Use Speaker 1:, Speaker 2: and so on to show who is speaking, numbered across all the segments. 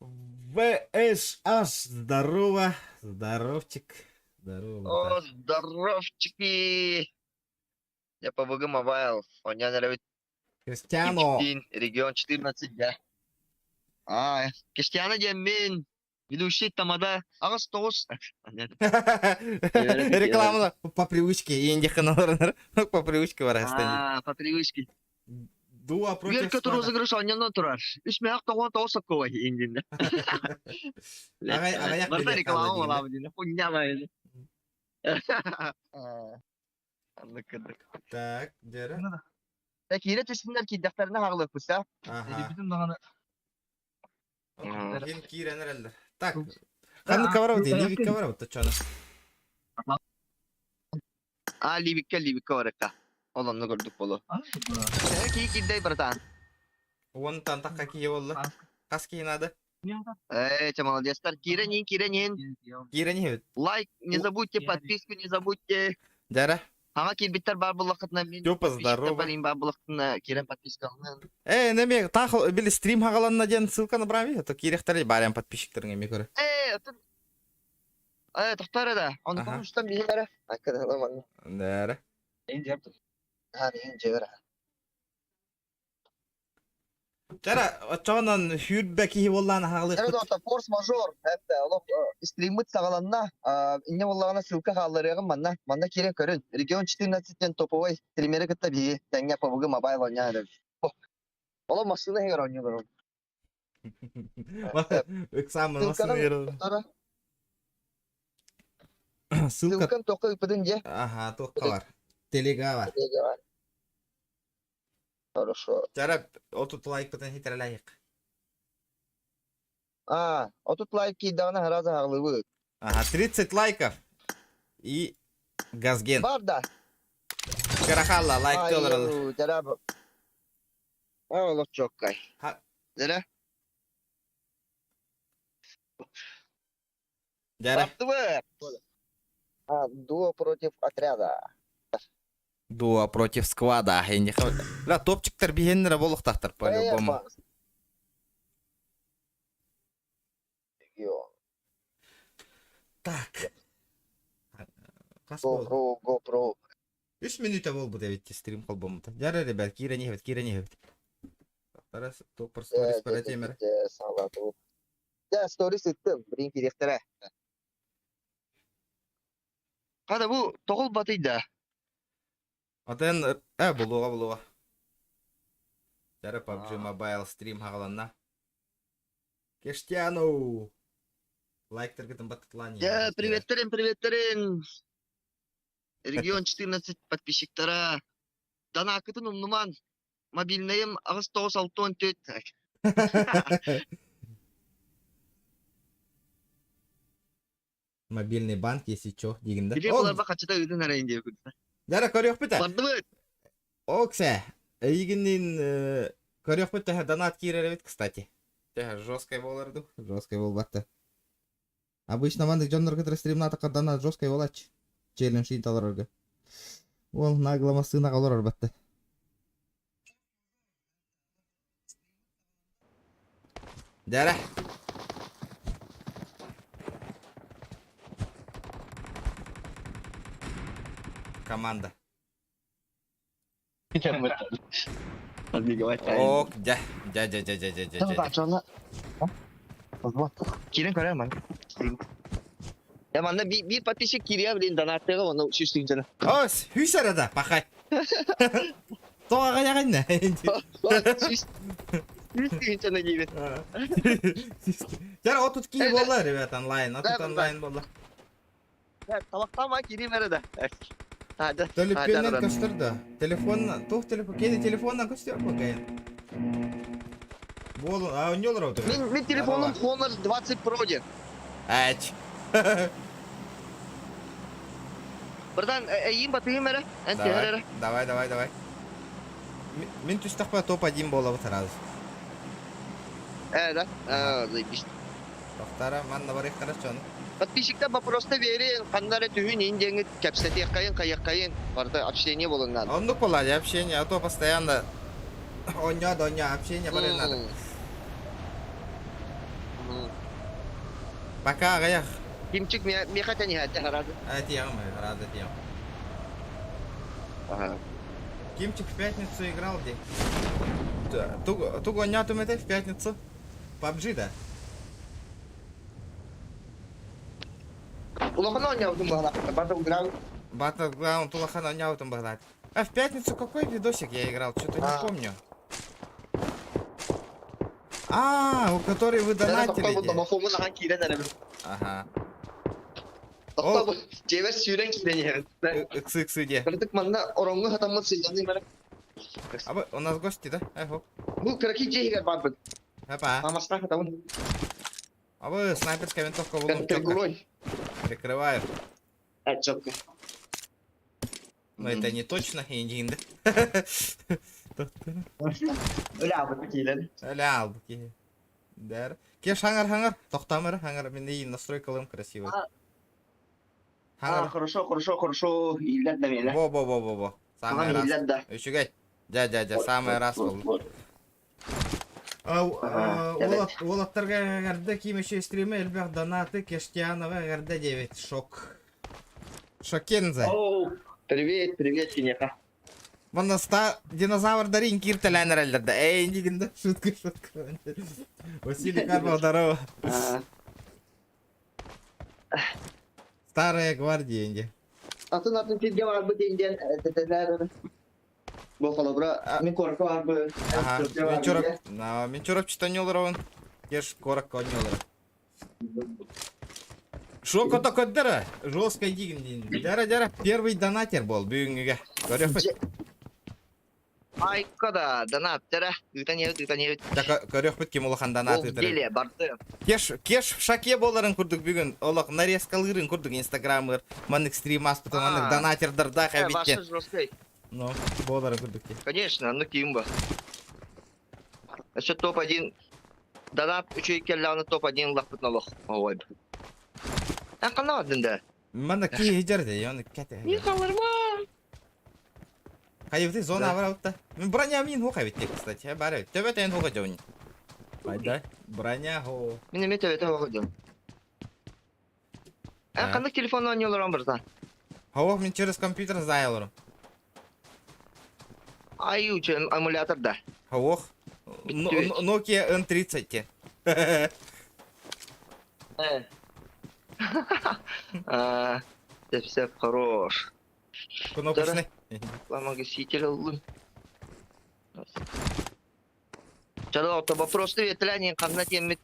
Speaker 1: VSH, здорово, здоровчик, здорово,
Speaker 2: О,
Speaker 1: братан.
Speaker 2: здоровчики! Я по ВГ Мобайл. Он я нравится
Speaker 1: Кристиано.
Speaker 2: Кипчтин, регион 14, да. Киштиана Демин. Ведущий тамада. Агас тоғыз.
Speaker 1: Реклама по привычке, инди каналдар по привычке бар астан.
Speaker 2: По привычке.
Speaker 1: Дуа против
Speaker 2: Верка
Speaker 1: спада.
Speaker 2: розыгрыш оннан тұрар. Үш маяқ тоғын тоғыз саққой индинде.
Speaker 1: Агаяк
Speaker 2: Барда
Speaker 1: бере
Speaker 2: реклама
Speaker 1: қалды
Speaker 2: оламы дейін. Хуйнямайды.
Speaker 1: Так, жара.
Speaker 2: Так, ере тесіндер кейдақтарына қағылып бұса.
Speaker 1: Ага.
Speaker 2: Bizim dağını.
Speaker 1: Ген киренер әлдер. Так. Қанды каварау дейді, левик каварау тачаны.
Speaker 2: Ливикке var ekta. Olanını gördük bolu. Ki kidday baratan.
Speaker 1: Оны тантаққа кие болды. Қас кейін ады.
Speaker 2: Че молодецтар. Киренин.
Speaker 1: Кирен ебет.
Speaker 2: Лайк, не забудьте, подписку не забудьте.
Speaker 1: Жара.
Speaker 2: Ама кирбиттер бар булақытына.
Speaker 1: Ёпа, здорово.
Speaker 2: Барин бар булақытына. Кирен подписка алын.
Speaker 1: Неме, тақыл, били стрим хағаланына ден ссылканы бұрам, то керектері барям подписчиктеріңе мекөрі.
Speaker 2: Тоқтар еді. Оны қонуштан бейін әрі. Акады аламаны.
Speaker 1: Дәрі.
Speaker 2: Ең жепті. Ең жевері.
Speaker 1: Жара, чоғынан хүрбә кейі болланы хағылық.
Speaker 2: Evet orta force major. Hatta oğlum streamit sağlanna. İnne vallahi sılka hallarıgın manna. Manna kire körün. Region 14'ten topovay streamere gitti bir. Denge pabugu mobile oynadı. Oğlum aslında henger oynuyor.
Speaker 1: Экзамен насıl yer. Ссылка.
Speaker 2: Sılkan toku ipidince.
Speaker 1: Ага, тоққа бар. Телега бар.
Speaker 2: Хорошо.
Speaker 1: Жара, отут лайк бітін хитер лайық.
Speaker 2: Отут лайк кейдағына хараза хағылығы.
Speaker 1: Ага, 30 лайков. И газген.
Speaker 2: Бар да.
Speaker 1: Карахалла лайк толырылы.
Speaker 2: Жара. Олық жоқ кай. Жара.
Speaker 1: Жара.
Speaker 2: Дуо против отряда.
Speaker 1: Дуа против сквада. Ла, топчиктер бігеннері болықтақтыр по-любому. Так.
Speaker 2: GoPro.
Speaker 1: 3 минута бол бұл дәветте стрим қол болмыды. Жары, ребят, кире не хевет. Тарас, топыр сторис бәрі темір.
Speaker 2: Ja, сторис үттім. Бірін керектірі. Қада бұл тоғыл батыйда.
Speaker 1: Атен, болуға. Жары, PUBG Mobile стрим хағаланна. Кештяну. Лайктер кетім баттылан.
Speaker 2: Ja, приветтерин. Регион 14 подписчиктара. Дана акытын умнуман. Мобильныйым ағыз 9614.
Speaker 1: Мобильный банк, если чё, дегенде.
Speaker 2: Биле бұларба қачыда үйдің әрайын деп күнді.
Speaker 1: Жара, көрек біті?
Speaker 2: Барды бұд?
Speaker 1: Оксе, егіннен көрек біті донат кирер бит, кстати. Жесткой болырды. Жесткой бол батты. Обычно мандық жонлар кетір стримна атаққа донат жесткой болач. Челлендж инталарырды. Ол наглама сына қалырар батты. Жара. Команда. Ок, ja.
Speaker 2: Kirin koyar man. Ya manda bir patişi kiriye bilin danattығы onu şüştüğün canı.
Speaker 1: Ос, hüs arada, bakay. Doğağa yağın ne?
Speaker 2: Şüştüğün canı gibi.
Speaker 1: Jara, otut kiyi bolla, rебят, онлайн bolla.
Speaker 2: Tabaktan var kiriyim arada.
Speaker 1: Төліппеннен көстірді. Телефоннан, кейде телефоннан көстер көкейін. Бол, не олар отыр?
Speaker 2: Мен телефоным Honor 20 Pro ден.
Speaker 1: Әч.
Speaker 2: Бірдан әйін батыйым әрі?
Speaker 1: Давай. Мен түстіқпа топ-1 болабы таразы.
Speaker 2: Да? Заебись.
Speaker 1: Тоқтара, манна бар еққара чоны.
Speaker 2: Подписчикта просто верен, қандары түйін ендеңі кәпсеті қайыққайын. Барда общение болыңнан.
Speaker 1: Ондық болады, общение, а то постоянно оня, общение бар енады. Пока, гаях.
Speaker 2: Кимчик мне хотя не хотя рады.
Speaker 1: Тем, рада тем.
Speaker 2: Ага.
Speaker 1: Кимчик в пятницу играл где? Туго няту это в пятницу. PUBG, да?
Speaker 2: Улахано не удумала. Потом играл.
Speaker 1: Battleground Тулахана няту было. А в пятницу какой видосик я играл? Что-то не помню. У который вы донатили.
Speaker 2: Домофону на кире да.
Speaker 1: Ага.
Speaker 2: О, Джевер сюрен кире не.
Speaker 1: XX где?
Speaker 2: Кырдык манна ороңгу хатаммы сыйганы мара.
Speaker 1: А вы, у нас гости, да? Хоп.
Speaker 2: Бу кырки жейгер барбы.
Speaker 1: Опа.
Speaker 2: Амасна хатамын.
Speaker 1: А вы снайперская винтовка в лун
Speaker 2: Кыргурой.
Speaker 1: прикрывают.
Speaker 2: Чётко.
Speaker 1: Но это не точно, Индин, да?
Speaker 2: Ля бы килен.
Speaker 1: Ля, албуки. Да. Кеш хангар. Тохтамыр, хангар. Мен и настройкалым красивый. Хангар.
Speaker 2: Хорошо. Илет да меле.
Speaker 1: Во. Самый раз.
Speaker 2: Илет да.
Speaker 1: Üçügey. Ja, самый раз oldu. Олаттарга гәрдә кимеше стриме элбәк донаты Кештянова гәрдә 9 шок. Шокензе.
Speaker 2: О, привет, Кинеха.
Speaker 1: Вон динозавр дарин киртеләнер әлдә. Эй, нигендә шутка. Василий Карпов, здорово. Старая гвардия инде.
Speaker 2: Атын фидге var bu dingen teteler. Bu kalabra min korku var bu.
Speaker 1: Мен чорап читанёлар он. Кеш корак конёлар. Шоко токоддара. Жестко диген. Дара первый донатер был бүгүнгүгө. Көрөп.
Speaker 2: Айкада донаттера. Үтәне.
Speaker 1: Көрөп ким улахан донаты.
Speaker 2: Деле барды.
Speaker 1: Кеш в шаке боларын курдук бүгүн. Олак нарезкалырын курдук инстаграмыр. Манык стрим аспытын манык донатердарда хабитте. Ну, боларын курдук.
Speaker 2: Конечно, ну кимба. Еще топ-1 донат 3 келланы топ-1 лахпытна лох. Ой. А канадында.
Speaker 1: Мана ки жерде, яны кете.
Speaker 2: Не калырма.
Speaker 1: Кайфты зона авраутта. Мен броня мин хо кайбитте, кстати. Бары. Төбөтен хо жон. Байда. Броня хо.
Speaker 2: Мен метебете окудум. А кандай телефон ойнолорун барда?
Speaker 1: Хо мен через компьютер заялырым.
Speaker 2: Ай, учен эмуляторда.
Speaker 1: Хо. Nokia N30.
Speaker 2: Все хорош.
Speaker 1: Кнопочный.
Speaker 2: Ламагаситель алын. Чало то вопросы ветлянин камна темит.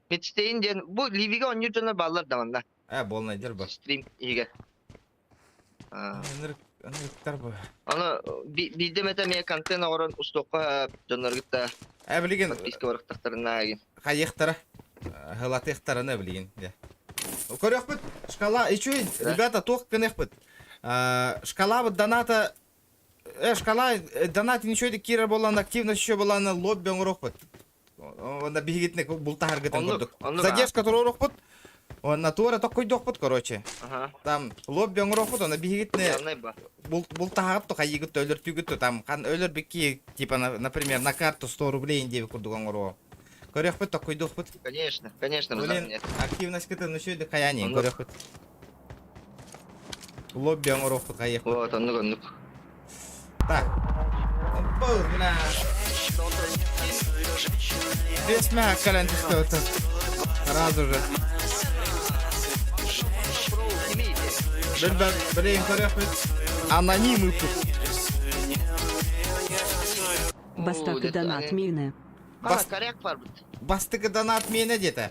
Speaker 2: Митстейнден бу ливига оньютуна баллар даманда.
Speaker 1: Болнай дерба.
Speaker 2: Стрим иге.
Speaker 1: Анырыктар бу.
Speaker 2: Аны бидде мете ме контент орон устокка жоноргутта.
Speaker 1: Билген.
Speaker 2: Подписка барактарына ген.
Speaker 1: Кайыктара. Хылатыктарына билген. Көрөкпүт. Шкала ичү ребята ток кенехпүт. Шкала доната шкала донат ничего де кира болан активность еще была на лобби урокпут. Он бегитник бултахар гытын көрдүк. Задержка турурокпут. Он натура такой докпут, короче. Там лобби урокпут, он бегитне бултахар то кайгыт өлөртүгүт там кан өлөр бики типа например на карту 100 рублей индеби курдук оңоро. Көрөкпүт такой докпут.
Speaker 2: Конечно.
Speaker 1: Активность гытын еще де каяни көрөкпут. Лобби оңоропут кайык.
Speaker 2: Вот, он.
Speaker 1: Так. Бұл, мына. Бесме калентісті өті. Сразу же. Білейін көрек. Анонимы тут.
Speaker 3: Бастакы донат мені.
Speaker 2: Коряк бар бұд.
Speaker 1: Бастыкы донат мені деді.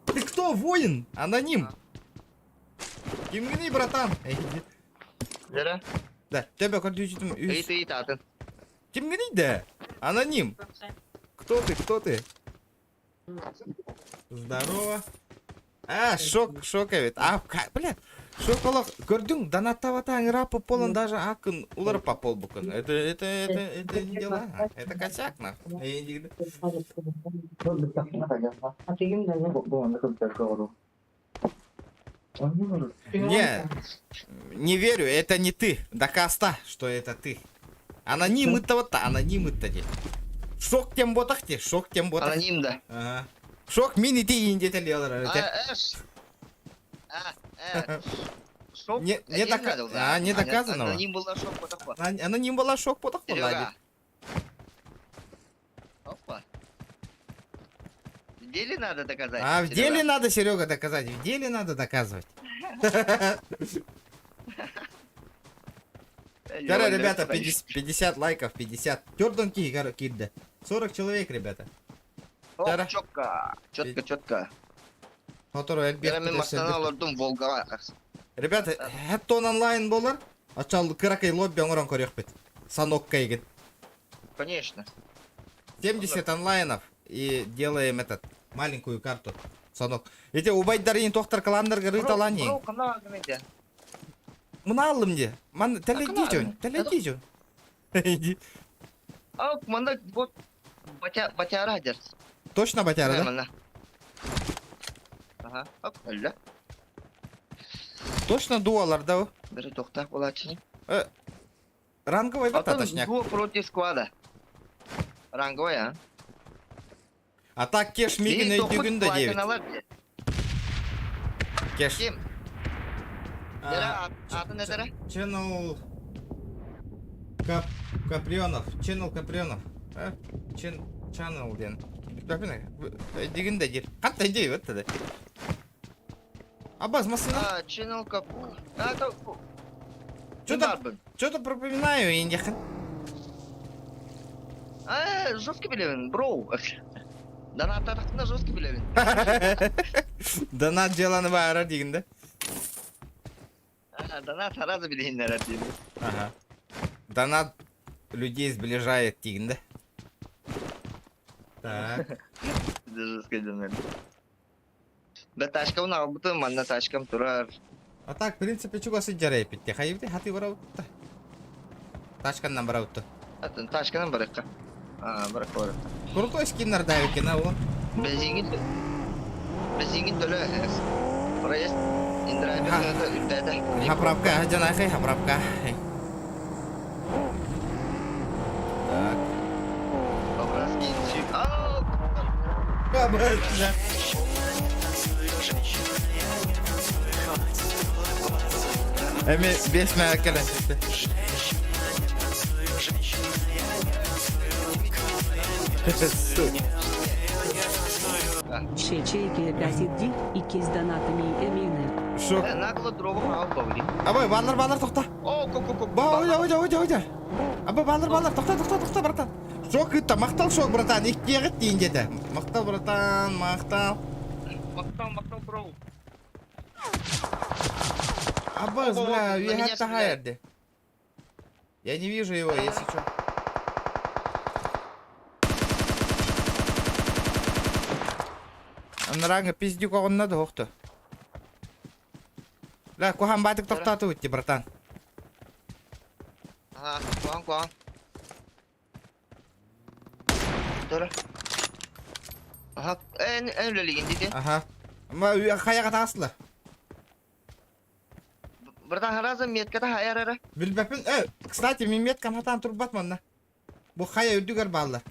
Speaker 1: Ты кто, воин? Аноним. Кимгini, братан?
Speaker 2: Жара?
Speaker 1: Да, тебя кордючитым үз.
Speaker 2: Эй, татын.
Speaker 1: Кимгini, да? Аноним. Кто ты? Здорово. Шок evet. Блядь. Шок олақ. Көрдің, донаттаватаң рапы полын даже акын улар попол букын. Это не дела. Это косяк, нахуй. Не верю, это не ты. Докаста, что это ты. Анонимы-то вот, анонимы-то. Шок тем ботахте,
Speaker 2: Аноним, да.
Speaker 1: Ага. Шок мини тиин жетели алар өте.
Speaker 2: Шок.
Speaker 1: Не доказано.
Speaker 2: Аноним была шок потохла.
Speaker 1: Аноним была шок поток
Speaker 2: Серега. Опа. В деле надо доказать.
Speaker 1: А в
Speaker 2: Серега.
Speaker 1: деле надо, Серега, доказать. В деле надо доказывать. Короче, ребята, 50 лайков, 50. Тёрдон кидда. 40 человек, ребята. Тара.
Speaker 2: Четко.
Speaker 1: Которую
Speaker 2: Я мен мастана олордун Волгага.
Speaker 1: Ребята, хэттон онлайн болар. Ачал кыракай лобби оңорон көрөк бит. Санок кайгит.
Speaker 2: Конечно.
Speaker 1: 70 онлайнов и делаем этот маленькую карту. Санок. Эти убайдарын тоқтар каландарга рыталани. Мына алдым де. Ман теледи жөн. Теледи жөн.
Speaker 2: А, манда вот батяра дер.
Speaker 1: Точно батяра, да?
Speaker 2: Ага. Оп, öyle.
Speaker 1: Точно дуалар, да?
Speaker 2: Бери тоқтап болачы.
Speaker 1: Ранговый бата,
Speaker 2: Потом
Speaker 1: точняк.
Speaker 2: дуо против сквада. Ранговый, а?
Speaker 1: А так кеш мигин өйдүгүн да дебит. Кеш.
Speaker 2: Ким? Дера, аты не дера?
Speaker 1: Channel Каприонов. Channel Каприонов. Channel ден. Өйдүгүн да дер. Канттай дей өттү да. Абаз масына.
Speaker 2: А, Channel Кап. А, то.
Speaker 1: Что-то пропоминаю, индихан.
Speaker 2: А, жестко билевин, бро. Донат тарахтында жестко билевин.
Speaker 1: Донат жаланы баара деген да.
Speaker 2: Донат таразы билейіндер дейін.
Speaker 1: Ага. Донат людей сближает деген да. Так.
Speaker 2: Жестко донат. Да тачкам албыты, манна тачкам турар.
Speaker 1: А так, в принципе, чуга сыджарай питте. Хайбде хаты бараутта. Тачканнан бараутта.
Speaker 2: Тачканан барыққа. Барық бар.
Speaker 1: Крутой скиннер дайв екен, а ол.
Speaker 2: Бензингin төлі проезд индирабелді үттәді.
Speaker 1: Хаправка, жанахай, хаправка. Так.
Speaker 2: Образки сүйіп.
Speaker 1: Кабырда. Эми 5 мәрі кәлін сөйті.
Speaker 3: Шечейки газетди икиз донатами эмины.
Speaker 1: Шок.
Speaker 2: Наклы дробы мағыл баули.
Speaker 1: Абай, балдар, тоқта.
Speaker 2: О, көк.
Speaker 1: Ба, ойда. Абай, балдар, тоқта, братан. Шок, үтті, мақтал шок, братан. Екі еғіт дейін деді. Мақтал, братан, мақтал.
Speaker 2: Мақтал, бро.
Speaker 1: Абаз,
Speaker 2: Ого,
Speaker 1: бля,
Speaker 2: на меня
Speaker 1: уехать
Speaker 2: стреляет.
Speaker 1: тагайерди. Я не вижу его, если что. Анраңы пиздюк оғынна да оқты. Ля, кухан батык тоқтаты өтті, братан.
Speaker 2: Ага, қуан. Дұры. Ага, ән өлелеген дейді.
Speaker 1: Ага. Ма қаяға тағасылы.
Speaker 2: Братан харазы метката хайар әрі.
Speaker 1: Білбәпін, кстати, мен меткам хатан тұрып батманна. Бұл қая үрдігер баллар.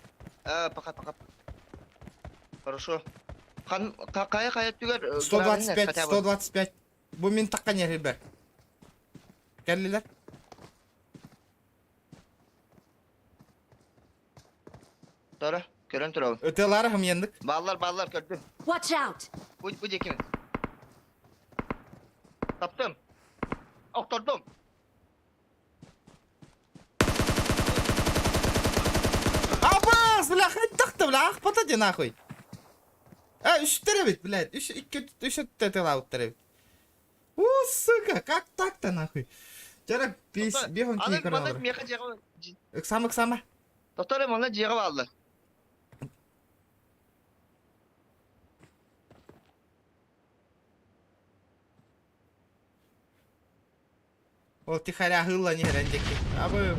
Speaker 2: Пока. Хорошо. Қая түгер?
Speaker 1: 125. Бұл мен таққан ер, ребят. Кәлілер.
Speaker 2: Дұры, көрін тұрау.
Speaker 1: Өтелары хым ендік.
Speaker 2: Баллар көрдім.
Speaker 3: Watch out!
Speaker 2: Bu cekimi. Taptım. Okturdum.
Speaker 1: Абаз, бля, хать тақты, бля, ақпата нахуй. Үш теребит, блядь. Үш тетела теребит. Сука, как так-то, нахуй? Жарак, бехон кей
Speaker 2: Аны
Speaker 1: көрі
Speaker 2: меха жеғі.
Speaker 1: Ықсама.
Speaker 2: Доктор мана жеғі алды.
Speaker 1: Ол тихаря хылла не рендеки. Абы.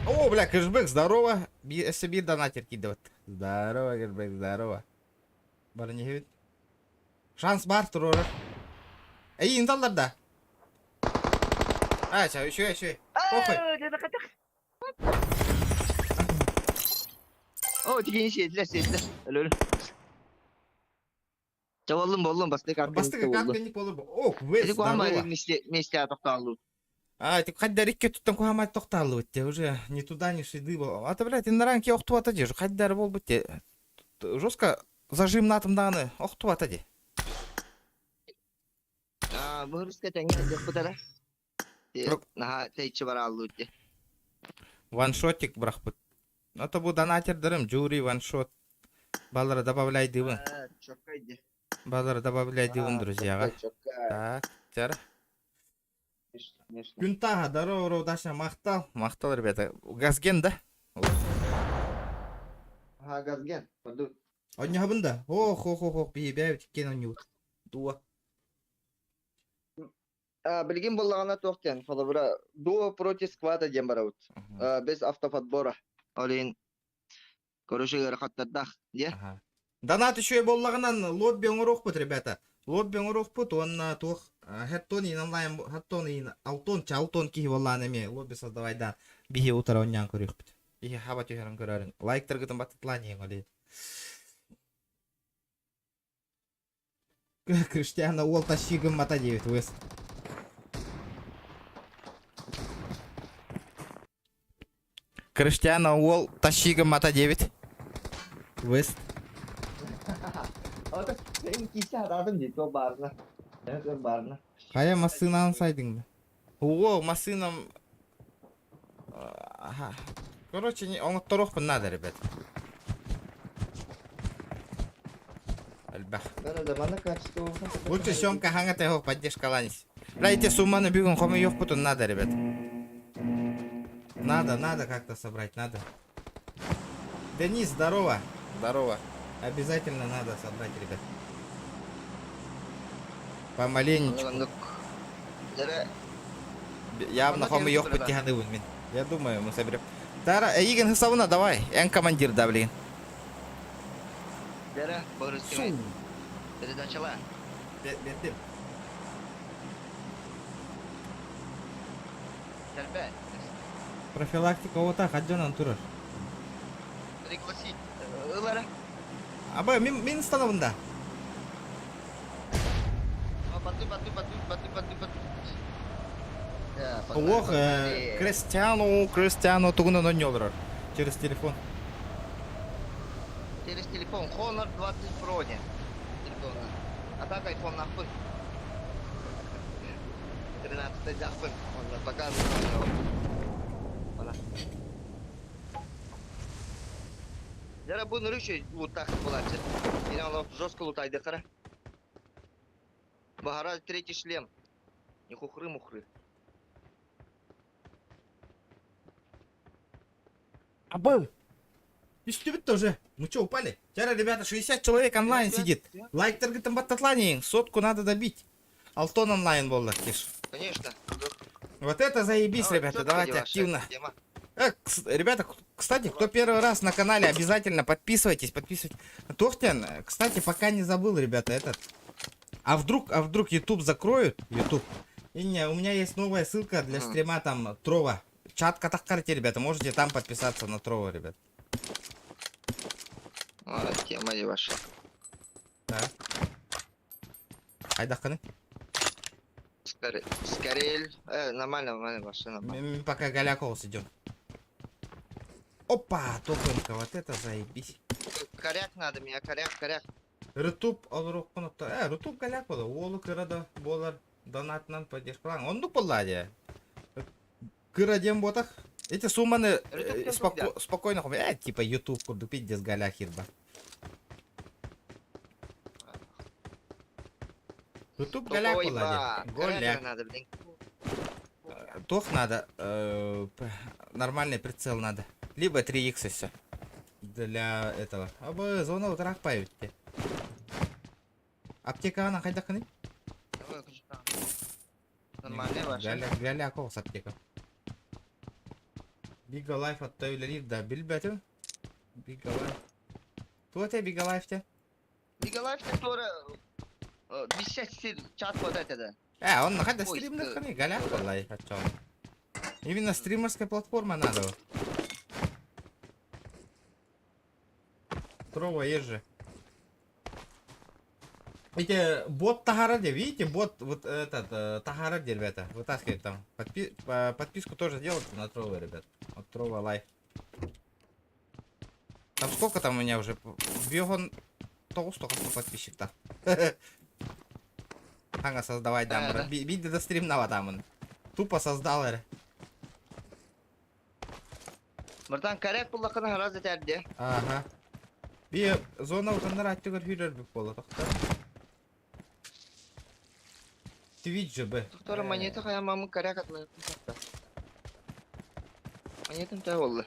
Speaker 1: О, бля, кэшбэк, здорово. Себе донатер кидывает. Здорово, кэшбэк, здорово. Бары не хевит. Шанс бар, туроры. Инталдарда. Еще. Похуй.
Speaker 2: О, тигин сейтлер. Өлөр. Болдум, басты картын.
Speaker 1: Бастыга капкенник болор. О, квест,
Speaker 2: Эти куама
Speaker 1: здорово.
Speaker 2: вместе атокталу.
Speaker 1: А, ты хоть дарик туттан кухамать тоқталып өтте, уже ни туда, ни сюда был. А ты, блядь, на ранке охту атади, же хоть дар бол бітте. Жестко зажим на атом даны, охту атади.
Speaker 2: Бұрысқа тәңе деп бұтара.
Speaker 1: Жоқ.
Speaker 2: Наға тәйтші бар алу өтте.
Speaker 1: Ваншотик бірақ бұт. Это бұл донатердерім, жюри ваншот. Балары добавляй дивын.
Speaker 2: Чокка иде.
Speaker 1: Балары добавляй дивын, друзьяға.
Speaker 2: Чокка.
Speaker 1: Так, жара.
Speaker 2: Конечно.
Speaker 1: Күнтаға, здорово, Даша, мақтал. Мақтал, ребята. Газген, да?
Speaker 2: Газген. Подут.
Speaker 1: Он не хабында. Ох, бейбәй, кен он не ут. Дуа.
Speaker 2: Білген болағана тоқтен. Фалабыра. Дуо против сквада дем бараут. Без автоподбора. Олейін. Көрішігер қаттардақ. Де?
Speaker 1: Донат еще и боллагынан лобби оңырох бұд, ребята. Лобби оңырох бұд, онна тоқ. Хэттон ин онлайн, хэттон ин алтон ки боллан эме. Лобби создавай да. Бихе утара оннян көрөх бұд. Бихе хаба түйерін көрерін. Лайктар гытын баттытлан ең олей. Криштиана ол тащигым мата 9 вест. Криштиана ол тащигым мата 9 вест.
Speaker 2: Ото сен киса радым дейді, ол барына. Барына.
Speaker 1: Қая масынан сайдың бі? О, масынам... Короче, оңыттырох бұн надо, ребят. Альбах. Лучше съемка хангата его поддержкаланись. Эти сумманы бегун хоми ёх потом надо, ребят. Надо как-то собрать, надо. Денис, здорово. Здорово. Обязательно надо собрать, ребят. Помаленечку. Явно хоми ёх потяганы вон. Я думаю, мы соберем. Тара, Игорь Хасауна, давай. Эн командир, да, блин.
Speaker 2: Дара, бұрысты. Передачала.
Speaker 1: Беттім.
Speaker 2: Тәрбә.
Speaker 1: Профилактика ота, хаджанан тұрыр.
Speaker 2: Пригласить. Ылара.
Speaker 1: Абай, мен становында.
Speaker 2: Баты.
Speaker 1: Ох, Кристиану тугунан он олырар. Через телефон.
Speaker 2: Через телефон. Honor 20 Pro. Телефона. А так iPhone нахуй. 13 нахуй. Он показывает. Voilà. Дара bunu рүші лутақ болады. Мен алып жестко лутайды қара. Бахара третий шлем. Не хухры-мухры.
Speaker 1: Абай! Истебит тоже. Мы что, упали? Вчера, ребята, 60 человек онлайн сидит. Лайктер гытын баттатланин. Сотку надо добить. Алтон онлайн был, киш.
Speaker 2: Конечно.
Speaker 1: Вот это заебись, ребята. Давайте активно. Ребята, кстати, кто первый раз на канале, обязательно подписывайтесь. Тохтян, кстати, пока не забыл, ребята, этот. А вдруг YouTube закроют? YouTube. И не, у меня есть новая ссылка для стрима там Трова. Чат катахкарте, ребята, можете там подписаться на Трова, ребят.
Speaker 2: Тема не ваша.
Speaker 1: Так. Айдахканы.
Speaker 2: Скорель. Нормально машина.
Speaker 1: Пока Галяков идем. Опа, топенька, вот это заебись.
Speaker 2: Коряк надо, меня коряк.
Speaker 1: Рутуб алырок кунутта. Рутуб Галяков, олы кырада болар донатынан поддержкалаң. Онду полладе. Кырадем ботах. Эти сумманы спокойно, типа YouTube курду пиздец Галяхирба. Рутуб Галяк полладе. Голяк. Тох надо, нормальный прицел надо. Либо 3х все. Для этого. Абы зона утрак появите. Аптека она хайдаханы?
Speaker 2: Нормальный ваша.
Speaker 1: Галяков с аптека. Бига лайф от Тойлерив, да, бильбетим. Бига лайф. Кто это Бига лайф-те?
Speaker 2: Бига лайф, который... Бисящий чат вот это,
Speaker 1: Он
Speaker 2: да.
Speaker 1: находит стримных ханы, Галяк лайф, именно стримерская платформа надо. Трова есть же. Эти бот Тахара, видите, бот вот этот Тахара, ребята, вытаскивает там. Подписку тоже делайте на Трова, ребят. Вот Трова лайк. Там сколько там у меня уже? Бегон толстый подписчик-то. Ага, создавай там. Биди до стримного там он. Тупо создал.
Speaker 2: Мыртан коряк буллакына хараз этерди.
Speaker 1: Ага. Bir zona utanlar açtılar hürer bir kola taktı. Twitch же be.
Speaker 2: Доктор монета хая мамы коряк атлы. Монетам та болду.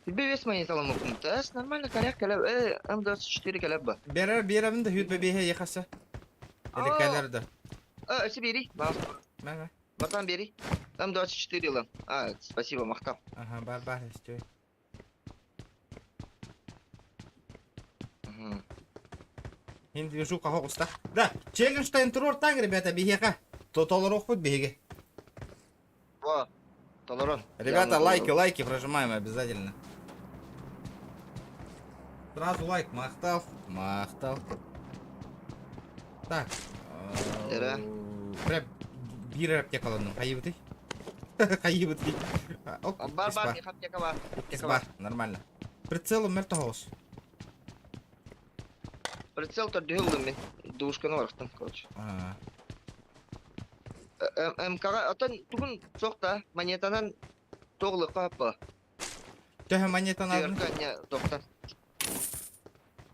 Speaker 2: Тебе вес монета аламы кумта. Нормально коряк келеп. М24 келеп ба.
Speaker 1: Birer de hüt bebeğe yakası. Dedekeler de.
Speaker 2: Сибири.
Speaker 1: Ben.
Speaker 2: Мыртан бери. М24 алам. Спасибо, мактап.
Speaker 1: Aha бар istiyor. Şimdi движуха хоста. Да, челлендж та интерор танк, ребята, бегека. Толорох хоть беги.
Speaker 2: О, Толорон.
Speaker 1: Ребята, лайки прожимаем обязательно. Сразу лайк, махтал. Так.
Speaker 2: Эра.
Speaker 1: Прям бир аптека алынdım. Кайыбыты. Кайыбыты.
Speaker 2: Бар, не хаптека бар.
Speaker 1: Бар, нормально. Прицелом мертвоус.
Speaker 2: Прицел тордюлым мен. Душканы барықтым, короче. МКга атан тугун сокта монетанан тоглы капа.
Speaker 1: Төһө монетаны алдым.
Speaker 2: Теркanya доктор.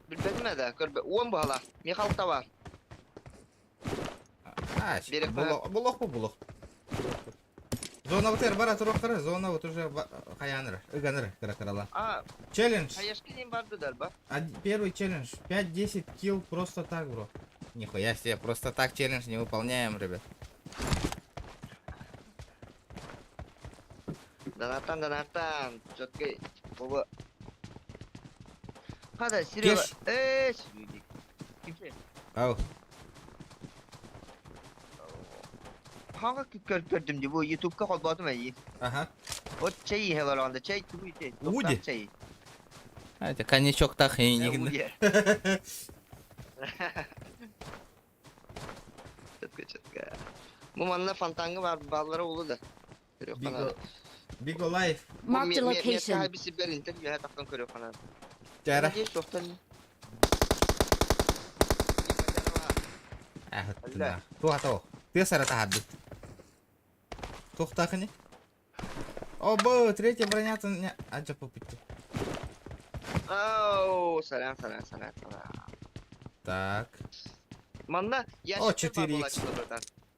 Speaker 2: Билбедим да, көрбө. 10 бала. Михалта бар. Берек
Speaker 1: Булох. Зона вот бара туроккара, зона вот уже хаяныр, ыганыр каракарала. Челлендж.
Speaker 2: Хаяшкин барды дарба.
Speaker 1: Первый челлендж. 5-10 килл просто так, бро. Нихуя себе, просто так челлендж не выполняем, ребят.
Speaker 2: Донатан. Чёткий. Боба. Хада, Серега. Сюдик. Кимсе?
Speaker 1: Ау.
Speaker 2: Hangi gördüm diye bu YouTube'da kalmadım iyi.
Speaker 1: Ага.
Speaker 2: O çayı hevalanda çay tuğuydu.
Speaker 1: Уди.
Speaker 2: Çayı.
Speaker 1: Это коньячок так и не
Speaker 2: Uди. Çatka. Bu manla fantangı var balları oldu da.
Speaker 1: Bigo Life.
Speaker 3: Marked a location.
Speaker 2: Hay bir siber internet ya taktan körüyor falan.
Speaker 1: Cara.
Speaker 2: Geç doktor.
Speaker 1: Ahutna. Tuh. Ты tahadut. Тухтах не? Оба, третья броня не аджа попиту.
Speaker 2: Оу, саран.
Speaker 1: Так.
Speaker 2: Манна я
Speaker 1: 4x.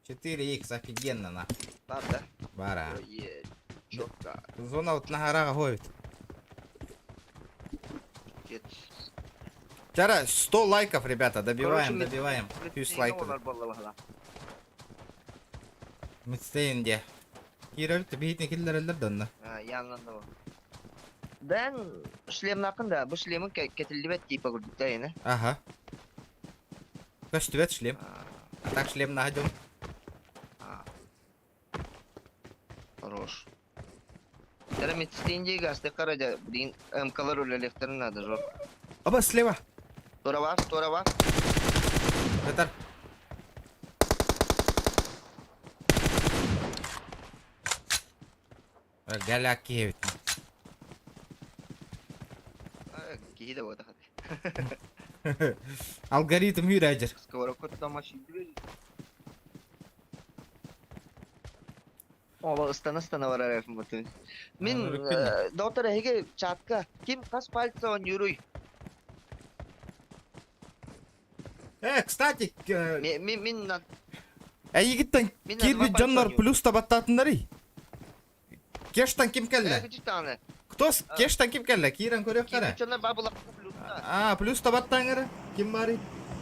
Speaker 1: 4x офигенно на.
Speaker 2: Правда?
Speaker 1: Бара.
Speaker 2: Ой, чётко.
Speaker 1: Зона вот на горах ходит. Чара, 100 лайков, ребята, добиваем. 100 лайков. Митстейнде. Кировит, бейт не киллер донна.
Speaker 2: Yanlandı bu. Ben шлем hakkında bu şlemin ketilibet tipi gördük de yine.
Speaker 1: Ага. Kaç шлем? А так шлем найдем.
Speaker 2: Хорош. Теремит стенде гасты караja din MK'lar öyle lefterin adı zor.
Speaker 1: Оба, слева.
Speaker 2: Tora var.
Speaker 1: Это. Галяк кевит.
Speaker 2: Kihi de bu da hadi.
Speaker 1: Алгоритм юрайдер.
Speaker 2: Сковородку там açıldı. Ola ıstana var herifim batı. Min doktor hege çatka. Kim kas palsa on yürüy.
Speaker 1: Кстати,
Speaker 2: Min
Speaker 1: егиттен кирби жаннар плюс табаттатындар. Кештан ким келді?
Speaker 2: küçük tane.
Speaker 1: Кто кештан ким келді? Кирен көрек қара.
Speaker 2: Küçükler babulak plüsta.
Speaker 1: Плюс табаттаңыр. Ким бары?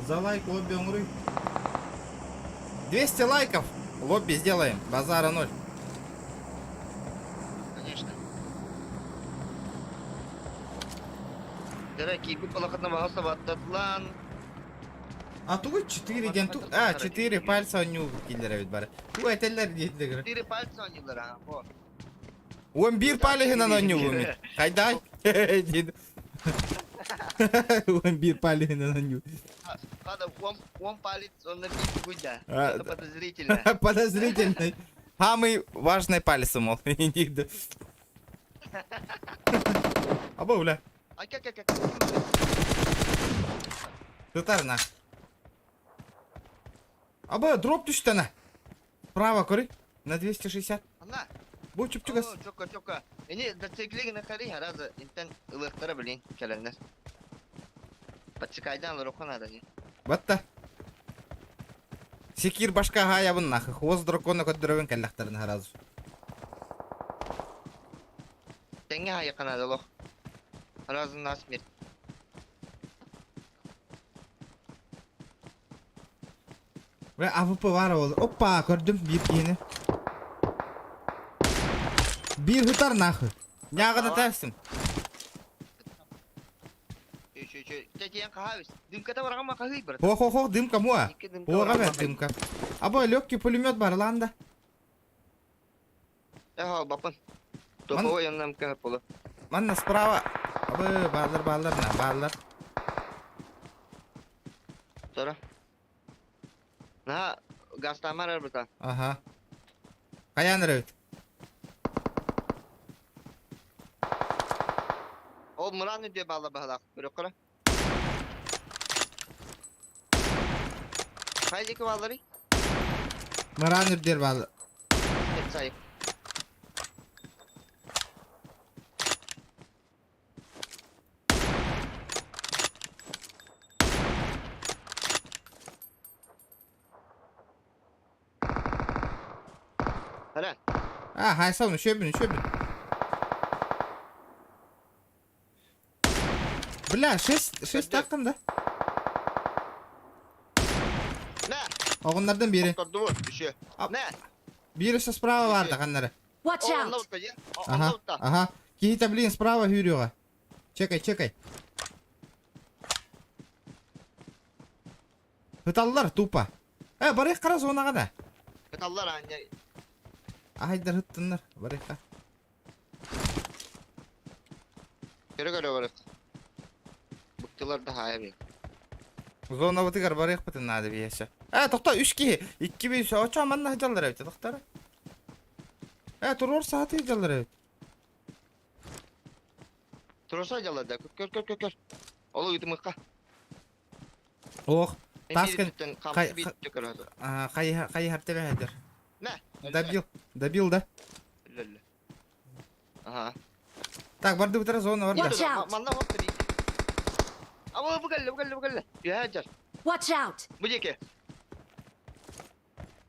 Speaker 1: За лайк лобби оңрый. 200 лайков. Лобби сделаем. Базара 0.
Speaker 2: Конечно. Дерек gibi palakatına bahasa battatılan.
Speaker 1: А тут 4 ген тут. 4 пальца ню киллер бит бары. Ту этелер дейдигер.
Speaker 2: 4 palsa oynuyorlar ha. Bu.
Speaker 1: 11 палегин анан ню. Хайдай. Дейді. Он бир палина на ню.
Speaker 2: Надо он палец, он на бить гудя.
Speaker 1: А,
Speaker 2: Это подозрительно.
Speaker 1: Подозрительный. Самый важный палец, мол. Иди. Або, бля.
Speaker 2: А как?
Speaker 1: Тутарна. Або, дроп düştü ana. Право, кори. На 260.
Speaker 2: Ана.
Speaker 1: Bu çupçugas.
Speaker 2: Чока. Ini дациклиги на хари харазы. Интен ылыктыра билин келенler. Подчекайдан лырокон надо.
Speaker 1: Батта. Секир башка хаябын нахы. Хвост дракона көддөрөбөн келлактарын харазы.
Speaker 2: Тенге хая канада лох. Харазын насмир.
Speaker 1: Ve AWP var oldu. Hoppa gördüm bir yeni. Bir hıtar nahı. Ne kadar tersin?
Speaker 2: Тетян кахавис. Дымката варагама кахый брат.
Speaker 1: Ho dımka mua.
Speaker 2: Iki dımka
Speaker 1: Ho
Speaker 2: var
Speaker 1: evet
Speaker 2: ama.
Speaker 1: dımka. Aba lökki pulymet var lan da.
Speaker 2: Ага, бапан. Топовой yanına mükemmel polo.
Speaker 1: Manna sprava. Aba bağlar na bağlar.
Speaker 2: Sonra. Na gaz tamar brata.
Speaker 1: Aha. Kayan röt.
Speaker 2: O Muran ne diyor bağla bağla. Böyle kora. Kaydaki bağları?
Speaker 1: Maranır der bağlar.
Speaker 2: Hep sayık. Helal.
Speaker 1: Ha hay savunu şöbün. Bля, 6 takımda.
Speaker 2: Ne?
Speaker 1: Oğunlardan biri.
Speaker 2: Tuttu bu. Düşüyor.
Speaker 1: Ap-
Speaker 2: Ne?
Speaker 1: Birisi sprava vardı kanları.
Speaker 3: Watch
Speaker 2: O onda
Speaker 3: out!
Speaker 2: utta ya.
Speaker 1: Ага,
Speaker 2: Onda utta.
Speaker 1: ага. Кихита, блин, справа Юрьева. Чекай. Hıtallar tupа. Барайық қара зонаға да.
Speaker 2: Katallar anne.
Speaker 1: Айдар hıттынlar. Барайыққа.
Speaker 2: Göre varık. Bıktılar da haya bir.
Speaker 1: Зона бытыгар барайық бытын надо биясы. Тоқта 3-2. 2-1. Оча манна хыжалар өйті, тоқтары. Тұрор сааты хыжалар өйті.
Speaker 2: Turasa jaladı. Kör. Olu yutmukka.
Speaker 1: Ох, Таскин.
Speaker 2: Kamsı bir tükür hadi.
Speaker 1: Қай хартебе хәдір.
Speaker 2: Ne?
Speaker 1: Добил да.
Speaker 2: Лөллө. Ага.
Speaker 1: Так, барды бытыра зона бар да.
Speaker 3: Watch out.
Speaker 2: Manna hop dedi. Ama bu geldi. Ya hacer.
Speaker 3: Watch out!
Speaker 2: Bu dike.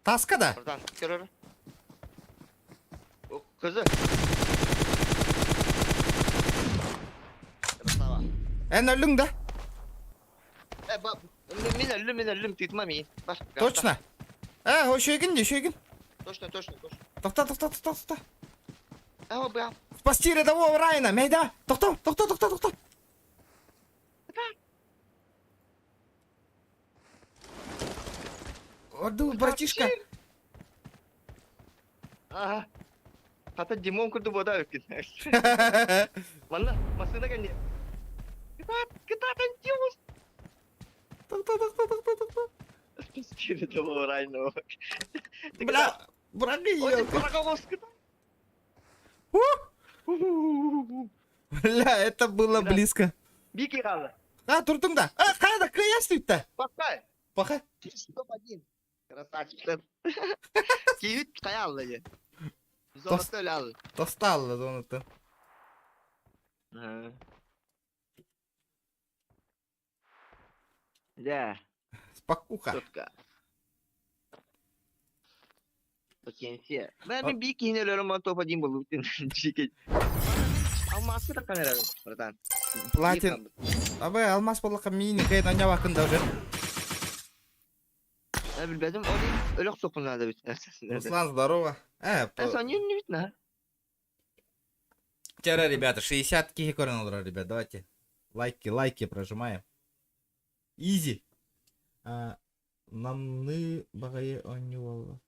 Speaker 1: Таска да.
Speaker 2: Oradan görür. O kızı. Tamam.
Speaker 1: Өлің да.
Speaker 2: Bak. Min tutmam iyi. Bak.
Speaker 1: Точно. Шөйгін.
Speaker 2: Точно.
Speaker 1: Тоқта.
Speaker 2: Ага бля.
Speaker 1: Спасти рядового Райана, Мейда! Тоқта! Орду, братишка!
Speaker 2: Ага. Hatta Dimon kurdu boda ökün. Valla masada geldi. Kita tanjus.
Speaker 1: Тоқта.
Speaker 2: Спасибо, это было райно.
Speaker 1: Бля, браги
Speaker 2: Ой,
Speaker 1: ел.
Speaker 2: проколоска.
Speaker 1: Бля, это было
Speaker 2: Бля.
Speaker 1: близко.
Speaker 2: Бики калды.
Speaker 1: Тұрдың да. Қайда, қияс дейді.
Speaker 2: Пақпай.
Speaker 1: Паха.
Speaker 2: Топ-1. Красавчик. Киют кая алды же. Золото öyle aldı.
Speaker 1: Тоста алды, зонытын.
Speaker 2: Да,
Speaker 1: Спакуха.
Speaker 2: четко. Potensiye. Ben bir iki hinelerim var topa diyeyim bu bütün şirket. Ama aslında da kamera buradan.
Speaker 1: Платин. Абай, алмаз болыққа мини қайдан не уақында уже.
Speaker 2: Ben bilmedim o değil. Öyle sokunlarda bütün.
Speaker 1: Руслан, здорово.
Speaker 2: Ben sana niye ne bitme?
Speaker 1: Вчера, ребята, 60 кихи корнелра, ребят, давайте. Лайки прожимаем. Изи. Намны бағайы ойны болды.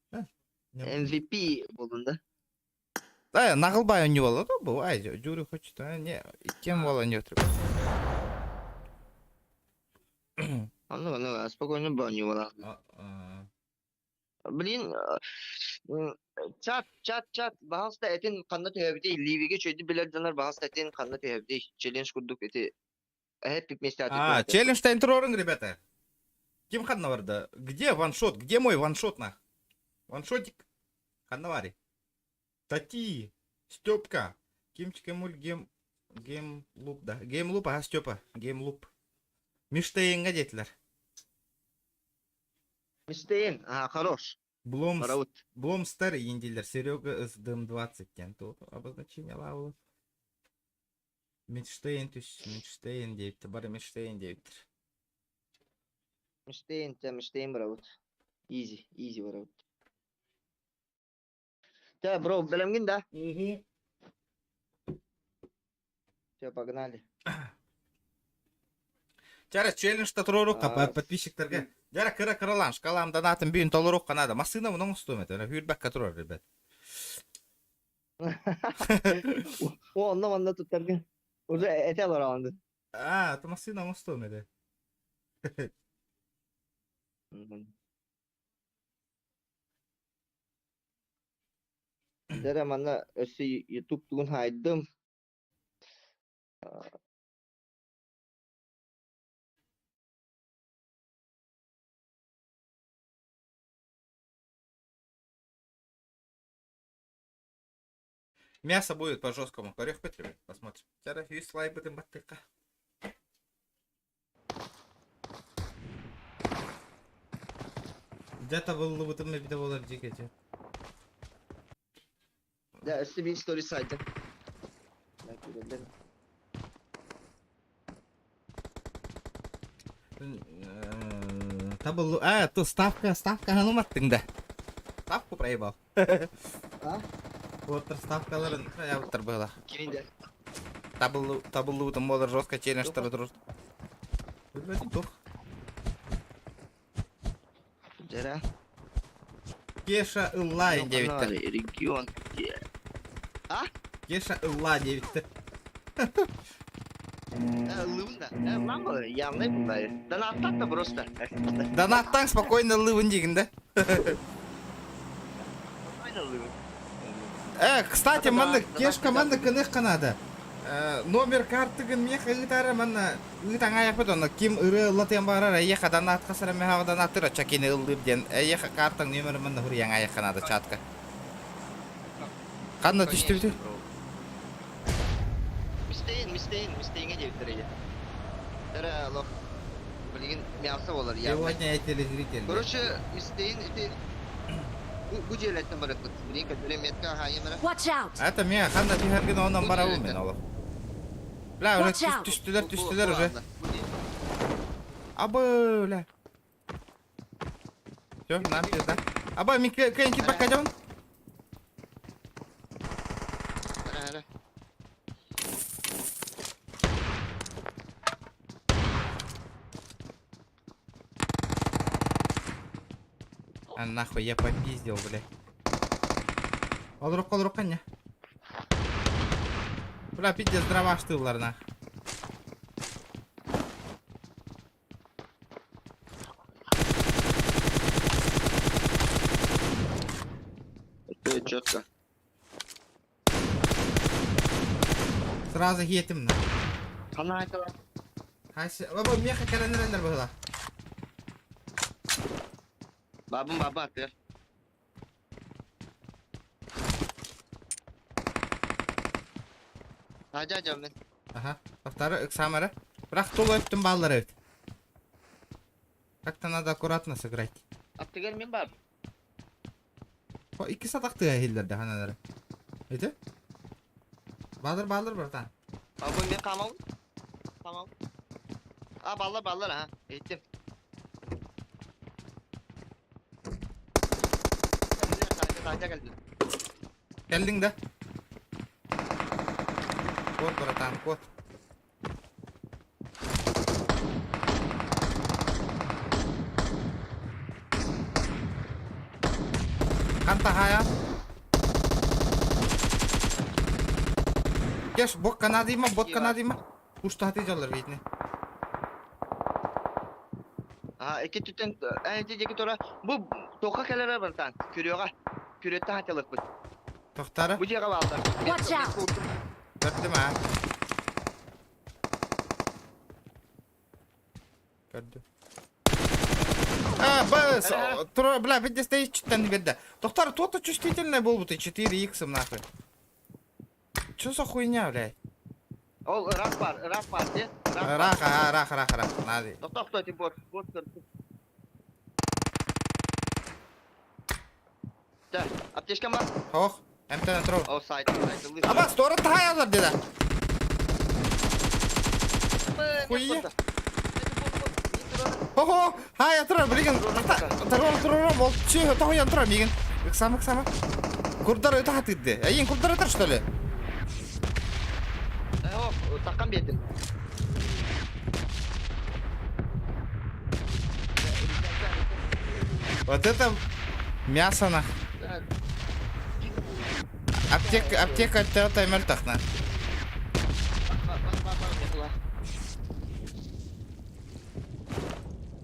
Speaker 2: MVP bulundu.
Speaker 1: Нағылбай ойны болды, бұл. Ай, жүрі хочет. Не, кем бол ойны өтіріп.
Speaker 2: Спокойно баню вала. Блин, чат, бахаста этин канна төһөбүтей, ливиге чөйдү билер жанар бахаста этин канна төһөбүтей, челлендж курдук эти, хэппи вместе атып.
Speaker 1: Челлендж-то интроринг, ребята. Ким ханна варда? Где ваншот? Где мой ваншот, нах? Ваншотик? Ханнавари. Тати. Степка. Кимчик эмуль геймлуп, да. Геймлуп, ага, Степа. Геймлуп. Миштейнга детилер.
Speaker 2: Мистейн, хорош. Мараут.
Speaker 1: Бломстер индилер. Серега СДМ 20 тен. То обозначение лавы. Мидштейн дейт. Бары Мидштейн дейт.
Speaker 2: Мистейн, Мараут. Изи, Мараут. Да, бро, белемгин, да? Все, погнали.
Speaker 1: Чара челлендж-то турурукка подписчиктерге. Жара кыра шкалам донатым бүйін толурук канада. Масына мұның ұстуымет. Хүрбәкка турар, ребят.
Speaker 2: Онна туттарга. Уже эте алар аланды.
Speaker 1: Это масына ұстуымет.
Speaker 2: Дара манна өсі YouTube тугун хайдым.
Speaker 1: Мясо будет по жесткому. Орех Петрович, посмотрим. Чара есть слайбы ты батыка. Где-то был вот им видео дикете.
Speaker 2: Да, өсі bir story saydı.
Speaker 1: Табыл, то ставка, гануматтың да. Ставку проебал. Вот ставкаларын ябыттар была.
Speaker 2: Киминде?
Speaker 1: Табылы утым болар жестко челленджтары тұрыр. Білмедім тух.
Speaker 2: Жара.
Speaker 1: Кеша ылла девиттер.
Speaker 2: Регион.
Speaker 1: Кеша ылла девиттер.
Speaker 2: Лывында. Мама, явный бундай. Донаттан да просто.
Speaker 1: Донаттан спокойно лывын деген да. Кстати, манны кешка манны кынык канада. Номер картыгын меха гитара манна гитан аяк бетон ким ыры латен барар аяка донат касара меха донаттыра чакины ылдып ден аяка картың номер манна хур яң аяк канада чатка. Канна түштү бит. Мистейнге дептиреге. Тара лох. Билген мясо болар я. Сегодня я телезритель.
Speaker 2: Короче, Мистейн bu celetten bıraktık. Bilin kadar metka hayır mı?
Speaker 3: Watch out!
Speaker 1: Это меня ханна тихерген ондан барабы мен олар. Бля, уже түстүлөр уже. Абы, бля. Всё, нам пизда. Абы, мен кайын кит бак кайдабын? А нахуй, я попиздил, бля. Олрук, кanya. Бля, пиздец, дрова штыллар, нах.
Speaker 2: Это четко.
Speaker 1: Сразу етим, на.
Speaker 2: Кана это.
Speaker 1: Хайсы, баба, меха керенерендер была.
Speaker 2: Баба атыр. Hadi мен.
Speaker 1: Ага, повторы, самара. Бірақ толы өттім баллар өт. Как-то надо аккуратно сыграть.
Speaker 2: Аттыгер мен баб.
Speaker 1: О, 2 сатақты әйелдерді ханалары. Өйті? Балыр, братан.
Speaker 2: Бабы мен қамау. Баллар, ha. Eğitim. Geldi.
Speaker 1: Geldin de. Kod bratан, kod. Kanta haya. Кеш, бот канадима. Пушта хати жалар видне.
Speaker 2: iki tüten enti tora bu toka kelere bartan kürüyoga kürette hatalık bu.
Speaker 1: Tohtara.
Speaker 2: Bu jega balda.
Speaker 3: Watch out.
Speaker 1: Gördüm ha. Gördüm. Быс! Бля, ведь стоит что-то не видно. Доктор, то-то чувствительное был бы ты 4 икс нахуй. Чё за хуйня, блядь?
Speaker 2: Ol rak var de.
Speaker 1: Рах, надо.
Speaker 2: Doktor kto bot kırdı. Да, аптечка var.
Speaker 1: Хох, МТ трол.
Speaker 2: O side.
Speaker 1: Ama store daha yazar dedi. Хуйня. Хо-хо, хай атра, блин. Трол, бол. Че, то я атра, мигин. Сама. Курдар это хатыды. Айн курдар это что ли?
Speaker 2: O takkan bedim.
Speaker 1: Вот это мясо на. Аптека это мертахна.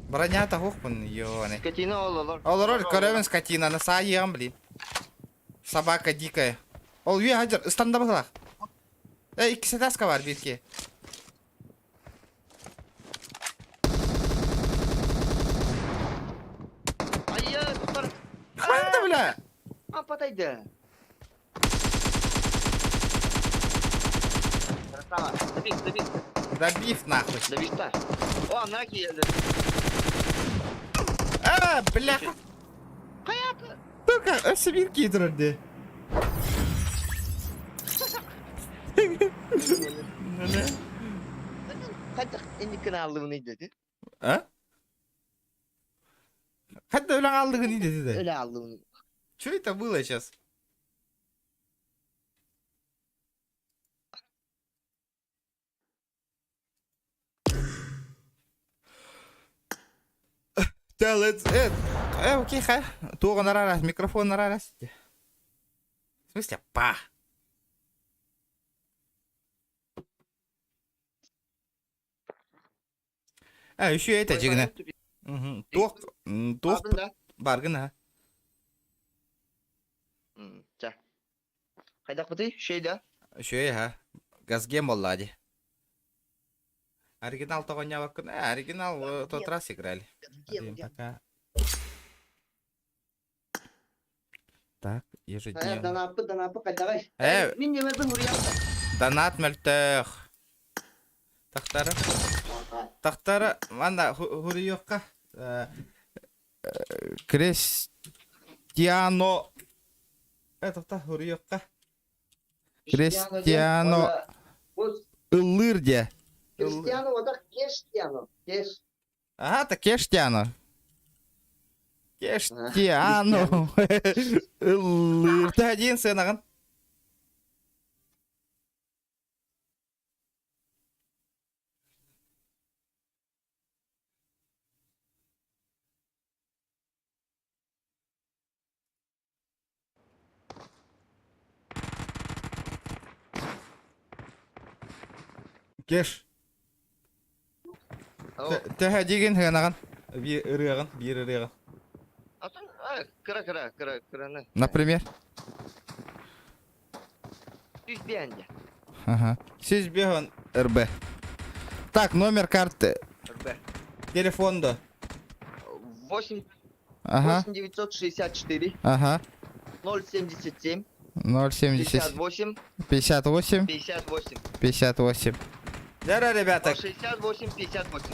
Speaker 1: Броня-то хухпун, ёны.
Speaker 2: Скотина ололор.
Speaker 1: Олорор, көрөмін скотина, на саайығым, блин. Собака дикая. Ол үйе хажыр, ыстанда бұғылақ. Ikisi taska var, bir iki.
Speaker 2: Hayır, doktor.
Speaker 1: Hadi bile.
Speaker 2: Apataydı. Красава. Добив.
Speaker 1: Добив нахуй.
Speaker 2: Добив-то. О, наки geldi.
Speaker 1: Бля.
Speaker 2: Hayatı.
Speaker 1: Только ösü bir giydirirdi. Ne?
Speaker 2: Hadi indi kanallığı ne dedi?
Speaker 1: Ha? Hadi öyle aldığı ne dedi de.
Speaker 2: Öyle aldığını.
Speaker 1: Что это было сейчас? Да, окей, ха. Туга нарарас, микрофон нарарас. В смысле, па. Еще это жигна. Тох,
Speaker 2: Aldın
Speaker 1: баргын, ha.
Speaker 2: Ça. Haydak bıdı şeyde.
Speaker 1: Еще ha. Газгем боллади. Оригинал того не вакуна. Оригинал тот раз играли. Один пока. Так, ежедневно.
Speaker 2: Danapı kadar. Min yemedim buraya.
Speaker 1: Донат мөлтөх. Тахтары, манда хуриёкка. Кристиано. Это хуриёкка. Кристиано. Ылырде.
Speaker 2: Кристиано o da Кештиано. Кеш.
Speaker 1: Ага, это Кештиано. Кештиано. Ылыр. Ты один сын, ағын. Кеш. Тэхэ деген хэнаган. Bir ырыган.
Speaker 2: Atın kıra.
Speaker 1: Например.
Speaker 2: Düz beğendi.
Speaker 1: Ага. Сіз беган РБ. Так, номер карты.
Speaker 2: РБ.
Speaker 1: Телефон да.
Speaker 2: 8
Speaker 1: Ага.
Speaker 2: 8964
Speaker 1: Ага.
Speaker 2: 077
Speaker 1: 070
Speaker 2: 58
Speaker 1: 58
Speaker 2: 58.
Speaker 1: 58. Здорово, ребята.
Speaker 2: 68 58.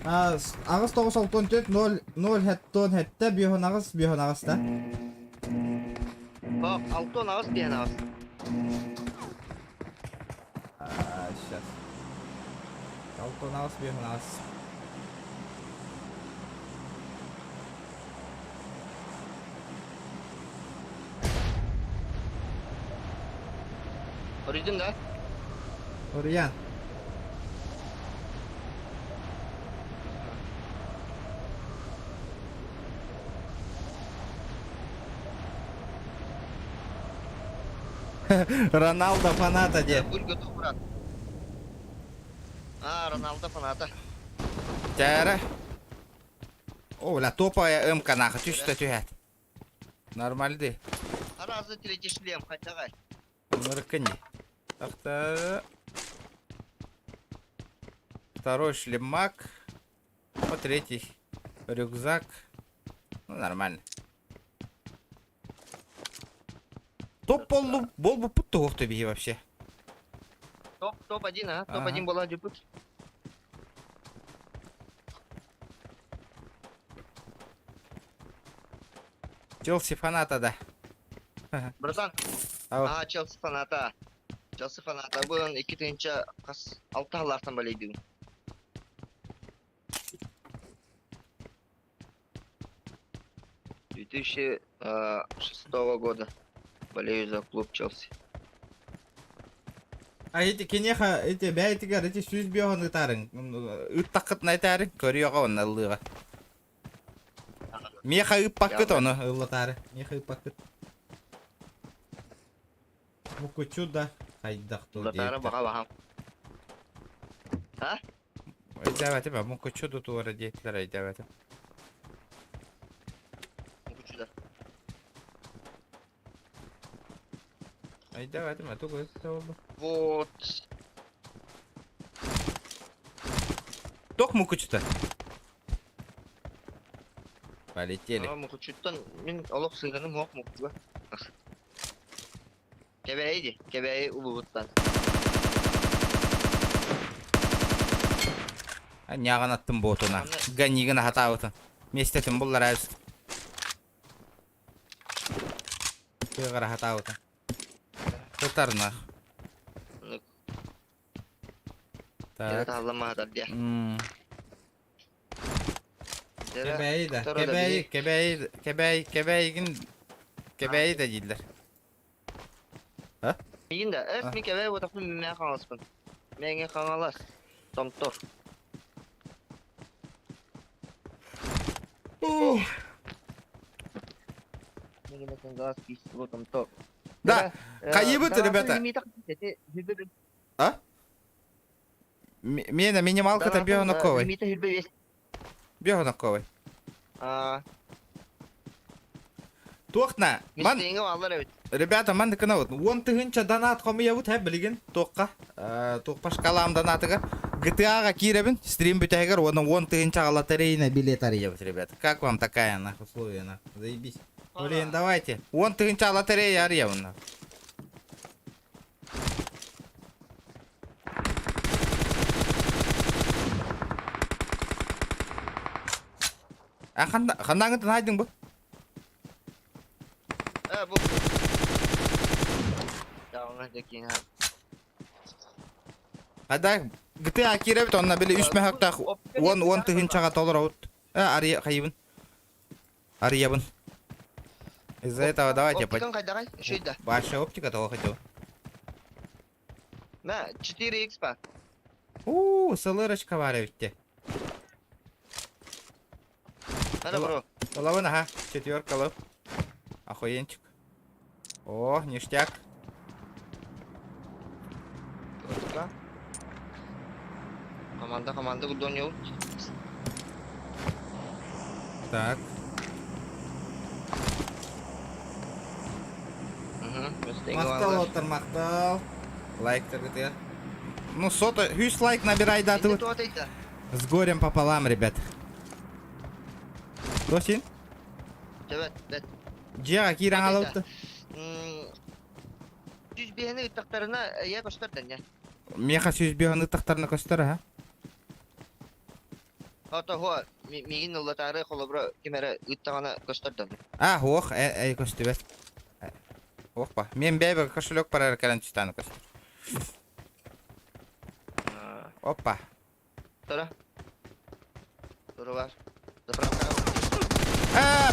Speaker 1: Ағыз 964 0 хеттон хетте бүйхон ағыз да.
Speaker 2: Bak 6 on ağız beğen ağız.
Speaker 1: Сейчас. Алтон ағыз бүйхон ағыз.
Speaker 2: Orayın da.
Speaker 1: Oraya. Роналдо фаната де.
Speaker 2: Buyur götür Murat. Ronaldo fanata.
Speaker 1: Тәрі. Оля, топовая МК нахуй, түйшті түйәт. Нормальды.
Speaker 2: Аразы третий шлем, хотя
Speaker 1: Ныркани. Так-то. Второй шлемак. Вот третий. Рюкзак. Ну, нормально. Топ бол бы путто тебе вообще.
Speaker 2: Топ-1, а?
Speaker 1: Ага.
Speaker 2: Топ-1 была дебют.
Speaker 1: Челси фаната, да.
Speaker 2: Братан,
Speaker 1: Ау.
Speaker 2: Челси фаната. Челси фаната. Бүгін 2-нче қас 6 аллартан болейді. 2006 года болею за клуб Челси.
Speaker 1: А эти кенеха, эти бәйтігер, эти сүз беғын ұтарың. Үттаққытын айтарың, көріоға оны ұлыға. Меха үппаққыт оны ұлытары. Меха үппаққыт. Мұкучу да қайдақты
Speaker 2: Латары
Speaker 1: дейті.
Speaker 2: баға. А?
Speaker 1: Айдаваты ба, мұкучу да туары дейтілер айдаваты.
Speaker 2: Мукучуда.
Speaker 1: Айдаваты ма, туғы өтті олды.
Speaker 2: Вот.
Speaker 1: Тоқ мұкучута. Полетели.
Speaker 2: Мукучуттан мен олық сыйғаным оқ мукучуға. Кебейді, кебей ұлығыттан.
Speaker 1: Няған аттым ботына. Ганигіна хатауытын. Местетін бұллар әз. Күйғара хатауытын. Тұтарына.
Speaker 2: Жәрі
Speaker 1: Так.
Speaker 2: тағылама атар дия.
Speaker 1: Кебәйі да.
Speaker 2: Тора да
Speaker 1: Кебәйі да дейділер.
Speaker 2: Мейін да, мен кебей отақпын мен қаңаласпын. Менге қаңалас. Томтор. Менге мәсен газ кейсі томтор.
Speaker 1: Да, қайыбыты, ребята. А? Мені минималка-то беганаковой.
Speaker 2: Лимита хүрбе вес.
Speaker 1: Беганаковой. Тоқна. Ман,
Speaker 2: Мистейінгі алар өт.
Speaker 1: ребята, ман декана вот. 10 тыгынча донат қомия вот хәп білген. Тоққа. Тоқпа шкалам донатыға. GTA-ға киребін. Стрим бүтәйгер. Оны 10 тыгынча лотерейна билет арьебет, ребята. Как вам такая нахуй условия нахуй? Заебись. Блин, давайте. 10 тыгынча лотерея арьебін нахуй. Қандаңын айдың бұл?
Speaker 2: Бұл. Дауына декең ға.
Speaker 1: Қада GTA киребет, онына білі 3 мәхақта 10 тыгынчаға толыр аут. Ария қайыбын. Арьебін. Из-за этого давайте...
Speaker 2: Оптикан қайдағай? Шүйді.
Speaker 1: Ваша оптика того хотел.
Speaker 2: Мә, 4X па.
Speaker 1: СЛРочка бар өтте.
Speaker 2: Мәді бұру.
Speaker 1: Половина, ага, 4 лов. Охуенчик. О, ништяк.
Speaker 2: Команда гудон еу.
Speaker 1: Так. Мақтал отыр, мақтал. Лайктер где? Ну, сота, 100 лайк набирай, да, тут. С горем пополам, ребят. Кто син?
Speaker 2: Жебет, бет.
Speaker 1: Джега киран алыпты.
Speaker 2: Жүз бейіні үттіқтарына я көштерден, я.
Speaker 1: Меха сүзбеғын ұттықтарына көстері, ха?
Speaker 2: Ото хо, мегін ұллатары қолыбыры кемері үттіғана көштерден.
Speaker 1: Ох, әй көсті бәс. Ох па, мен бәйбі кошелек бар әркелен түстаны көстер. Опа.
Speaker 2: Тора. Тора бар.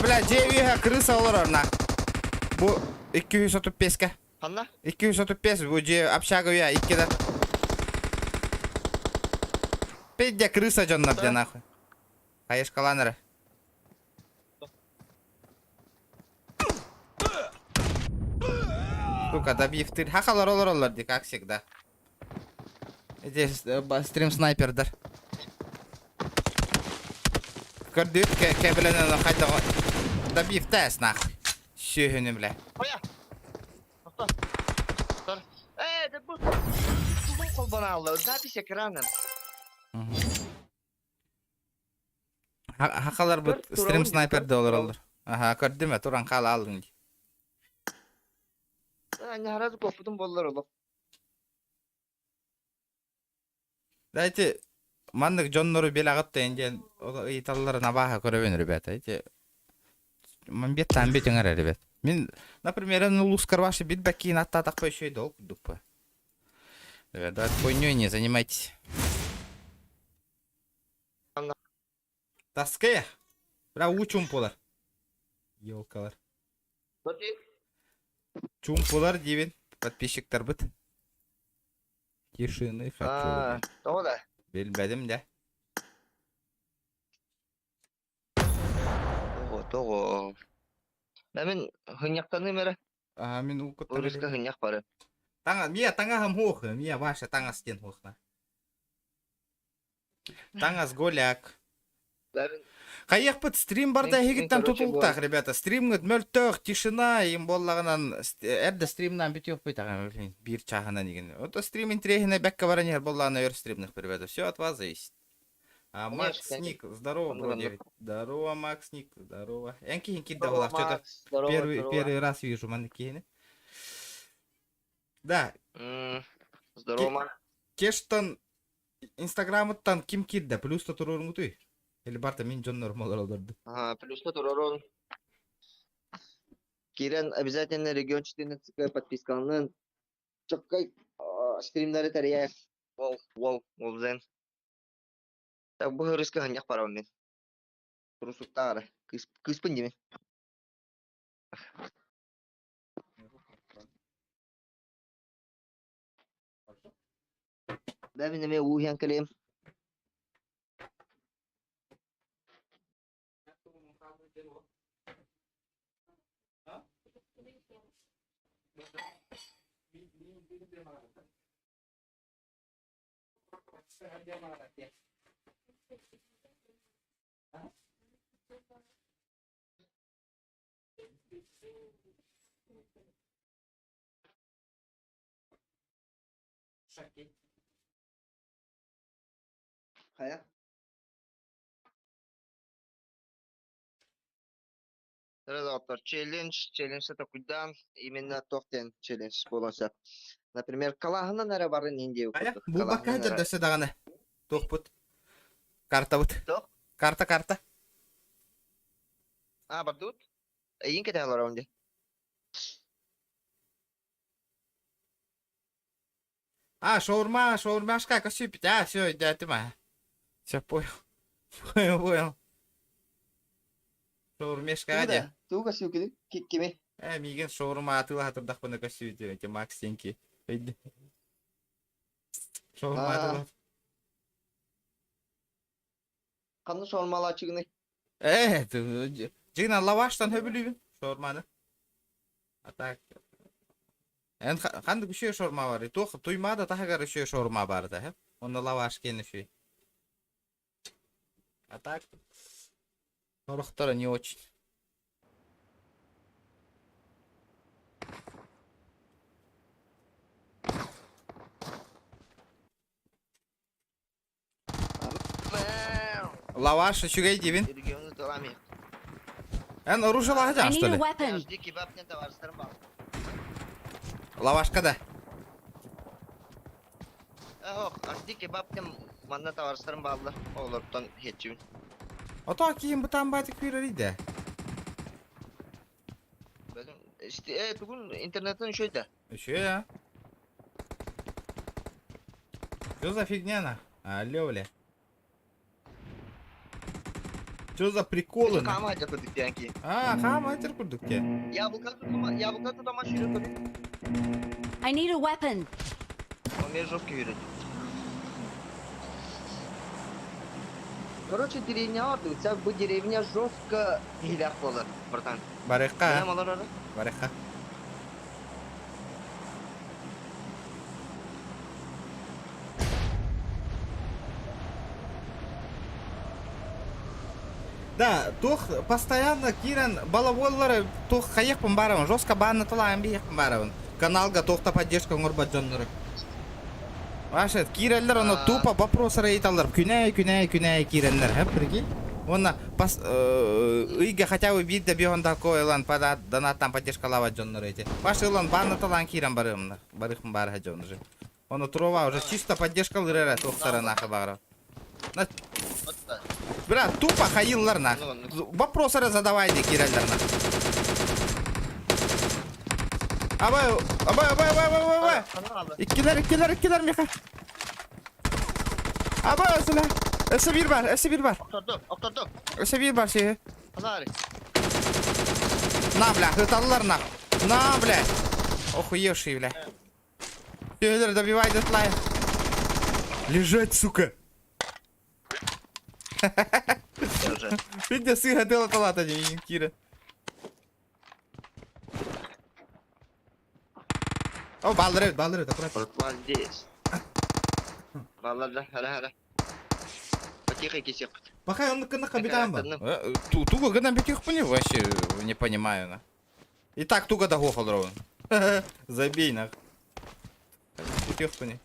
Speaker 1: Бля, джейвиға крыса олар орна. Бұ 235-ка.
Speaker 2: Қанна?
Speaker 1: 235, бұ же общага уя, 2-ді. Педде крыса жоннап же нахуй. Қайышқаланыры. Сука, добив-тыр. Хақалар олар дей, как всегда. Здесь стрим снайпердер. Көрдүк кебелен хайда да бифтес нах. Шөһөнү беле.
Speaker 2: Коя. Тоқтар. Тоқтар. Де бұл. Тузун қолбана алды. Запись экранын.
Speaker 1: Хакалар бу
Speaker 2: Көр,
Speaker 1: стрим
Speaker 2: туралым,
Speaker 1: снайперде
Speaker 2: көр,
Speaker 1: олар. Аха, көрдүм, туран кала алдың.
Speaker 2: Не харазы көпүтүн боллар олып.
Speaker 1: Дайте мандык жоннору белагатта энде италларын абаха көрөбөн ребята. Эти мен беттан бетеңер ребят. Мен, например, улускар ваши битбаки на татак по ещё и долг дупа. Да, хуйнёй не занимайтесь. Таская. Бра учумпулар. Ёлкалар. Чумпулар дивен. Подписчиктар бит. Тишины хочу.
Speaker 2: Тоғыда.
Speaker 1: Белбедим да.
Speaker 2: Тоғы. Мен хыньяқтаны мере.
Speaker 1: Мен укут.
Speaker 2: Өріскі хыньяқ бары.
Speaker 1: Таңа хам хух, мия ваша таңа стен хухна. Таңас голяк. Каяк бит стрим барда хигиттен тутултак, ребята. Стримгет мөлтөк, тишина, им боллагынан эрде стримнан бит yok битаган бир чагынан деген. Ото стрим интрегине бекке баранер боллагана өр стримных, ребята. Все от вас зависит. А Макс Ник, здорово, вроде. Здорово, Макс Ник, здорово. Энки да была, что-то первый раз вижу манекены. Да.
Speaker 2: Здорово, Макс.
Speaker 1: Кештан Инстаграмыттан ким кидде? Плюс-то турурун туй. Или барта мен жоннор молор олорду.
Speaker 2: Плюс-то турурун. Кирен обязательно регион 14 подписканын. Чоккай стримдары тария. Вау, зен. Так bu hırıska hanyak para men. Rusuktar. Kıspın gibi. Da benim uyuyan kalem. Kaya? Разговор. Челлендж это куда именно тоқтен челлендж болса. Например, калахына нәре бары нинде
Speaker 1: Ая, бу бакка жадасы даганы. Тохпут. Карта бут. Карта.
Speaker 2: Бардут? Иин кете алар онде.
Speaker 1: Шаурмашка косипит. Всё, да, ты ма. Всё, понял. Шаурмешка аде.
Speaker 2: Ту косипит, киме?
Speaker 1: Миген шаурма атыла хатырдак бана косипит, те Максенки. Шаурма атыла.
Speaker 2: Қаны шаурмала чыгыны?
Speaker 1: Жигна лаваштан хөбүлүбүн шаурманы. Так. Қанды күшө шаурма бар. Туймада тахагар үшө шаурма бар да. Онда лаваш кені шүй. Так. Шаурухтары не очень. Лаваш үшүгей дебин. Оружие лагаjan, что ли? Лавашка да.
Speaker 2: Асди кебаптен манда товарыстарым балды. Олардан хетчүн.
Speaker 1: Ото кийин бутан батик бирерийди.
Speaker 2: Бүгүн интернеттен үшөйдө.
Speaker 1: Еще я. Что за фигня на? Алло, бля. Что за приколы?
Speaker 2: Кама айтып көрдүк дегенки.
Speaker 1: Кама айтып көрдүк ке.
Speaker 2: Яблоко тутама шүйрөп көрдүк.
Speaker 3: I need a weapon.
Speaker 2: Он мне жестко верит. Короче, деревня vardı. Sen bu деревня жестко hilak olur, братан.
Speaker 1: Барекка.
Speaker 2: Ne mallar orada?
Speaker 1: Барекка. Да, тух постоянно кирен балаболлары тух хаекпын барабын, жестко банны тылайын биекпын барабын. Каналга тухта поддержка ngurbat жоннору. Вашет киреллер оны тупо вопросы рейталар. Күнәй киреллер. Хеп прикинь. Оны пас ыйга хотя бы бит да бионда койлан пада донаттан поддержка лава жоннору эти. Ваш илон банны тылайын кирен барымны. Барыхын бары жон уже. Оны турова уже чисто поддержка лырера тухтары нахы багыры. Брат, тупо хаиллар нах. Вопросы задавайте киреллер нах. Абай. İkkiler Mika. Абай осыла. Эсі bir бар.
Speaker 2: Оқтырдық.
Speaker 1: Эсі bir бар şeyі.
Speaker 2: Анары.
Speaker 1: На, бля, хыталылар на. На, бля. Охуевший, бля. Тюйлер, добивай, детлай. Лежать, сука. Видите, сыга дела талата, не Кира. О, балдырет, аккуратно.
Speaker 2: Вот здесь. Балларда, хара. Потихо кисек.
Speaker 1: Пока он на капитан был.
Speaker 2: Какая-то,
Speaker 1: Туго гана битих понял, вообще не понимаю, на. И так туго догохал ровно. Забей, нах. Битих понял.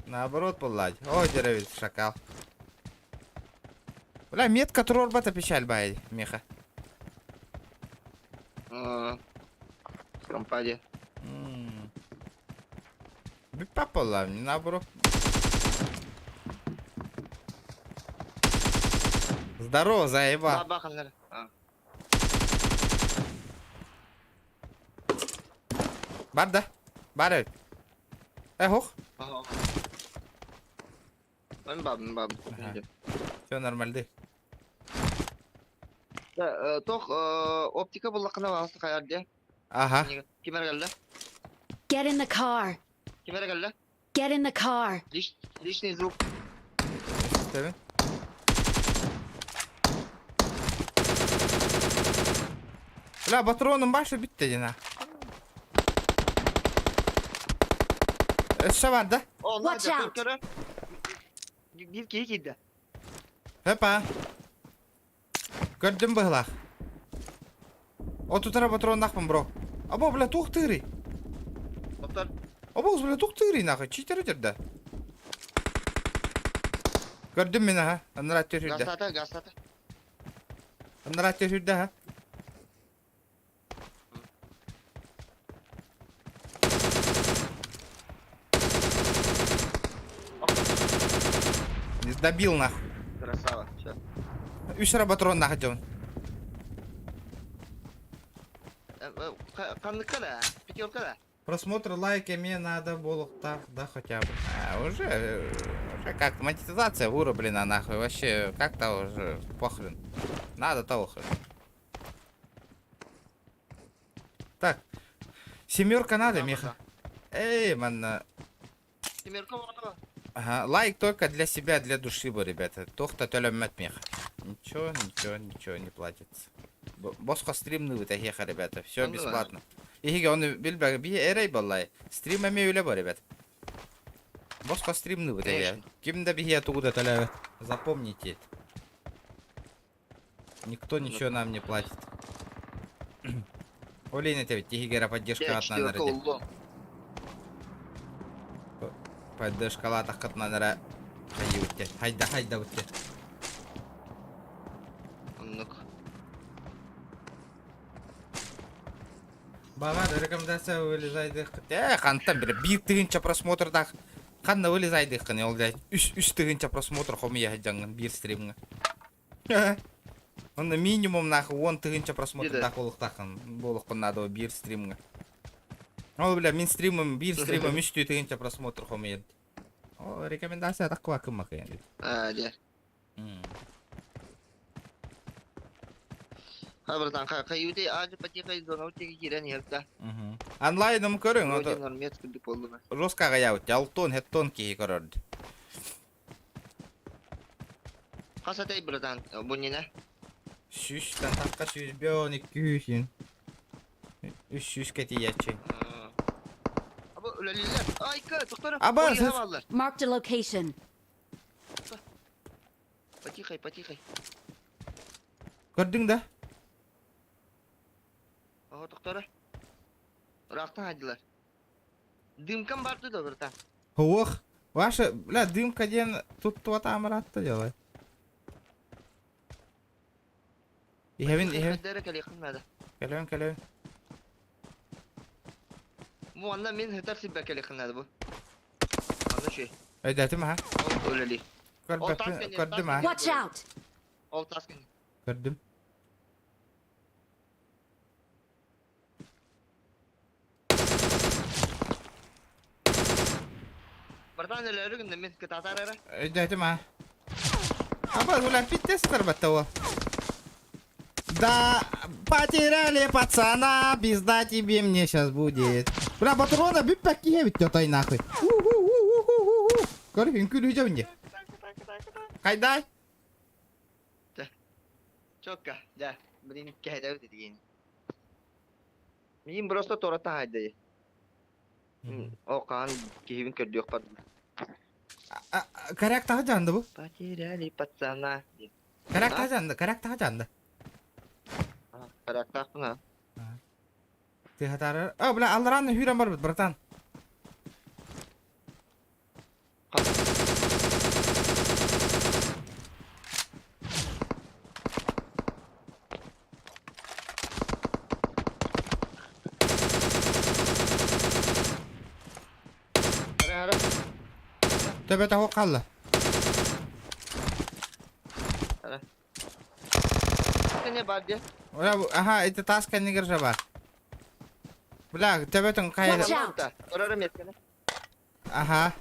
Speaker 1: Наоборот, поладь. О, деревит, шакал. Бля, метка трорбата печаль бай, Миха.
Speaker 2: Компания.
Speaker 1: Бик папала, не наоборот. Здорово, заеба.
Speaker 2: Баханlar.
Speaker 1: Бар да? Бар. Хух.
Speaker 2: Ben babam.
Speaker 1: Все нормально.
Speaker 2: Тох оптика буллакына багысы каярды.
Speaker 1: Ага.
Speaker 2: Кимер geldi?
Speaker 3: Get in the car.
Speaker 2: Кимер geldi?
Speaker 3: Get in the car.
Speaker 2: Лишний звук.
Speaker 1: Tabii. Бля, патроным başı bitti yine. Eşe var da.
Speaker 2: Onlar
Speaker 3: Watch
Speaker 2: da
Speaker 3: out.
Speaker 2: Türkleri. Git.
Speaker 1: Hepa. Gördün bıhlak. O tutara patron nakmın bro. Abo bля tuh tığri.
Speaker 2: Doktor.
Speaker 1: Abo bля tuh tığri nakı. Çiteri de. Gördün mü ha? Anırat tehirde.
Speaker 2: Gazlata.
Speaker 1: Anırat tehirde ha. Добил нахуй.
Speaker 2: Красава. Все.
Speaker 1: 3 патрон находил.
Speaker 2: Канныка да? Пятерка да?
Speaker 1: Просмотр, лайки мне надо было так, да, хотя бы. Уже как-то монетизация вырублена нахуй. Вообще как-то уже похрен. Надо того хрен. Так. 7 надо, Миха. Эй, man.
Speaker 2: Семерка var.
Speaker 1: Ага, лайк только для себя, для души, бы, ребята. Тохта төлөммөт Миха. Ничего не платится. Боско стримны вы такие, ребята. Все
Speaker 2: Ну,
Speaker 1: бесплатно. И он билбег би эрей баллай. Стрим эме үле бар, ребят. Боско стримны вы такие.
Speaker 2: Конечно.
Speaker 1: Кимде би туда төлөбөт. Запомните это. Никто ничего нам не платит. Олейн это ведь тихигера поддержка от нас. Поддержка латах от нас. Хайда вот те. Бага рекомендация вылезайды. Кантан бир тыгынча просмотрда. Канна вылезайды кыны ол да. Үч тыгынча просмотр хомия жаңын бир стримге. Онда минимум нахы 10 тыгынча просмотрда колуктакын. Болукун надо бир стримге. Ол бля мен стримим бир стримим 3 тыгынча просмотр хомия. О, рекомендация таква кымак энди.
Speaker 2: Да. Хабардан каюды ажы патихай зонаутеги кирен ерта.
Speaker 1: Онлайным көрүң,
Speaker 2: Один армейский дипломы.
Speaker 1: жоскага яут, алтон, хеттон ки көрөрдү.
Speaker 2: Хасатай братан, бунина.
Speaker 1: Шүштен такка шүш бён 200. 300 кетиячи.
Speaker 2: Абы өлелилер. Айка, доктор.
Speaker 1: Аба,
Speaker 3: Marked a location.
Speaker 2: Потихай.
Speaker 1: Gördün de.
Speaker 2: Oho doktora. Raktan hadiler. Dımkan bardı da birden.
Speaker 1: Хух. Ваша, бля, дымка ден тут вот амратты делай. İhevin.
Speaker 2: Derek yakınmadı.
Speaker 1: Kelevin.
Speaker 2: Bu anda min hıtar sibbe yakınmadı bu. Anda şey.
Speaker 1: Ödetim ha.
Speaker 2: Öyle değil.
Speaker 1: Gördüm ha.
Speaker 3: Watch out!
Speaker 2: Ol taskin.
Speaker 1: Gördüm.
Speaker 2: Birden neler günde min kıtatar ara.
Speaker 1: Ödetim ha. Apa ulan bitti sıkırbette o. Да, потеряли пацана, пизда тебе мне сейчас будет. Бля, патрона bir pek yiyemit yatay nahı. Görüyorsun gülüyor önce. Kayday.
Speaker 2: Çok ka. Ya. Benim kehdev dediğin. Miyim burası torata haydi. O kan kehivin kördü pad.
Speaker 1: Karak daha canlı bu.
Speaker 2: Потеряли пацана.
Speaker 1: Karak daha canlı.
Speaker 2: Karakter buna.
Speaker 1: Tihatar. Oh, bla Allah'ın hüren var bratan.
Speaker 2: Ara.
Speaker 1: Töbe tahu kallı.
Speaker 2: Ne var diye?
Speaker 1: Ulan aha itu tas kan ni gerja bar. Bla töbe tong kaya.
Speaker 3: Watch out.
Speaker 2: Orarım yetkene.
Speaker 1: Aha.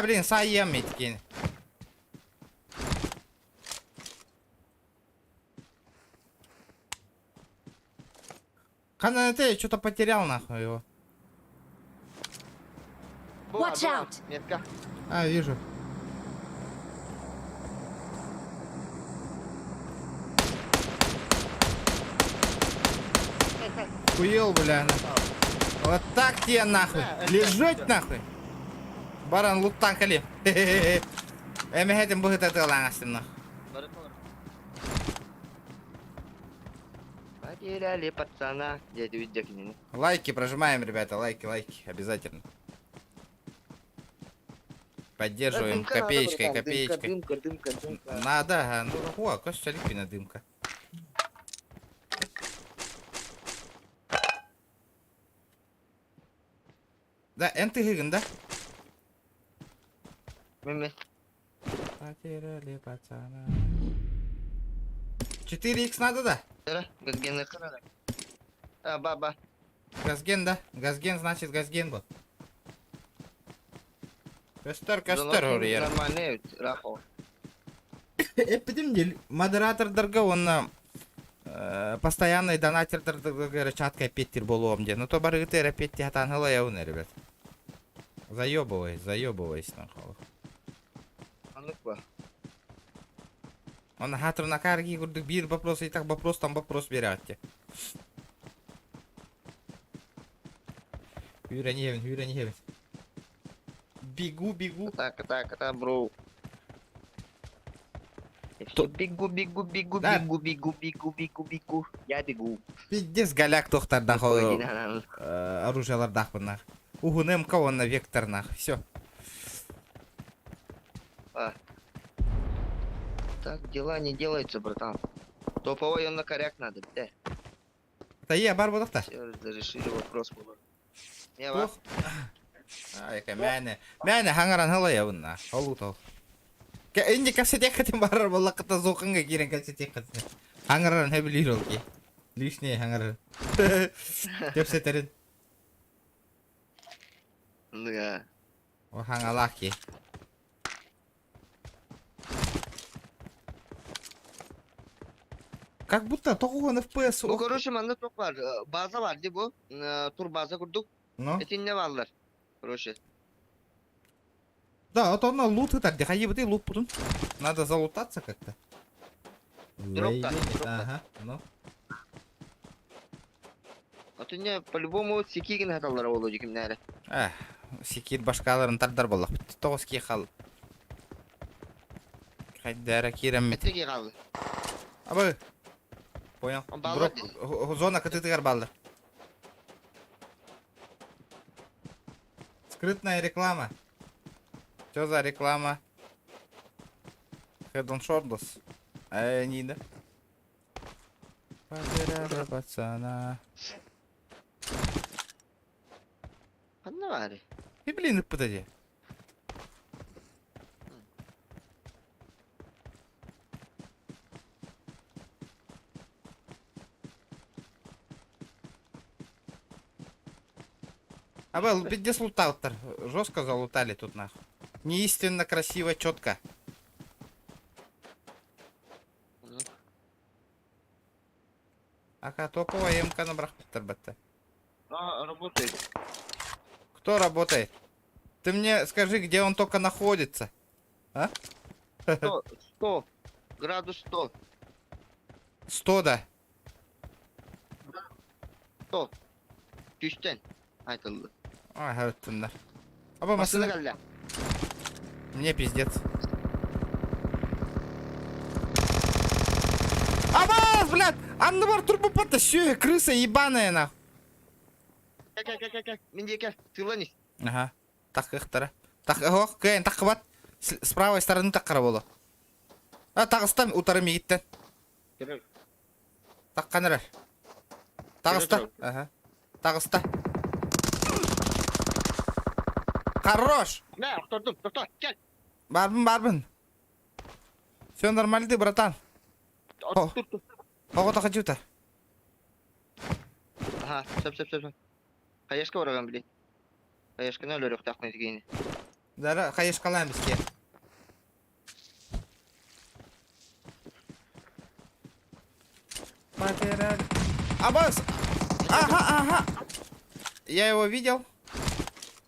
Speaker 1: Блин, sayıyam etkin. Канал что-то потерял нахуй его.
Speaker 3: Watch out.
Speaker 2: Метка.
Speaker 1: А, вижу. Хуел, бля. Вот так тебе нахуй. Лежать нахуй. Баран луттан кали. Эми хетим бухит атылан астым нахуй.
Speaker 2: Потеряли пацана. Дядя Видякинин.
Speaker 1: Лайки прожимаем, ребята. Лайки. Обязательно. Поддерживаем копеечкой.
Speaker 2: Дымка.
Speaker 1: Надо. Ну, о, кажется, липина дымка. Да, энты гыгын, да?
Speaker 2: Меме.
Speaker 1: Потеряли пацана. 4х надо, да?
Speaker 2: Ара, газгенный храна. Баба.
Speaker 1: Газген, да? Газген, значит, газген был. Костер, ория.
Speaker 2: Нормальный, рахо.
Speaker 1: Эпидем дел. Модератордарға оны постоянный донатердарға чаткай петтер болуым де. Ну то барыгытыра петти хатан хылая уны, ребят. Заебывайся нахуй.
Speaker 2: Аныква.
Speaker 1: Он хатыр на карги курдук бир вопрос и так вопрос берет. Хюрен. Бегу.
Speaker 2: Ката, бро. Бегу.
Speaker 1: Да.
Speaker 2: Я бегу.
Speaker 1: Пиздец голяк тохтар нахуй.
Speaker 2: Ой,
Speaker 1: Оружиялар дахпын нах. Угунем кого на вектор нах. Все.
Speaker 2: Так дела не делаются, братан. Топовой он на коряк надо, да.
Speaker 1: Та є бар бодохта.
Speaker 2: Все, разрешили вопрос было. Не ва.
Speaker 1: Яка мәне хаңаран хылая унна. Олу тау. Инде кассетек хатим бар болла кыта зокынга кирен кассетек хатим. Хаңаран хебилир ол ки. Лишний хаңаран. Кепсетерин.
Speaker 2: Да.
Speaker 1: О хаңалак ки. Как будто тоқуған FPS.
Speaker 2: Bu короче манда çok var. Baza var değil bu. Tur baza kurduk.
Speaker 1: Ну,
Speaker 2: Etin ne varlar? Короче.
Speaker 1: да, вот он лут это, где хаи ты лут путун. Надо залутаться как-то.
Speaker 2: Дропта.
Speaker 1: Ага, ну.
Speaker 2: А ты не по-любому секигин хаталар болу диким näre.
Speaker 1: Секир башкаларын тардар боллақ. Тоғыз ки қал. Хайдара киреммет.
Speaker 2: Эттеги қалды.
Speaker 1: Абы. Понял.
Speaker 2: Балдар
Speaker 1: Зона кытытыгар балдар. Скрытная реклама. Что за реклама? Head on shoulders. Не да. Потеряла пацана.
Speaker 2: Қанна бары?
Speaker 1: И блин, подожди. Абел, где слутал-то? Жестко залутали тут нахуй. Неистинно красиво, четко. Ака топовая МК на брахматарбата.
Speaker 2: Работает.
Speaker 1: Кто работает? Ты мне скажи, где он только находится. А?
Speaker 2: 100. Градус 100.
Speaker 1: 100 да.
Speaker 2: 100. Күштен. Айтылды.
Speaker 1: Ага, өттіңдер. Аба,
Speaker 2: Масына
Speaker 1: машина...
Speaker 2: қалды.
Speaker 1: Мне пиздец. Аба, блядь! Анны бар турбопата, все, крыса ебаная, нахуй.
Speaker 2: Кәк. Мен де кәл. Сыйланись.
Speaker 1: Ага. Так ихтара. Так, ох, кәйін, так қыбат. С правой стороны так қара болу. А, тағыстан, утары мегиттен.
Speaker 2: Керек.
Speaker 1: Так қанырар. Тағыста.
Speaker 2: Керек.
Speaker 1: Ага. Тағыста. Хорош!
Speaker 2: Мә, тоқтар, кәл.
Speaker 1: Барбын. Все нормальды, братан. О.
Speaker 2: Тұр.
Speaker 1: Ого тақа жута.
Speaker 2: Ага, сөп. Қаяшқа ораған білейін. Қаяшқаны өлірік тақмайды кейіне.
Speaker 1: Дара, қайыш қалаймыз ке. Потеряли. Абас! Ага. Я его видел.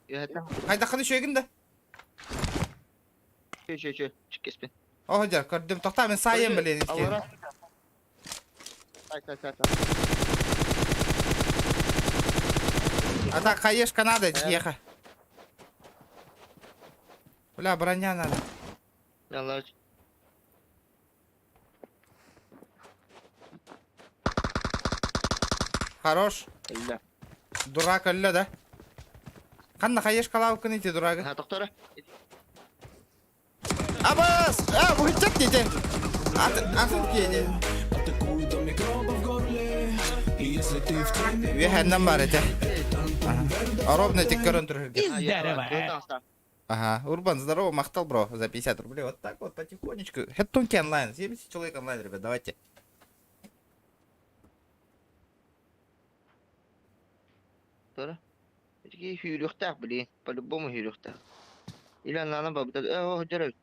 Speaker 1: Қайда қаны шөйгінді?
Speaker 2: Шөй. Шық кеспен.
Speaker 1: Ого жар, көрдім. Тоқта, мен сайын білейін.
Speaker 2: Алора.
Speaker 1: А так, хаешка надо, еха. Бля, броня надо.
Speaker 2: Ялла.
Speaker 1: Хорош.
Speaker 2: Әлі.
Speaker 1: Дурак өлі, да? Қанна хаешка лауып күнейте, дурагы.
Speaker 2: Ха, тоқтары.
Speaker 1: Абас! Бұғытчат дете. Атын кейде. Вехеннен бар ете. Ровно тек көрін түрірге. Ага, Урбан, здорово, махтал, бро, за 50 рублей. Вот так вот, потихонечку. Хеттунки онлайн, 70 человек онлайн, ребят, давайте.
Speaker 2: Тоқтары. Эти хүйрюқтақ білейін. По-любому хүйрюқтақ. Или ананы бабыта. О, жүріп.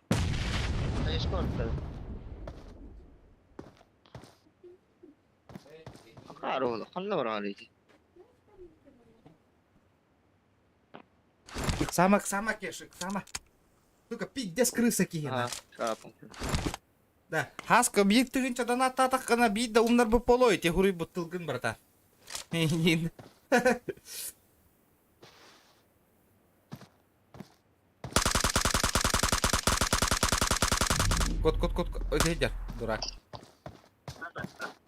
Speaker 2: Қаяшқа орықты. Қару олы. Қанна бар алейді.
Speaker 1: Сама, кешик, сама. Сука, пиздец крыса киена.
Speaker 2: Шапын.
Speaker 1: Да, хаска биіктігін чадан аттатақ қана бейді умнар бұл полой, те хұрый бұттылғын, брата. Нин. Кот, өтейдер, дурак.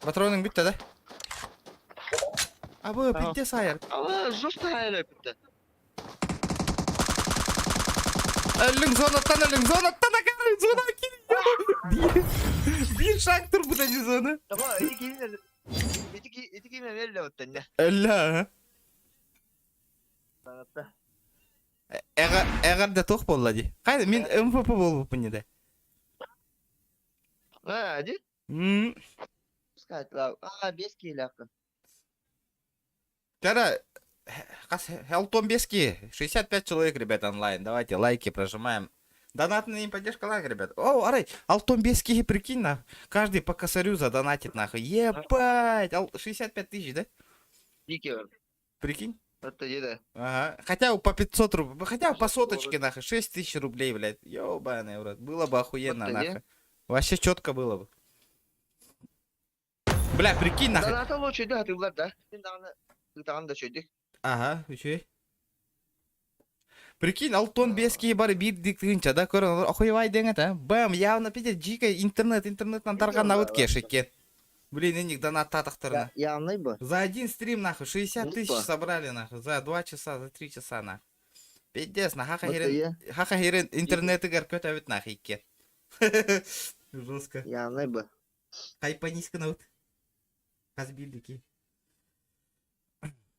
Speaker 1: Патроның бітті, да? Абы, пиздец айыр.
Speaker 2: Ала, жоста айлай бітті.
Speaker 1: Әлің зонаттан, әкәрі, зона келі. Bir шаг тұр бұда не зона.
Speaker 2: Тама, эти кейіне верілі өттен, не?
Speaker 1: Әлі,
Speaker 2: Санатта.
Speaker 1: әғарда тоқ болла де. Қайды, мен МФП болып бұны да.
Speaker 2: Ди? Пускай, лау. 5 кейлі ақын.
Speaker 1: Кара, Хелтон Бески, 65 человек, ребят, онлайн. Давайте лайки прожимаем. Донатная поддержка лайк, ребят. О, арай, Алтон Бески, прикинь, нахуй. Каждый по косарю задонатит, нахуй. Ебать, 65 тысяч, да?
Speaker 2: Дикий.
Speaker 1: Прикинь?
Speaker 2: Это еда.
Speaker 1: Ага. Хотя бы по 500 рублей, хотя бы по соточке, нахуй. 6 тысяч рублей, блядь. Ёбаный, брат. Было бы охуенно, нахуй. Вообще четко было бы. Бля, прикинь, нахуй.
Speaker 2: Доната лучше, да, ты влад, да? Ты там да чудик.
Speaker 1: Ага, еще. Прикинь, алтон бескей бары бирдик тыгынча да көрөн охуйбай деңет, а? Бам, явно пиде жика интернеттан тарган навык кешекен. Блин, иник донат татактарына.
Speaker 2: Явный бы.
Speaker 1: За один стрим, нахуй, 60 тысяч
Speaker 2: Опа.
Speaker 1: собрали, нахуй, за 2 часа, за 3 часа, нахуй. Пиздец, на хаха
Speaker 2: Вот
Speaker 1: херен,
Speaker 2: и
Speaker 1: хаха херен интернеты көтөбүт нахуй иккен. Жестко.
Speaker 2: явный бы.
Speaker 1: Хайпа низко на вот. Казбилдики.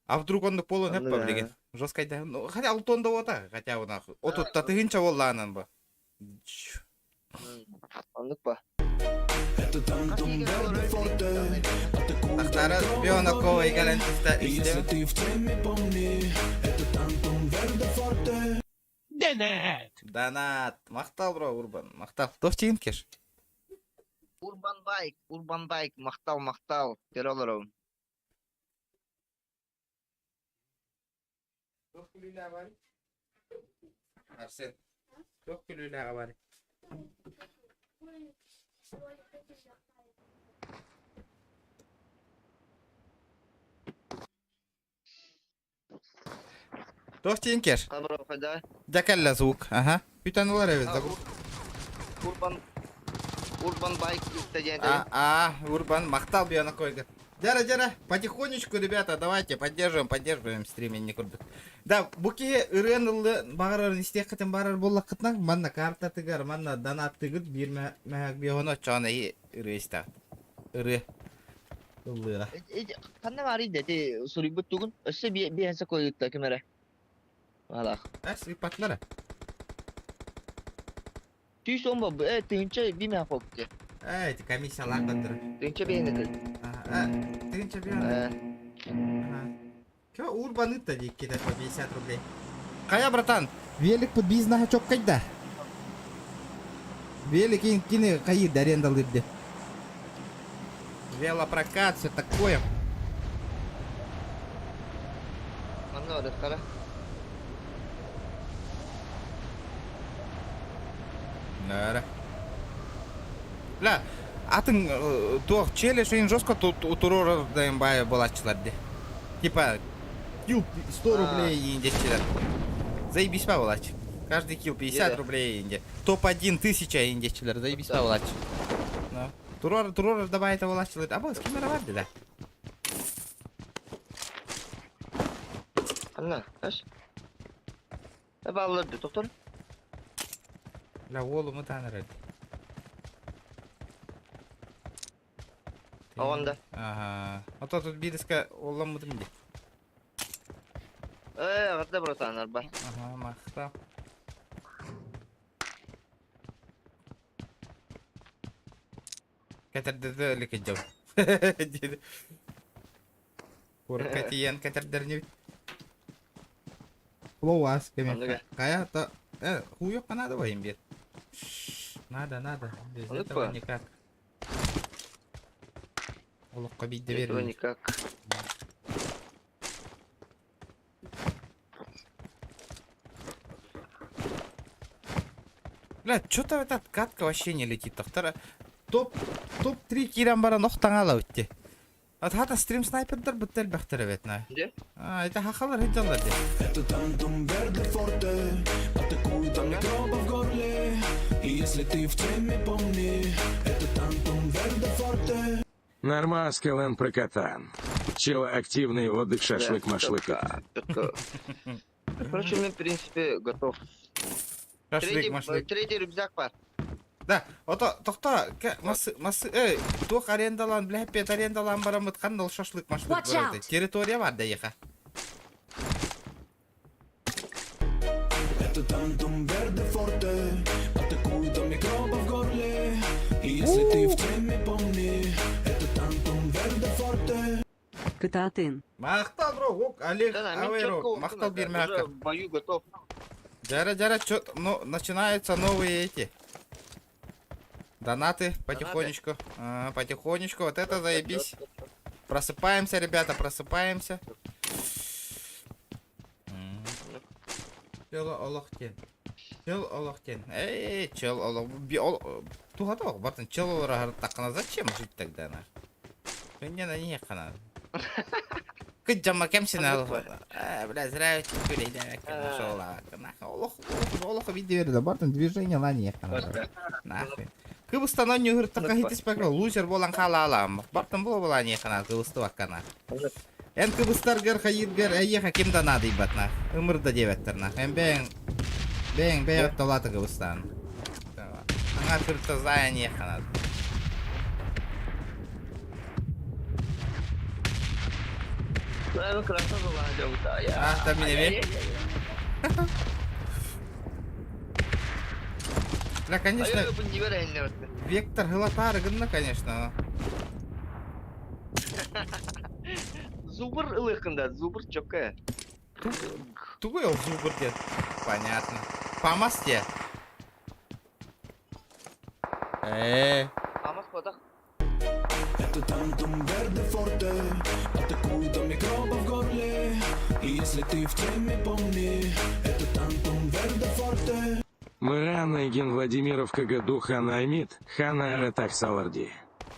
Speaker 1: А вдруг он полон
Speaker 2: Ну
Speaker 1: хэппа,
Speaker 2: да.
Speaker 1: блин. Жестко, да. Ну, хотя алтон да вот, хотя вот нахуй. Отут татыгынча болланын бы.
Speaker 2: Анlık ba.
Speaker 1: Тахтары бионокова и галантиста истем. Донат. Мақтал, бро, Урбан. Мақтал. Тофтин кеш.
Speaker 2: Urban Bike, maqtal, terolorov.
Speaker 1: Çok gülüyle var. Arsen. Çok gülüyle var. Тофтин кеш.
Speaker 2: Kabro kada.
Speaker 1: Дякалла звук. Ага. Bütün var evde.
Speaker 2: Urban Bike isteyeceğin.
Speaker 1: Урбан, мақтал бионокойга. Жара, потихонечку, ребята, давайте поддерживаем стриминг не курдук. Да, буки ырынылы багарарын истекетен барар боллак кытна, манна карта тыгар, манна донат тыгыт, бир мәк бионо чана ырыста. Ыры. Ылыра.
Speaker 2: Kanne var idi suribut tugun. Össe bir hense koyutta kemere. Valla.
Speaker 1: Sıfatlara.
Speaker 2: Tüy son bu. Tünçe bir mi koktu.
Speaker 1: Evet, комиссиялар кадыр.
Speaker 2: Tünçe bir ne?
Speaker 1: Тыгынча бионо. Кё, Урбан ытта дейт кетет по 50 рублей. Кая, братан? Велик под бизнеса чок кайда? Велик кини кайда арендал ирде. Велопрокат, все такое.
Speaker 2: Anne var kara.
Speaker 1: Нара. Бля, атын туох челе шейн жестко турор дайым бай болачыларды. Типа, килл 100 рублей индечилер. Заебись па болач. Каждый килл 50
Speaker 2: Еде.
Speaker 1: рублей инде. Топ-1 1000 индечилер. Заебись па болач. Турор давай это болачыларды. А бос кимера барды да.
Speaker 2: Anne, kaç? Bağlardı doktor.
Speaker 1: Бля, олуму танырады.
Speaker 2: Avanda.
Speaker 1: Ага. А то тут бидеска оламудым де.
Speaker 2: Hatta buratanlar bak.
Speaker 1: Ага, мақта. Кәтердерді өлі кәджау. Деді. Қоры кәтиян кәтердеріне бит. Лоуас кәме.
Speaker 2: Андыға.
Speaker 1: Кая, то... Хуёк надо во имбир. Надо. Без
Speaker 2: Андык
Speaker 1: этого
Speaker 2: па?
Speaker 1: никак. Олыққа бейді
Speaker 2: Этого
Speaker 1: бермейді.
Speaker 2: никак.
Speaker 1: Бля, чё-то этот катка вообще не летит. Тоқтара топ-3 киран бара ноқтаңала өтті. Хата стрим снайпердер бүттел бәқтері бетна.
Speaker 2: Где?
Speaker 1: Это хахалар хеджалар де.
Speaker 4: Это тантум верде форте, атакует микроба в горле. И если ты в теме, помни, это тантум верде форте.
Speaker 5: Нормас, Келен Прокатан. Чего активный отдых шашлык-машлыка.
Speaker 2: Короче, мы, в принципе, готов.
Speaker 1: Шашлык, машлык.
Speaker 2: Третий рюкзак бар.
Speaker 1: Да, ото тоқта, тоқ арендалан, бля, пет арендалан барамыт қандал шашлык, машлык
Speaker 3: Watch
Speaker 1: барады.
Speaker 3: out!
Speaker 1: Территория бар да еха.
Speaker 4: Это тантум верде форте, атакует микроба в горле. И если ты в теме, помни, это тантум верде форте.
Speaker 3: Кытатын.
Speaker 1: Мақтал, бро, ок, Олег,
Speaker 2: Да, мен
Speaker 1: Авейро,
Speaker 2: четко
Speaker 1: мақтал
Speaker 2: уже
Speaker 1: берме
Speaker 2: в бою готов.
Speaker 1: Жара, чё, ну, начинаются новые эти. Донаты потихонечку. Потихонечку, вот это заебись. Просыпаемся, ребята, просыпаемся. Чел олохтен. Эй, чел олох. Тугадок, бартын чел олора тақына зачем жить тогда на? Мне на не хана. Кыджама кемсин ал. Бля, зря күлей демек. Шола. Олох видео берди. Бартын движение на не хана. Нахуй. Кыбыстан он юртка хитис пакро лузер болан кала алам. Бартын була не хана кыбысты ваккана. Эн кыбыстаргар хайыргар эйеха кимда надый батна. Умырда дебеттерна. Эн бең талаты кыбыстан. Аңа кырта зая не хана.
Speaker 2: Emang kerasa gua jauh saya.
Speaker 1: Tapi ini. Да, конечно,
Speaker 2: Ayo penjiwa dah ini.
Speaker 1: вектор Галатара, конечно.
Speaker 2: Зубр ылыхында, зубр чокка.
Speaker 1: Тугой зубр дед. Понятно. По масте.
Speaker 2: Amas kotak.
Speaker 4: Это тантум верде форте, атакует микробов в горле. И если ты в теме, помни, это тантум верде форте.
Speaker 5: Мырана Ген Владимировка году Хана Амид, Хана Аратак Саларди.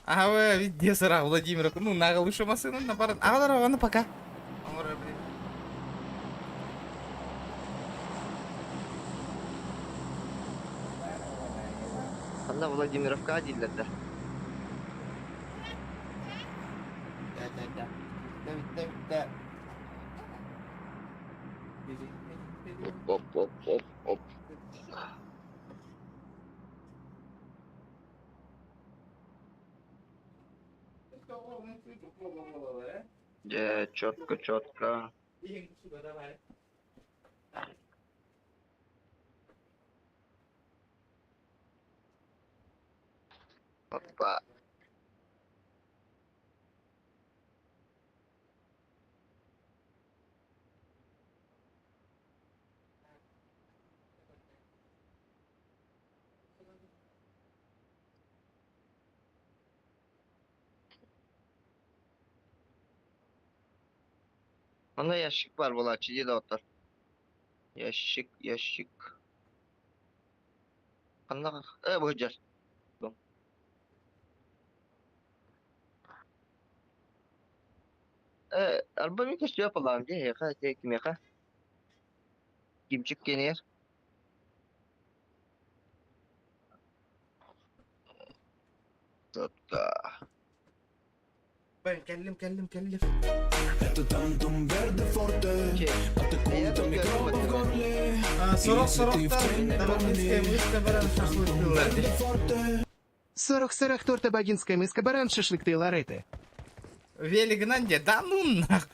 Speaker 1: А вы видите, сара Владимир, ну, на лучше машину на парад. А ладно, пока.
Speaker 2: Anda Владимировка адилләтә. Оп. Четко. Опа. Anda ящик var valla çiğ de otur. Ящик. Anda bu hıcar. Albümü keşke yapalım diye ya tekim ya. Kimçik gelir. Totta.
Speaker 1: كلم
Speaker 4: Это тантум верде форте, атакует микробов в горле.
Speaker 1: Сорок
Speaker 6: торта богинская миска баран шашлык ты лареты.
Speaker 1: Велигнанде, да ну нах.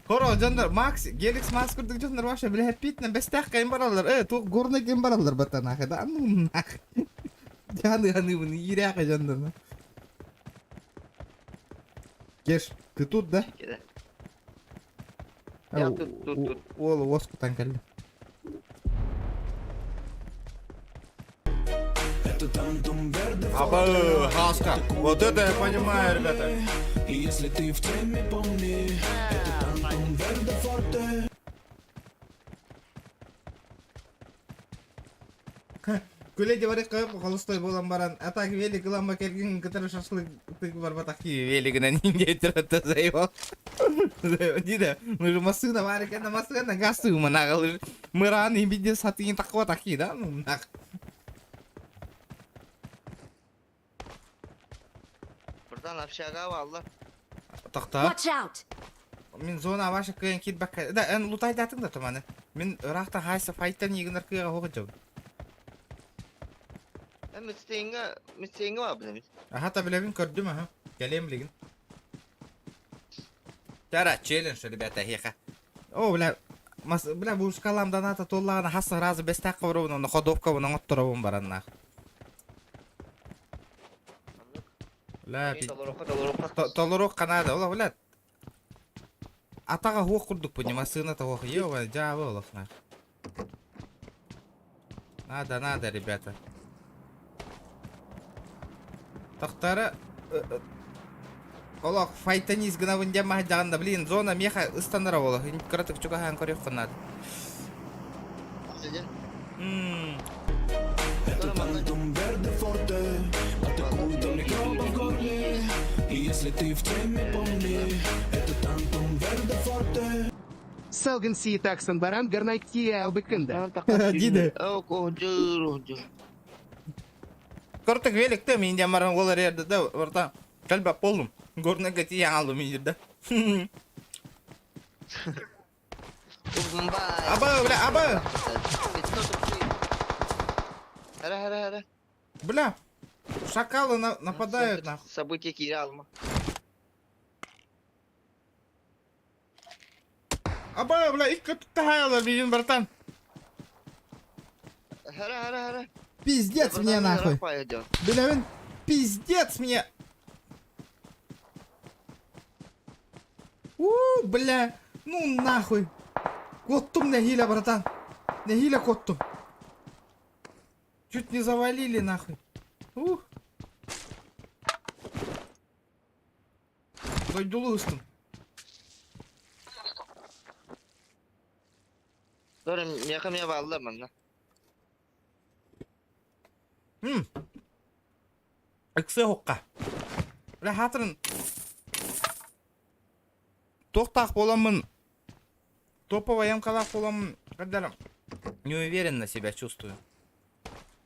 Speaker 1: Хоро жандар Макс, Геликс Макс курдук жандар ваша билет питне бестах кайын баралар. Тук горна кайын баралар батанах. Да ну нах. Жаны буны иряка жандар. Кеш, ты тут, да?
Speaker 2: Я тут.
Speaker 1: Ол оскутан келди.
Speaker 4: Это тантум верде
Speaker 1: Аба,
Speaker 4: форте.
Speaker 1: хаска. Вот это я понимаю, ребята.
Speaker 4: И если ты в теме, помни, это тантум верде форте.
Speaker 1: Күледе барик кайып холостой болан баран. Атак велик ламба келген кытыр шашлык тык бар батаки велигинен инге тирата заебал. Дида, мы же машина бар экен, машина гасы мына. Мы раны биде сатыгын таква таки, да? Ну нах.
Speaker 2: Buradan aşağı valla.
Speaker 1: Такта.
Speaker 3: Watch out!
Speaker 1: Мен зона ваша кыйын кит бакка. Да, эн лутай датың да туманы. Мен рахта хайса файттан егинер кыйга хогыжым.
Speaker 2: Müsteyinge var bizim.
Speaker 1: Hatta bilebin gördüm ha. Geleyim ligin. Тара, челлендж, ребята, хеха. О, бля, бля, bu шкаламдан ата толлағына хасы разы бестақ қабырауын, оны ходовка бұны оттырауын бараннақ. Бля, толырок қанады, ола, бля. Атаға хоқ құрдық бұны, масығына-то хоқ, еу, жауы олықнақ. Надо, ребята. Тақтары... Олақ, файтаниз гына вындя маға жағында, блин, зона меха ұстаныра олақ. Күратық чуға хан көрек қынады.
Speaker 4: Это тантум верде форте, атакует микробов в горле. И если ты в теме, помни, это тантум верде verde forte.
Speaker 6: Салган си таксан баран гарнайтия албыкында.
Speaker 1: Диде.
Speaker 2: Ожур.
Speaker 1: Кортық великті мен де маран олар ерді да орта кәлбәп болдым. Горнага тия алдым мен жерді. Аба, бля, аба.
Speaker 2: Хара.
Speaker 1: Бля, шакалы нападают нахуй.
Speaker 2: События Кири алма.
Speaker 1: Аба, бля, икка тұттағайлар бейін братан.
Speaker 2: Хара.
Speaker 1: Пиздец мне нахуй.
Speaker 2: Пойдет.
Speaker 1: Бля, мен, пиздец мне. Бля, ну нахуй. Коттум нахиля, братан. Нахиля коттум. Чуть не завалили нахуй. Дойдулу ыстым.
Speaker 2: Doğru, yakın bağlı bana.
Speaker 1: Иксы хоққа. Бля, хатырын. Тоқтақ боламын. Топовый ямкалақ боламын. Когда не уверенно себя чувствую.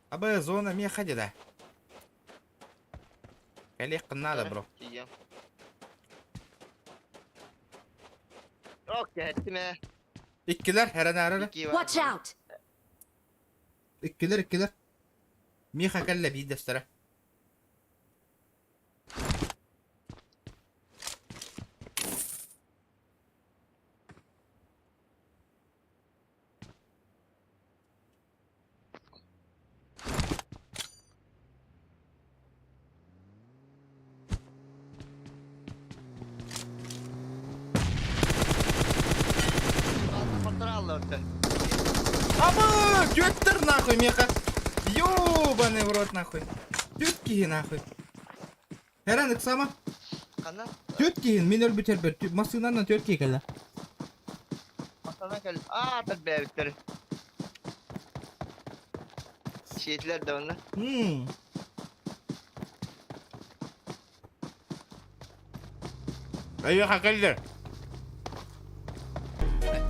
Speaker 1: Аба, зона меха да. Коллег надо, бро.
Speaker 2: Okey, etme.
Speaker 1: İkkiler, her an.
Speaker 3: Watch out!
Speaker 1: İkkiler. Меха кәллә бейді өстері. Аба, тёттер нахуй, меха. Ёбаный в рот нахуй. Тётки нахуй. Herhan ıksama.
Speaker 2: Kana.
Speaker 1: Tötkihin minör biter bir. Masınlarla tötki kala.
Speaker 2: Masana gel. Aa, tabii bebekleri. Şehitler de onlar.
Speaker 1: Ayı hakallar.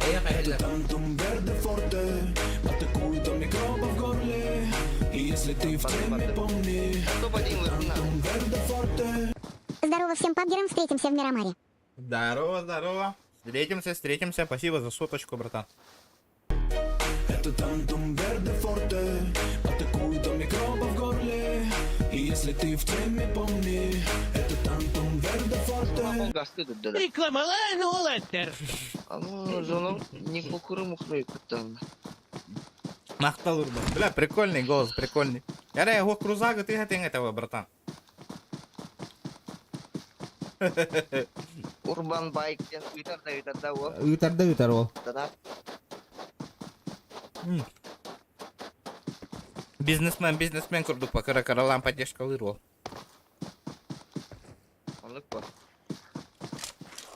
Speaker 1: Ayı hakallar.
Speaker 4: Tanto un verde forte, att det går om i grav av gorle. И если ты в теме, помни,
Speaker 2: Кто поднимет руна?
Speaker 4: un verde forte.
Speaker 7: Здорово всем пабгерам, встретимся в Мирамаре.
Speaker 1: Здорово. Встретимся. Спасибо за соточку, братан.
Speaker 4: Это tanto un verde forte, att det går om i grav av gorle. И если ты в теме, помни, это tanto un verde forte.
Speaker 2: Ama gazete durdular.
Speaker 6: Reklamalar olаттар.
Speaker 2: Ama zonun не мухры кутан.
Speaker 1: Мақтал урбан. Бля, прикольный голос, прикольный. Яра, его крузага, ты хотел этого, братан.
Speaker 2: Urban Bike yang Twitter da o.
Speaker 1: Ütер ол.
Speaker 2: Tadar.
Speaker 1: Бизнесмен курдук по каралам поддержка лырвал.
Speaker 2: Anlık bu.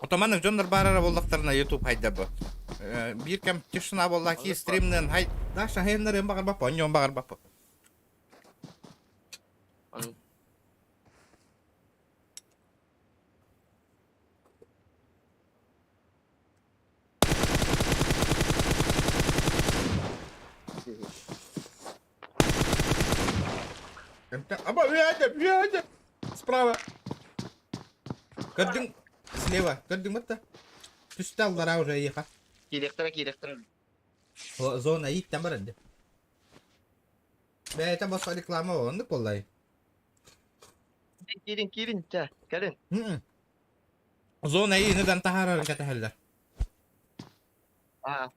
Speaker 1: Отоманның жондар барара болдақтарына YouTube хайда bu. Bir kem тишина болла ки стримнен хай. Да шахеннер багыр бапа, оньон багыр бапа.
Speaker 2: Anlık.
Speaker 1: Аба, видите? Справа. Кырдың слева. Кырдың мытта. Түстә аллара уже ехать.
Speaker 2: Килектора.
Speaker 1: Зона ит там бар инде. Бәйті басқа реклама оңдық болай.
Speaker 2: Kirin ta. Gelin.
Speaker 1: Zona iyi neden taharar katahaller.
Speaker 2: Aa.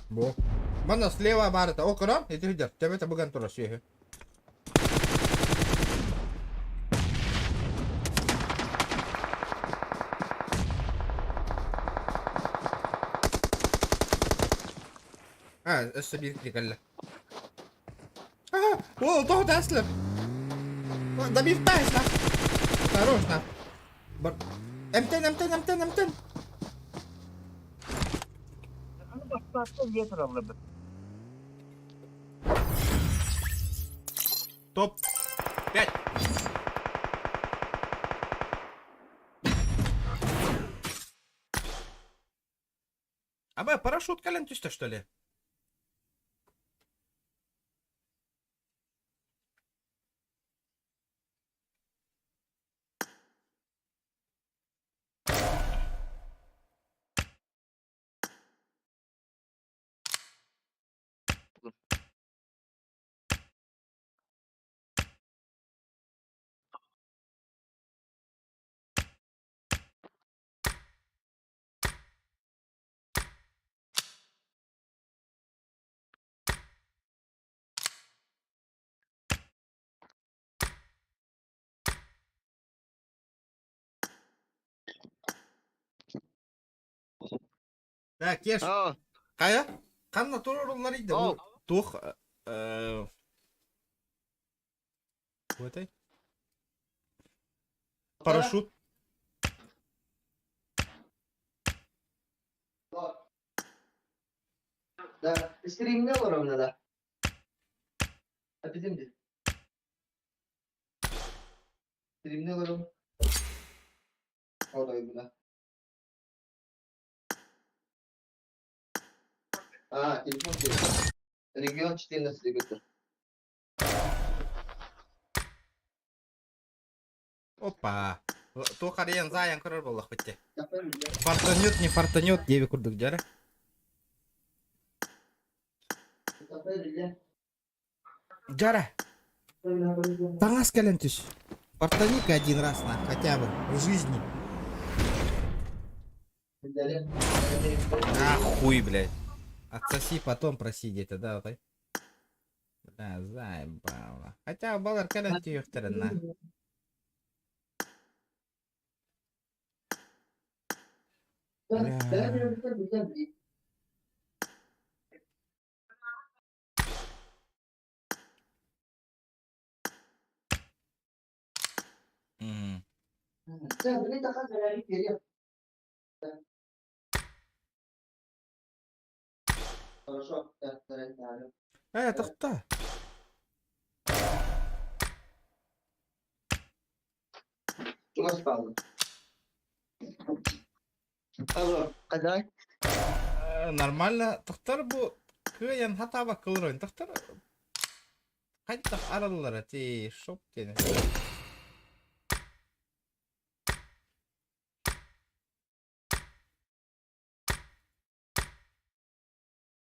Speaker 1: Бо. Mana слева барата. Окора, иди хидер. Тебе та буган тураш ехе. Өссі биркли калла. О, тохот әсліп. Добив тайс, на. Хорош, на. М10. Топ 5. А парашют кален түсті, что ли? Так, еш.
Speaker 2: Aa,
Speaker 1: Кая? Қанна турурулар иде.
Speaker 2: Ау.
Speaker 1: Тух. Өтай. Парашют.
Speaker 2: da stream'de var onda da. Bizim de. Stream'de var o. Oradaydı da. Telefon şey. Region 14 götür.
Speaker 1: Опа. То қариян заян көрір болақ бітте.
Speaker 2: Yaparım ya.
Speaker 1: Фартанет, не фартанет, деві күрдік жары.
Speaker 2: Yaparım ya.
Speaker 1: Жара, таңас кәлін түс. Фартани-ка один раз, на, хотя бы, в жизни. Хуй, блядь. Отсоси, потом проси где-то, да, вот. Да, заебало. Хотя балар кәлін түйіқтірін, на. Мгм.
Speaker 2: Хорошо. Да, да.
Speaker 1: Тоқта.
Speaker 2: Cuma kaldı. Алло, қандай?
Speaker 1: Нормально. Тоқтар бұл күйен хатаба кылырын. Тоқтар қайта аралары те шоп дені.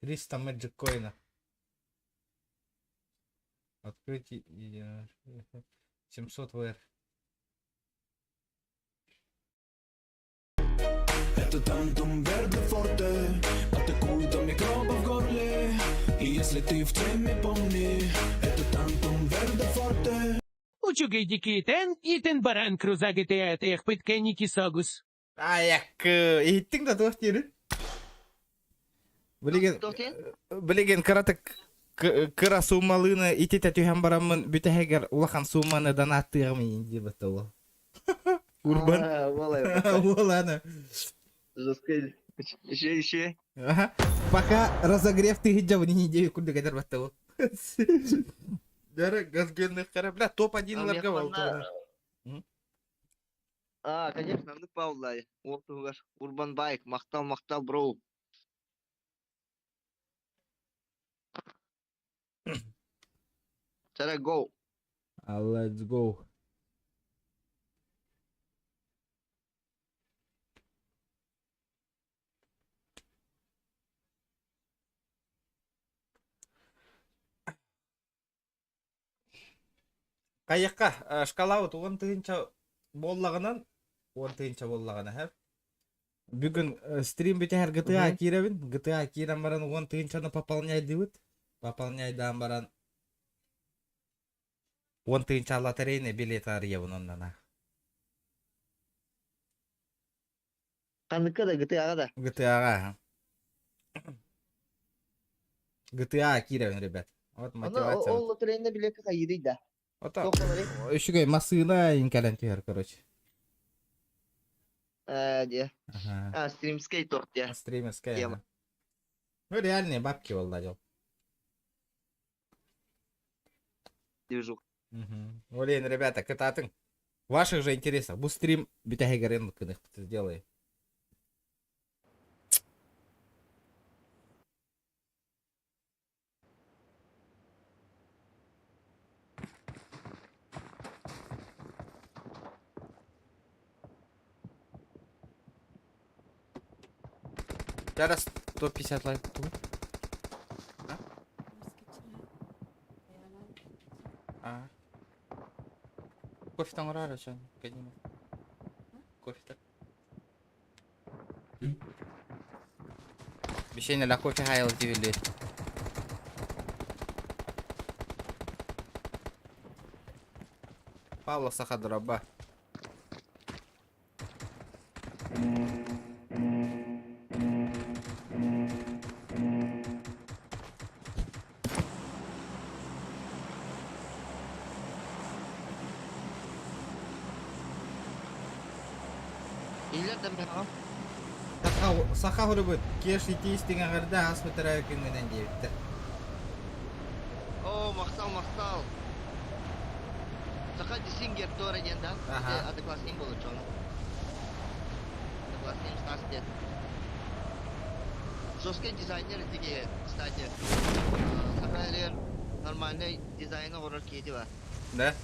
Speaker 1: Триста мэджик коина. Открыть 700 ВР.
Speaker 4: Это тантум верде форте, атакуют микробов в горле. И если ты в теме, помни, это тантум верде форте.
Speaker 8: Учугай дикитен, итен баран крузагите этих питкеники сагус.
Speaker 1: Аяк, иттің да тоқ дері. Білеген қаратық кыра сумалыны итет әтүйен барамын бүтәхегер улахан суманы донаттығым енді бұты ол. Урбан. Ол аны.
Speaker 2: Жесткий. Еще.
Speaker 1: Пока разогрев ты хиджабы не идею куда гадар бұты ол. Дәрі газгенных корабля топ-1 ларга болды.
Speaker 2: Конечно, ну Паулай. Урбан Байк, мақтал, бро. Тара, go.
Speaker 1: Let's go. Қайыққа шкалауыт 10 тыйынша боллағынан 10 тыйынша боллағына әр. Бүгін стрим бітер GTA киребін. GTA кирен баран 10 тыйыншаны пополняйды бұд. Пополняйдан баран 10 тыйынша лотерейный билет ария бұныннана.
Speaker 2: Қандыққа да GTA-ға да.
Speaker 1: GTA-ға. GTA киребін, ребят. Вот мотивация.
Speaker 2: Ол лотерейінде билетке қайырый да.
Speaker 1: Ота үшіге масына инкален түйер, короче.
Speaker 2: Де.
Speaker 1: Ага.
Speaker 2: Стримский торт, де.
Speaker 1: Стримерская.
Speaker 2: Тема.
Speaker 1: Ну реальные бабки волдадел.
Speaker 2: Движух.
Speaker 1: Олень, ребята, кататын. В ваших же интересах. Бу стрим битахи гарен кыных сделай. Зараз 150 лайков. А? Кофе там рaro şu an. Geleyim. Кофе так. Bir şey ne la kofe hayal diyorlar. Павла Сахадраба.
Speaker 2: Илерден бер.
Speaker 1: Саха хурбут. Кеш итистиңа гарда асмытара күнгөнөн дебитти.
Speaker 2: О, мактал. Сака дисингер тора генда.
Speaker 1: Ага.
Speaker 2: Адекватный болот чон. Адекватный стасте. Жесткий дизайнер диге, кстати. Сака нормальный дизайнер орор кейди бар.
Speaker 1: Да?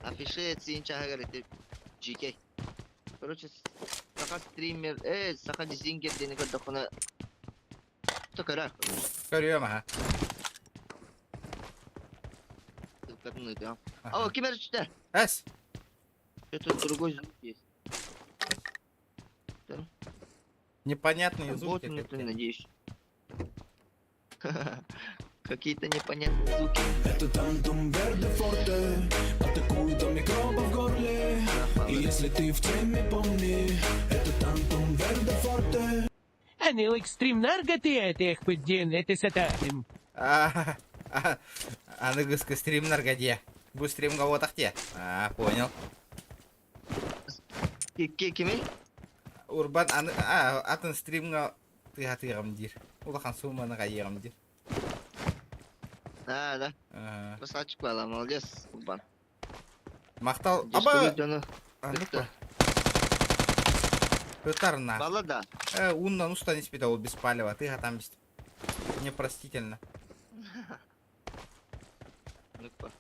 Speaker 2: Афиши цин чагарети GK. Короче, сака стример, сака дизайнер денег дохона. Токара.
Speaker 1: Görüyorum ha.
Speaker 2: Kadın diyor. Aa, kimer işte.
Speaker 1: Es.
Speaker 2: Это другой звук есть.
Speaker 1: Непонятные звуки.
Speaker 2: Вот,
Speaker 1: какие-то.
Speaker 2: надеюсь. Какие-то непонятные звуки.
Speaker 4: Это тантум верде форте, атакуют микробов в горле. И если ты в теме, помни, это тантум верде форте.
Speaker 8: אני אקסטרים נרגתי את איך בדין את הסתאם.
Speaker 1: Анагыска стрим наргоде. Бу стрим гавотахте. Понял.
Speaker 2: Кими?
Speaker 1: Урбан атын стримга тыгатыгам дир. Улахан суманы гайырам дир.
Speaker 2: Да. Красавчик была, молодец, Урбан.
Speaker 1: Мактал.
Speaker 2: Аба!
Speaker 1: Ну-ка. Пытарна.
Speaker 2: Балада.
Speaker 1: Унна устан испитал без палева. Ты там без. Непростительно.
Speaker 2: Ну-ка.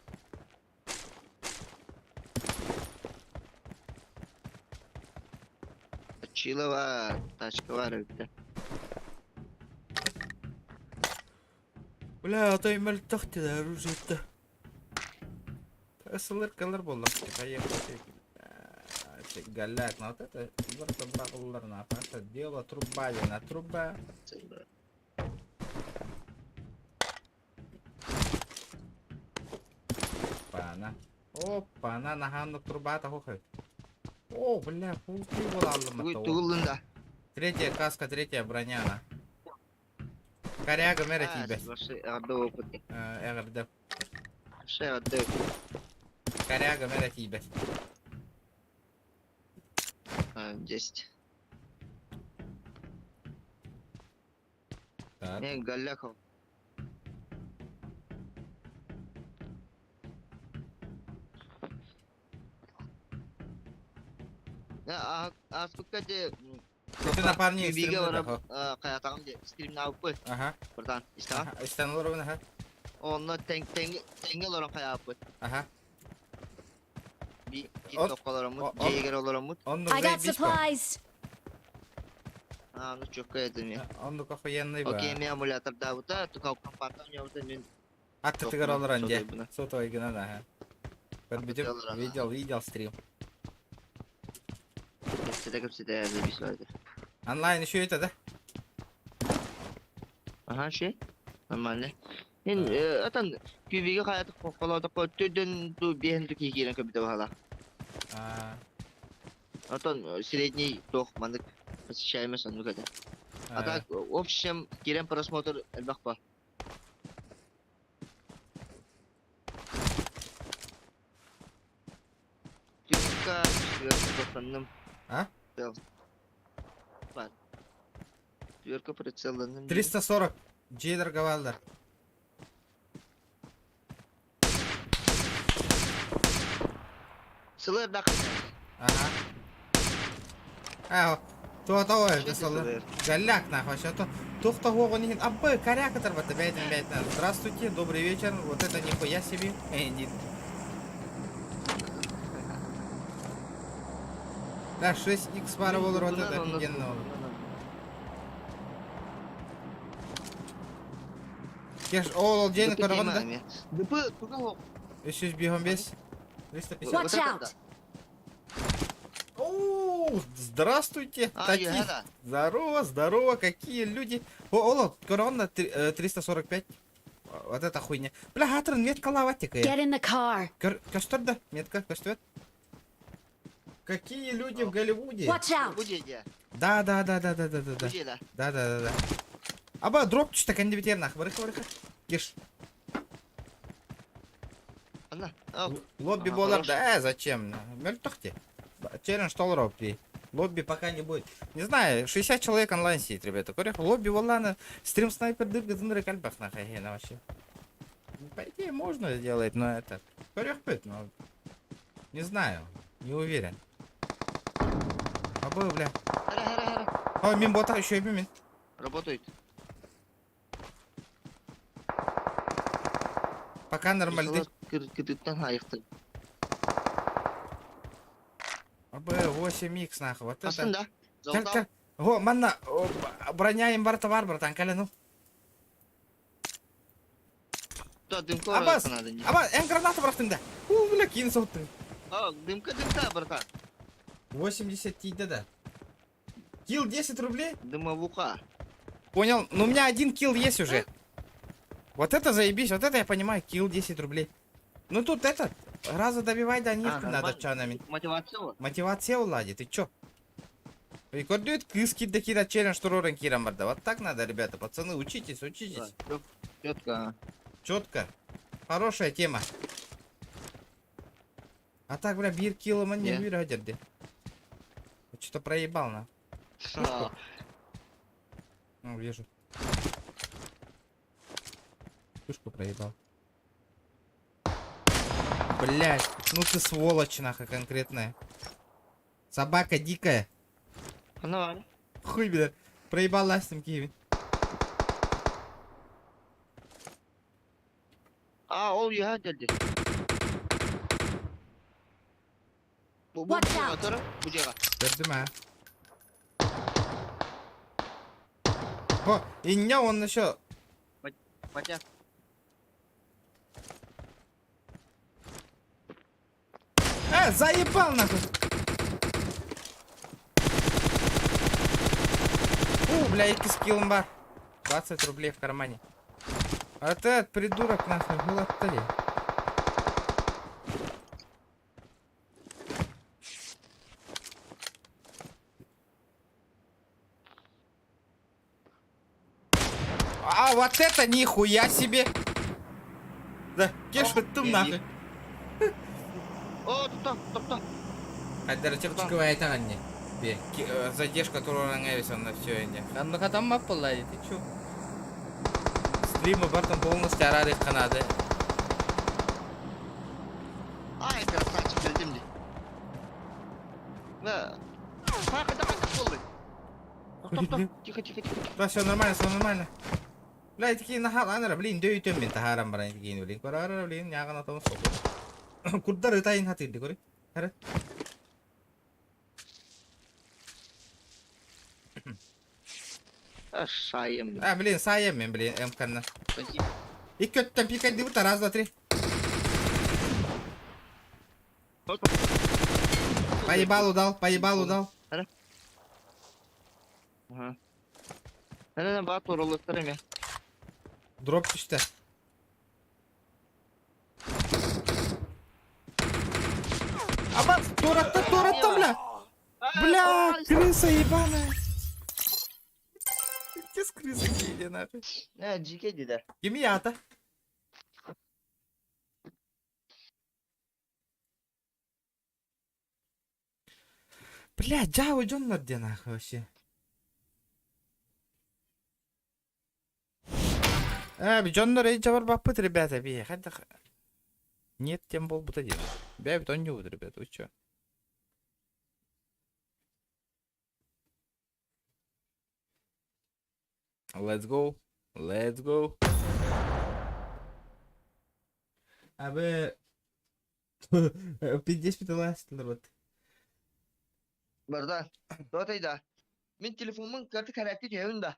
Speaker 2: Чилова, тачка варыгда.
Speaker 1: Бля, атай мәл тахты да оружие-то. Сылыр-кылыр болдым. Поехали. Галяк, но вот это собрал на это дело труба на труба. Опа, на нахану труба тахохай. О, бля, пулки
Speaker 2: Ой, тулында.
Speaker 1: Третья каска, третья броня, на. Коряга мэра тебе. Эгрдеп. Коряга мэра тебе.
Speaker 2: 10.
Speaker 1: Так.
Speaker 2: Не, Галяков. А сколько де...
Speaker 1: Это напарник
Speaker 2: Бига
Speaker 1: стримда.
Speaker 2: вара каятагам де стрим на упы.
Speaker 1: Ага.
Speaker 2: Братан, истага.
Speaker 1: Истанул ровно, ага.
Speaker 2: Онно теңге лорон кая упы.
Speaker 1: Ага.
Speaker 2: Би
Speaker 1: От-
Speaker 2: токкаларамут,
Speaker 1: от-
Speaker 2: жегер оларамут.
Speaker 1: Он
Speaker 7: I got
Speaker 1: заебись,
Speaker 7: supplies.
Speaker 2: Ну чё, каядами.
Speaker 1: он ну охуенный,
Speaker 2: Окей,
Speaker 1: ба.
Speaker 2: ми амулятор да ута, тука компартам яута мен.
Speaker 1: Атты тыгар олар анде.
Speaker 2: Сотой бына.
Speaker 1: Сотой гына, да.
Speaker 2: Атты олар, ага.
Speaker 1: Видел стрим.
Speaker 2: Сиде заебись вайды.
Speaker 1: Онлайн еще это, да?
Speaker 2: Ага, şey. Нормально. Мен атан kübige hayatı kokkalada kottudun du bihendu kikirен köbüde bahala. Атан средний тох мандык посещаемый санду kada. А так, в общем, кирен просмотр элбахпа. Тюрка, прицелланным.
Speaker 1: А?
Speaker 2: Тюрка прицелланным.
Speaker 1: 340. Джейдер гавалдар.
Speaker 2: Сылыр да
Speaker 1: Ага. То это
Speaker 2: Что
Speaker 1: солы.
Speaker 2: это?
Speaker 1: Галяк нахуй, сейчас то. Тухта гого нихин. Абы, коряк это вот бейтен. Здравствуйте, добрый вечер. Вот это нихуя себе. Эндин. Да, 6х пара болар, вот это офигенно. Кеш, ол денег караганда.
Speaker 2: Дыпы, туга
Speaker 1: 315. 350.
Speaker 3: Watch out!
Speaker 1: О, здравствуйте. Такие.
Speaker 2: ага.
Speaker 1: Здорово, здорово, какие люди. О, корона 345. Вот это хуйня. Бля, хатрын метка лаватика.
Speaker 3: Get in the car.
Speaker 1: Кастырда, метка, кастырд. Какие люди в Голливуде?
Speaker 3: Watch out!
Speaker 2: Будеде.
Speaker 1: Да.
Speaker 2: Будеде.
Speaker 1: Да. Аба, дроп түшті кәндебетер нах. Барыха. Кеш.
Speaker 2: Ана.
Speaker 1: Лобби
Speaker 2: Ага,
Speaker 1: болар.
Speaker 2: хорошо.
Speaker 1: Да, зачем? Мертвьте. Челлендж толров. Лобби пока не будет. Не знаю, 60 человек онлайн сидит, ребята. Корях, лобби валана, стрим снайпер дырга зынры кальбах нахай вообще. По идее можно сделать, но это... Корях пыт, но... Не знаю, не уверен. Абы, бля.
Speaker 2: Хара.
Speaker 1: О, мимбота, еще и мимин.
Speaker 2: Работает.
Speaker 1: Пока нормальный.
Speaker 2: Кыргыттан айықты.
Speaker 1: Абы, 8х нахуй, вот это.
Speaker 2: Астында.
Speaker 1: Кәл. О, манна, броня им барта бар, братан, кәлі, ну.
Speaker 2: Дымка
Speaker 1: Абас,
Speaker 2: надо.
Speaker 1: аба, эн граната братында. Бля, кейін соттың.
Speaker 2: Дымка, братан.
Speaker 1: 80 тиді да. Килл 10 рублей?
Speaker 2: Дымовуха.
Speaker 1: Понял, но у меня 1 килл есть уже. Вот это заебись, вот это я понимаю, килл 10 рублей. Ну тут этот, раза добивай, да не надо чанами.
Speaker 2: Мотивация.
Speaker 1: Мотивация уладит, ты чё? Рекордует кыски да кира челлендж турорен кирам барда. Вот так надо, ребята, пацаны, учитесь.
Speaker 2: Четко.
Speaker 1: Четко. Хорошая тема. А так, бля, бир килла man не бир гадерди. Что-то проебал на. Ну, вижу. Пушку проебал. Блять, ну ты сволочь нахуй конкретная. Собака дикая.
Speaker 2: Она.
Speaker 1: Хуй, блядь. Проебал ластом Киеве.
Speaker 2: Ол я geldi. Bu
Speaker 3: Watch out.
Speaker 2: motora bucağa.
Speaker 1: Gördüm ha. О, и не он еще.
Speaker 2: Батя.
Speaker 1: Заебал нахуй. Бля, и скиллом бар. 20 рублей в кармане. А ты этот придурок нахуй был оттали. А вот это нихуя себе. Да, кеш ты нахуй.
Speaker 2: О, тут.
Speaker 1: Кайдар чепчиковая это не. Задержка, которую нравится на все не. А ну там маппала, ты чё? Стримы бартом полностью арады канады.
Speaker 2: Ай, красавчик, geldim de. Да. Полный. Стоп. Тихо.
Speaker 1: Да, все нормально. Бля, такие нахал, анара, блин, дөйтем мен тахарам баран такие, блин. Корара, блин, няган атом соку. Куда рытайын хатырды, кори? Хара.
Speaker 2: Шаем.
Speaker 1: Блин, саем мен, блин, мканна. И көттен пикать дыбыта, раз, два, три. Поебал удал.
Speaker 2: Ага. Ana bak oralattırım ya.
Speaker 1: Дроп düştü. Аба, туратта, бля. Бля, крыса ебаная. Где с крысой иди нахуй?
Speaker 2: Cike dedi.
Speaker 1: Гемията. Бля, Джао Джоннер где нахуй вообще? Джоннер и Джавар бапыт, ребята, бей. Нет, тем был бы один. Бябит он не будет, ребят, вы чё? Let's go. Let's go. Abi 50 ластылар вот.
Speaker 2: Барда. Тотайда. Мен телефонумун карты каракти жебинда.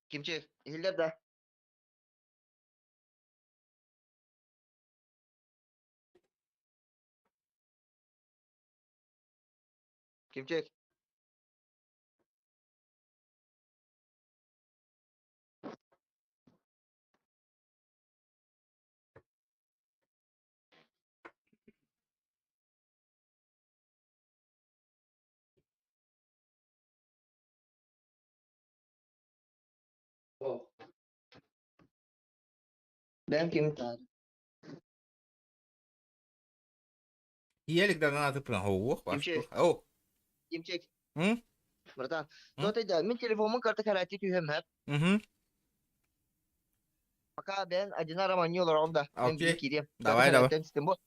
Speaker 2: Kimchi, ihiller da. Kimchi. Oh. Ben kim tar?
Speaker 1: Елик да надо прям. Ох,
Speaker 2: Kimchi,
Speaker 1: ваш. О.
Speaker 2: kimchi.
Speaker 1: М?
Speaker 2: Барда.
Speaker 1: М?
Speaker 2: Тотайда. Мен телефонумун карты каракти түйем hep.
Speaker 1: Угу.
Speaker 2: Пока ben adına ramanı olur onda. Ben
Speaker 1: Окей.
Speaker 2: gidip gireyim.
Speaker 1: Давай, давай.
Speaker 2: Bu.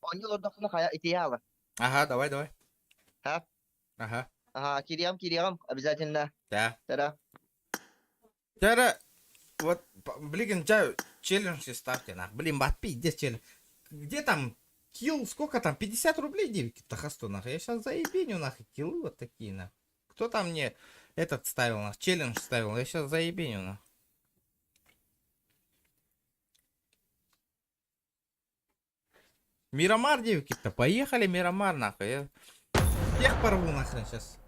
Speaker 2: 10 yıl orada bunu kaya itiye alır.
Speaker 1: Ага, давай, давай.
Speaker 2: Ha?
Speaker 1: Ага.
Speaker 2: Ага, кириям. Обязательно.
Speaker 1: Да.
Speaker 2: Да-да.
Speaker 1: Тера, вот, блин, челлендж ставьте, на. Блин, бат, пиздец челлендж. Где там килл, сколько там, 50 рублей девки-то хасту, нахуй. Я сейчас заебеню, нахуй, киллы вот такие, нахуй. Кто там мне этот ставил, нахуй, челлендж ставил, я сейчас заебеню, нахуй. Мирамар, девки-то, поехали, Мирамар, нахуй. Я всех порву, нахрен, сейчас.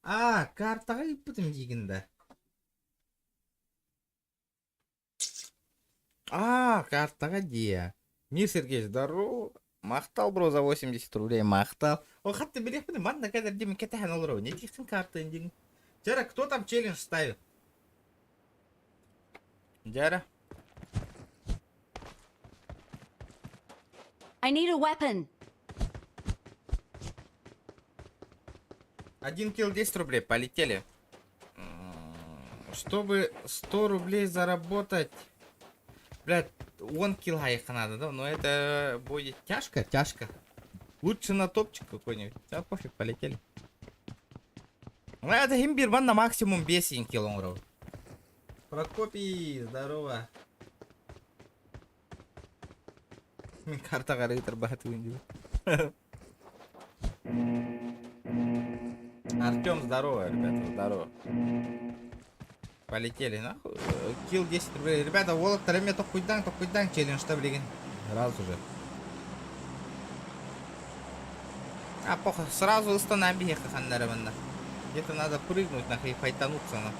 Speaker 1: Картаға иппітім дегенді. Картаға де. Мир Сергеевич, здорово. Мақтал, бро, за 80 рублей, мақтал. О, хатты берек бідім, манда кәдір демен кетіған олар, не тихтің карты деген. Жара, кто там челлендж ставил? Жара.
Speaker 3: I need a weapon.
Speaker 1: 1 килл 10 рублей, полетели. Чтобы 100 рублей заработать, блядь, 1 килл хайха надо, да? Но это будет тяжко. Лучше на топчик какой-нибудь. Да, пофиг, полетели. Ну, это имбирман на максимум 10 километров. Прокопий, здорово. Карта горит, ребята, Артем, здорово, ребята, здорово. Полетели, нахуй. Килл 10 рублей. Ребята, волок тареме токуйдан, челлендж-то, блин. Раз уже. Похуй, сразу останови, хахандаревна. Где-то надо прыгнуть, нахуй, и файтануться, нахуй.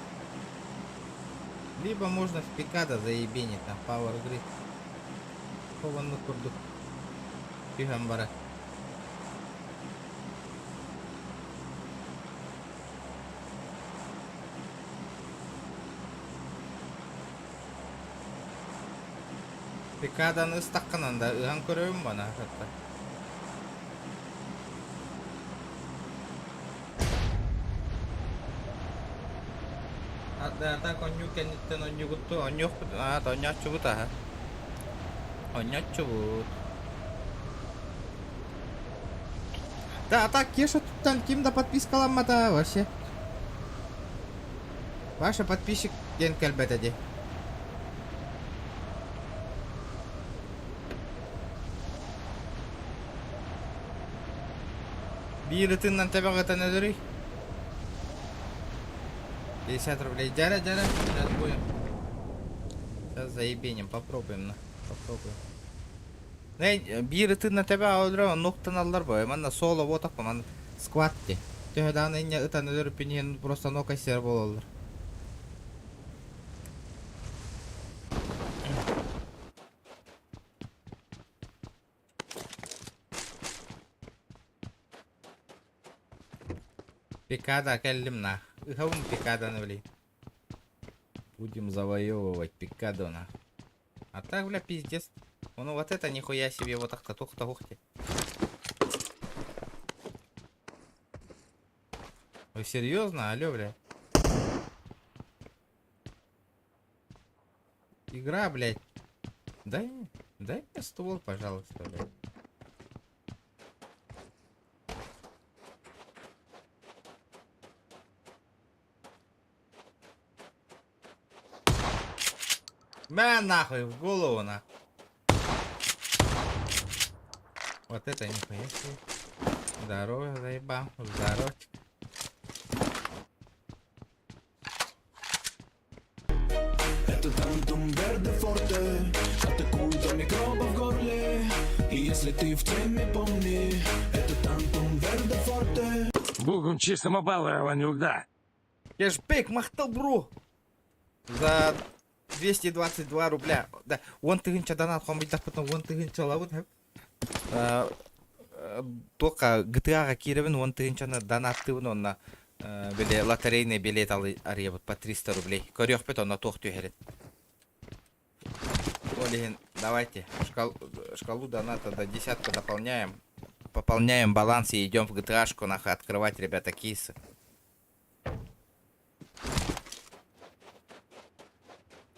Speaker 1: Либо можно в пикада заебенить, там, Power Grid. Хованну курду. Пигамбара. Пикаданы ыстаққананда ыған көрөм бана хатта. Да, так он нюкенниттен он нюгутту, он нюкпут, он нячубут, аха. Он нячубут. Да, так, Кеша тут там кимда подпискаламмата вообще. Ваша подписчик ген кәлбәтәде. Бирытыннан табағатан өдірей. 50 рублей. Жара. Сейчас будем. Сейчас заебеним. Попробуем. Бирытыннан табаға өдірей. Ноқтан алдар бой. Манна соло вот так. Манна скватте. Төхеданы инне ытан өдіріп пенен просто нокайсер болалар. Пикада келдим на. Хавун пикаданы, блин. Будем завоевывать пикаду на. А так, бля, пиздец. Ну вот это нихуя себе вот так-то тухте. Вы серьезно? Алло, бля. Игра, блядь. Дай мне ствол, пожалуйста, блядь. Бля, нахуй, в голову, нахуй. Вот это нихуя себе. Здорово, заебал. Здоровчик.
Speaker 4: Это тантум верде форте, атакуют микробов в горле. И если ты в теме, помни, это тантум верде форте.
Speaker 5: Бугун чисто мобайлование, да.
Speaker 1: Кэшбэк, махтал, бро. За 222 рубля. Да, он тыгынча донат, хомбидах потом он тыгынча лавут. Только GTA киревен, он тыгынча донат тывын, он на лотерейный билет арьебут по 300 рублей. Корёх пет, он на тох тюхерет. Олеген, давайте, шкалу доната до 10 дополняем. Пополняем баланс и идем в GTA-шку, нахуй, открывать, ребята, кейсы.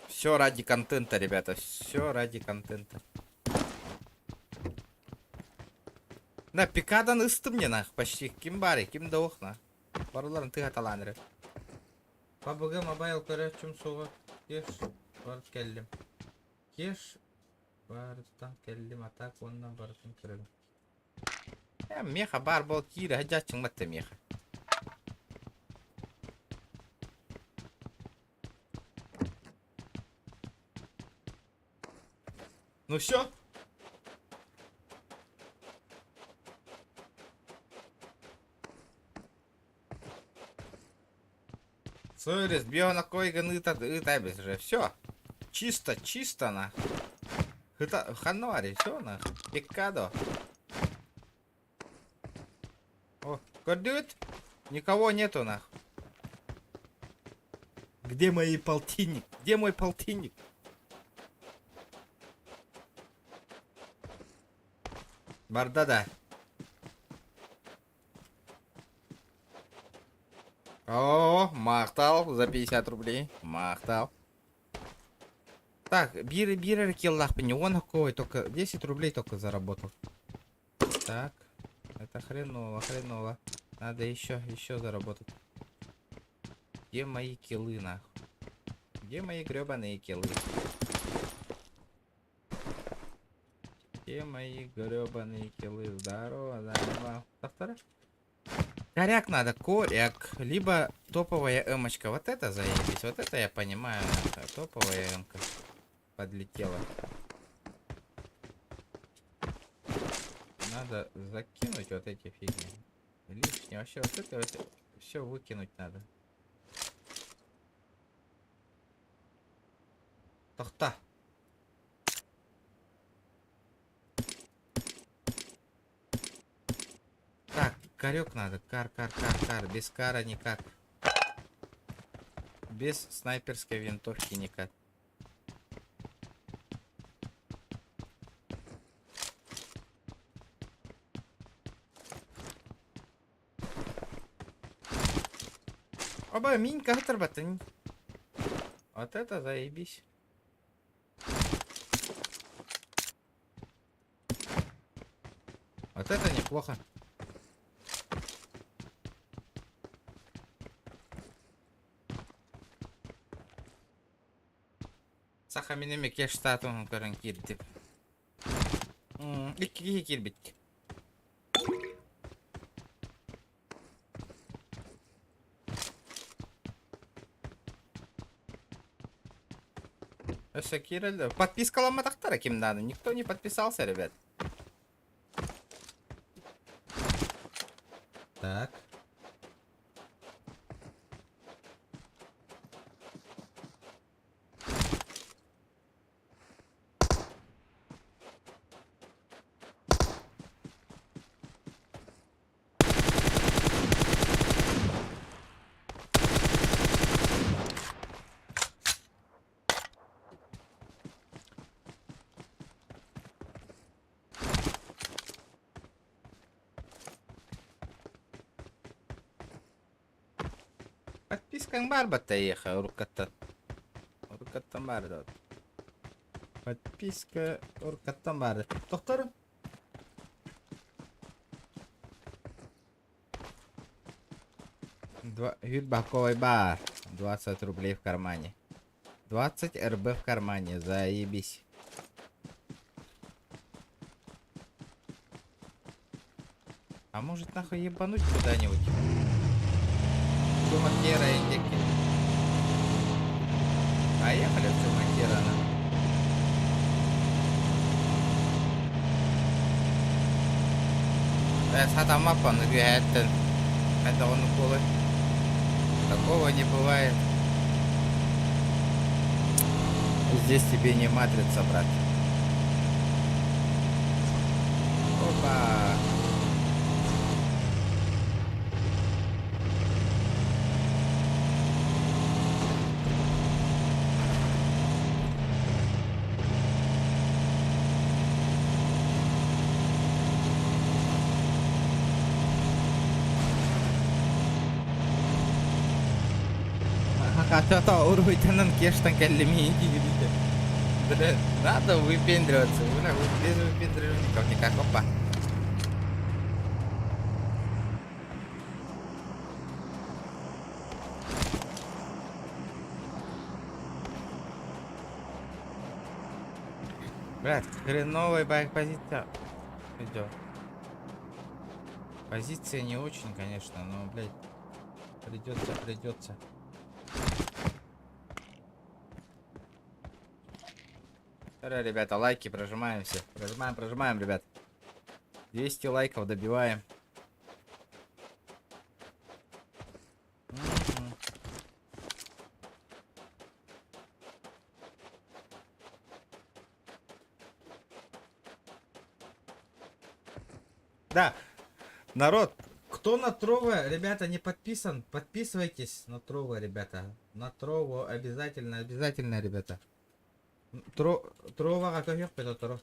Speaker 1: Все ради контента, ребята, все ради контента. Да, пикадан ыстым мне, нах, почти. Ким бари, ким да охна. Барларын ты аталанры. PUBG Mobile көрәчүм суға. Кеш, барып келдім. Кеш, барыптан келдім, атак, ондан барыптан көрәлім. Меха бар бол кире, хаджачың матты меха. Ну все. Сойрес, биона койган ытабис же. Все. Чисто на. Хануари, все на. Пикадо. О, кодют? Никого нету нах. Где мои полтинник? Где мой полтинник? Бардада. О, махтал за 50 рублей. Махтал. Так, биры киллах пени. Он какой только 10 рублей только заработал. Так. Это хреново. Надо еще заработать. Где мои киллы, нахуй? Где мои гребаные киллы? Где мои гребаные киллы? Здорово, здорово. Повторяй. Коряк надо, коряк. Либо топовая эмочка. Вот это заебись. Вот это я понимаю. Топовая эмка подлетела. Надо закинуть вот эти фигни. Лишнее. Вообще вот это вот, все выкинуть надо. Тохта. Так, корек надо. Кар. Без кара никак. Без снайперской винтовки никак. Оба, минька отрабатывай. Вот это заебись. Вот это неплохо. Сахаминеме кеш статуын көрін кирдіп. Икки кирбит. Все кирилл. Подпискалама тахтара ким надо. Никто не подписался, ребят. Так. Подпискаң бар батта еха, урукаттан бар да. Подписка оркаттан барды. Тоқтарым. Юль Баковой бар. 20 рублей в кармане. 20 РБ в кармане. Заебись. А может нахуй ебануть куда-нибудь? Чумакера и деки. Поехали в Чумакера. Сатама понагряет. Это он уколы. Такого не бывает. Здесь тебе не матрица, брат. Опа. Хата уруйтанын кештан кәллеме иди. Бля, надо выпендриваться. Бля, без выпендривания никак. Опа. Брат, хреновая позиция идет. Позиция не очень, конечно, но, блядь, придется. Давай, ребята, лайки прожимаем все. Прожимаем, ребят. 200 лайков добиваем. Да, народ, кто на Трово, ребята, не подписан, подписывайтесь на Трово, ребята. На Трово обязательно, ребята. Трово как их Трово.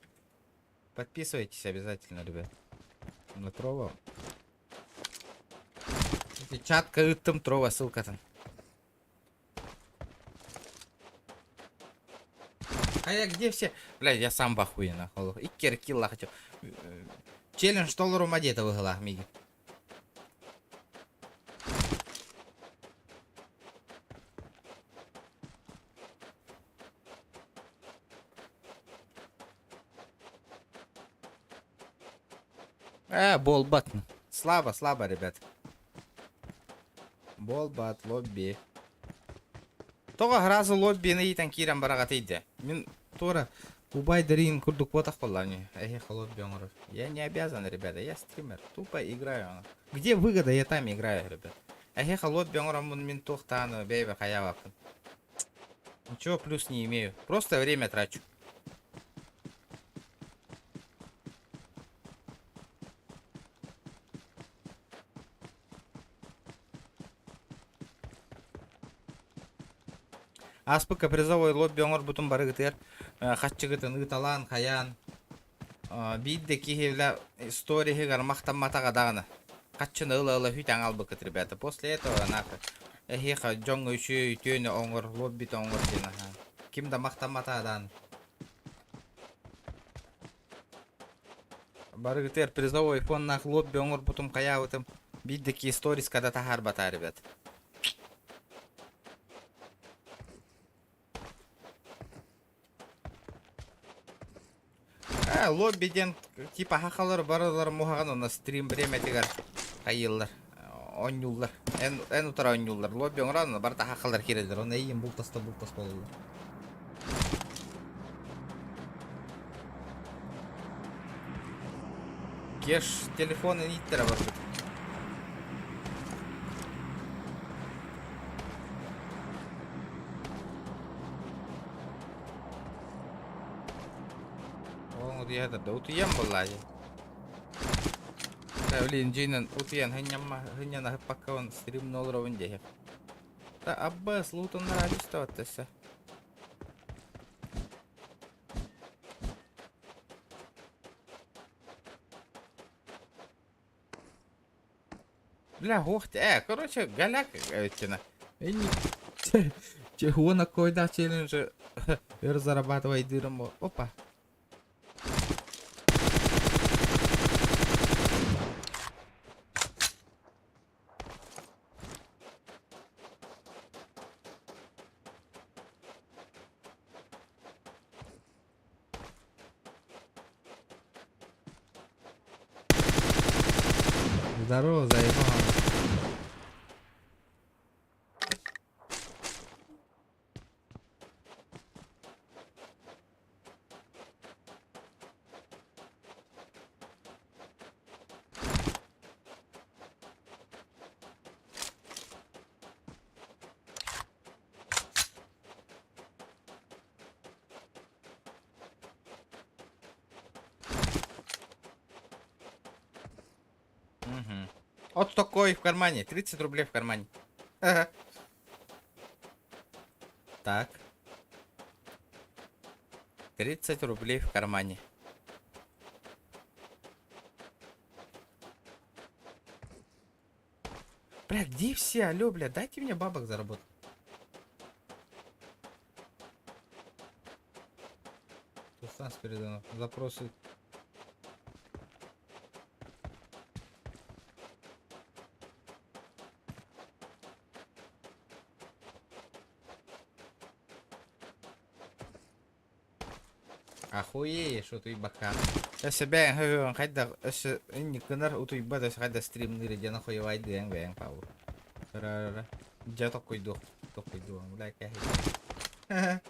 Speaker 1: Подписывайтесь обязательно, ребят. На Трово. Чатка ыттым Трово, ссылка там. А я где все? Блядь, я сам в ахуе нахуй. И киркилла хочу. Челлендж $1 одета выгла, миги. Болбат. Слабо, ребят. Болбат, лобби. Тога гразы лобби на итан кирам барагат иде. Мен тора Убай Дарин курдук потах поллани. Лобби он. Я не обязан, ребята, я стример. Тупо играю. Где выгода, я там играю, ребят. Лобби он мен тохтану, бейбе хаявап. Ничего плюс не имею. Просто время трачу. Аспыка призовой лобби оңор бутун барыгытыр. Хатчыгытын ыталан, хаян. Бидде кихевля истории гармахтан матага дагана. Хатчыны ыла хүйтан албыкыт, ребята. После этого нахуй. Эхеха жоң үші түйені оңор, лобби оңор дена. Кимда махтан матадан. Барыгытыр призовой фоннах лобби оңор бутун каявытым. Бидде ки историс када тахар бата, ребят. Лоббиден типа хахалар баралар мухаган на стрим время тигар кайыллар онюллар эн утара онюллар лобби оңран барта хахалар кирелер оны ийин бултас болду. Кеш телефоны ниттер бар. Dia ada utian boleh. Saya beli engine utian hanya nak pakai stream $0 je. Tak abas lu tu nak ada status. Бля, ух ты, короче, галяк, говорите, на. Чего на койда челлендж зарабатывай дыром. Опа. Здорово, заебал. Угу. Вот такой в кармане. 30 рублей в кармане. Ага. Так. 30 рублей в кармане. Бля, где все? Алло, бля, дайте мне бабок заработать. Сустав передано. Запросы. Охуеешь, что ты бака. Я себя говорю, когда не канар у той бада, когда стрим не ради нахуй вайды, я пау. Ра-ра-ра. Я такой дух, бля, как.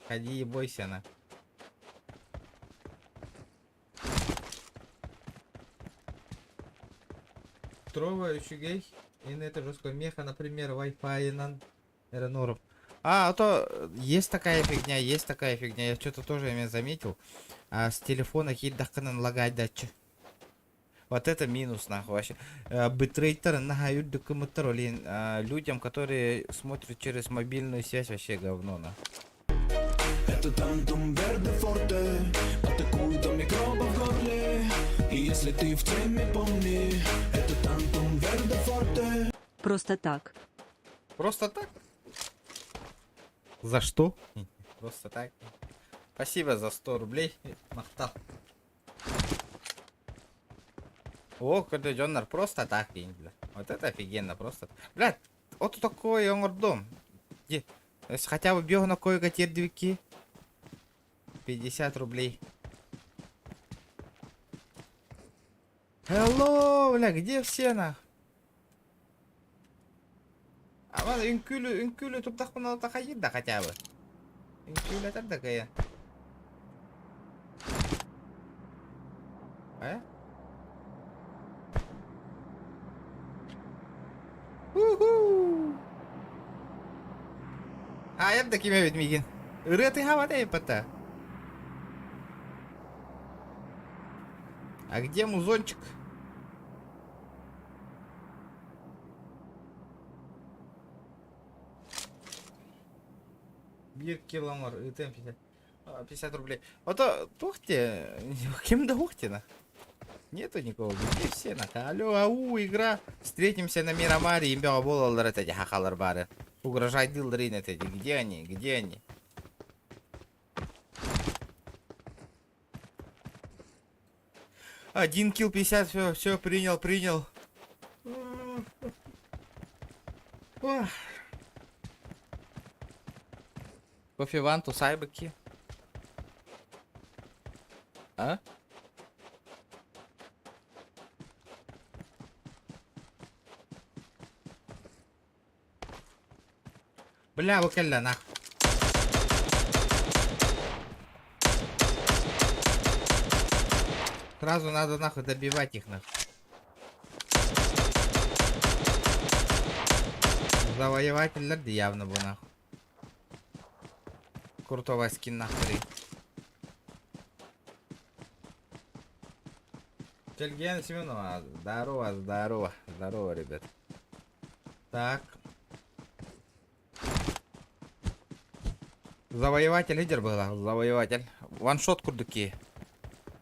Speaker 1: Ходи и бойся на. Трова, гей. И на это жесткого меха, например, Wi-Fi нан. Это норм. А то есть такая фигня. Я что-то тоже именно заметил. С телефона хиддахканан лагать датчик. Вот это минус, нахуй, вообще. Битрейтер нахают документар, людям, которые смотрят через мобильную связь, вообще говно, на.
Speaker 4: Это тантум верде форте, атакуй до микроба в горле. И если ты в теме, помни, это тантум верде форте.
Speaker 3: Просто так.
Speaker 1: Просто так? За что? Просто так. Спасибо за 100 рублей. Махтал. О, какой Джоннер, просто так, бля. Вот это офигенно, просто. Блядь, вот такой дом. Если хотя бы бегу на кое тердвики. 50 рублей. Hello, бля, где все на? А вон инкюлю тут так много таходит, да хотя бы. Инкюлю это такая. А? Уху! А я таким ведь мигин. Рыты хаватай пота. А где музончик? Бир киломор, и темп 50 рублей. Вот тухте, кем да ухтина? Нету никого, где все на? Алло, ау, игра. Встретимся на Мирамаре, имбя болалар эти хахалар бары. Угрожай дилдрин эти, где они, где они? Один килл 50, все, принял. Ох. Кофе ванту сайбеки. А? Бля, выкалля нахуй. Сразу надо нахуй добивать их нахуй. Завоеватель явно бы нахуй. Крутого скин нахуй. Сергей Семенова, здорово, ребят. Так. Завоеватель лидер была, завоеватель. Ваншот курдуки.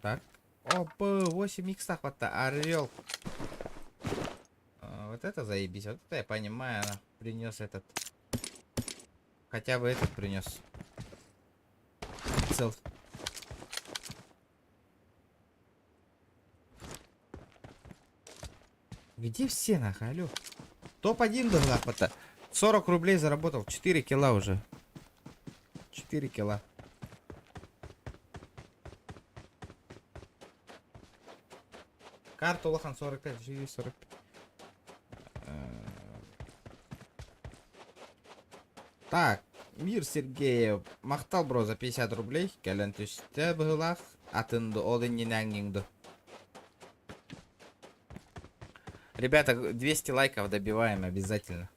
Speaker 1: Так. Опа, 8 икса хвата, орел. Вот Вот это заебись. Вот это я понимаю, она принес этот. Хотя бы этот принес. Цел. Где все нахуй, алё? Топ-1 был нахуй-то. 40 рублей заработал. 4 кило уже. 4 кило. Карту лохан 45, живи 45. Так, Мир Сергеев. Мақтал бро за 50 рублей. Кәлін түсті бұғылақ. Атынды олын ненәңгіңді. Ребята, 200 лайков добиваем обязательно.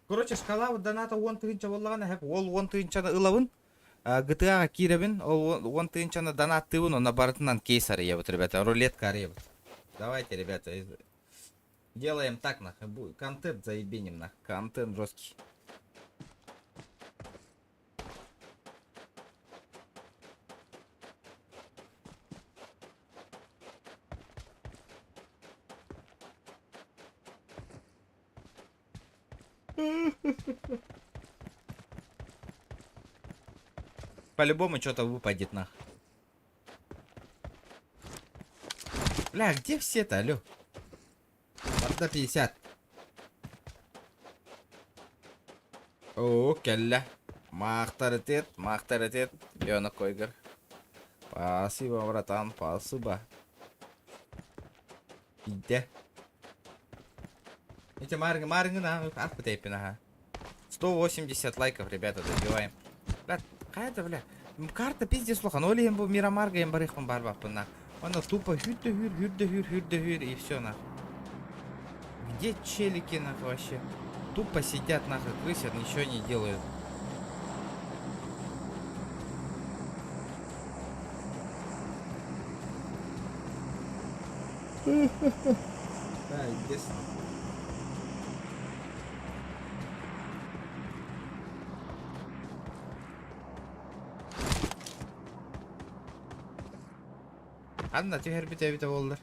Speaker 1: Короче, шкала вот доната 10 тыгынча боллағаны, хәп ол 10 тыгынчаны ылавын, GTA-ға киребін, ол 10 тыгынчаны донат тывын, онна барытынан кейсар ебут, ребята, рулетка аребут. Давайте, ребята, делаем так, нахуй, контент заебеним, нахуй, контент жесткий. По-любому что-то выпадет нах. Бля, где все-то, алё? До 50. О, келля. Махтаритет. Лёна Койгар. Спасибо, братан, спасибо. Иди. Эти марги на арпутейпина. 180 лайков, ребята, добиваем. Бля, какая-то, бля. Карта пиздец плохо. Ну или им Мирамарга им барыхом барбапын на. Она тупо хюр и все на. Где челики нахуй вообще? Тупо сидят нахуй, крысят, ничего не делают. Да, естественно. Anna tüher bite oldu.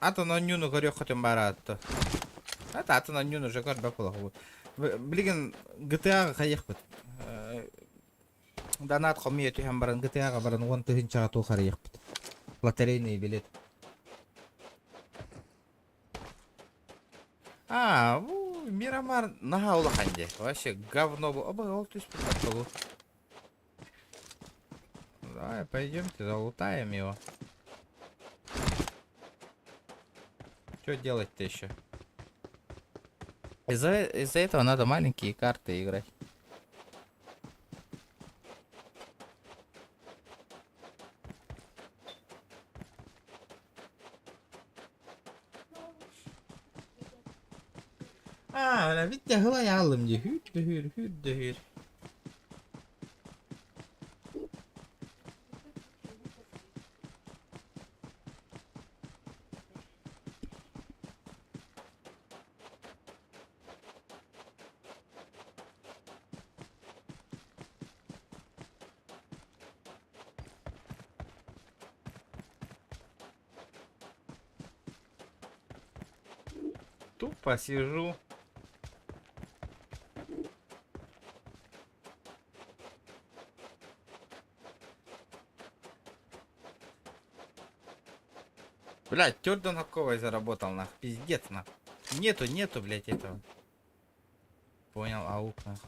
Speaker 1: Ата нюну горё хотим баратты. Это ата нюну же гор бакулах. Блин, GTA хаехпыт. Донат хомиет ям баран GTA баран 10 тыгынча ату хаехпыт. Лотерейный билет. Мирамар нага улаханде. Вообще говно. Оба олтусь поколу. Давай, пойдемте залутаем его. Что делать-то еще? Из-за этого надо маленькие карты играть. Ведь я говорил мне, хюд. Тупо сижу. Блять, Тёрдон Хаковой заработал, нах. Пиздец, нах. Нету, блять, этого. Понял, аук, нах.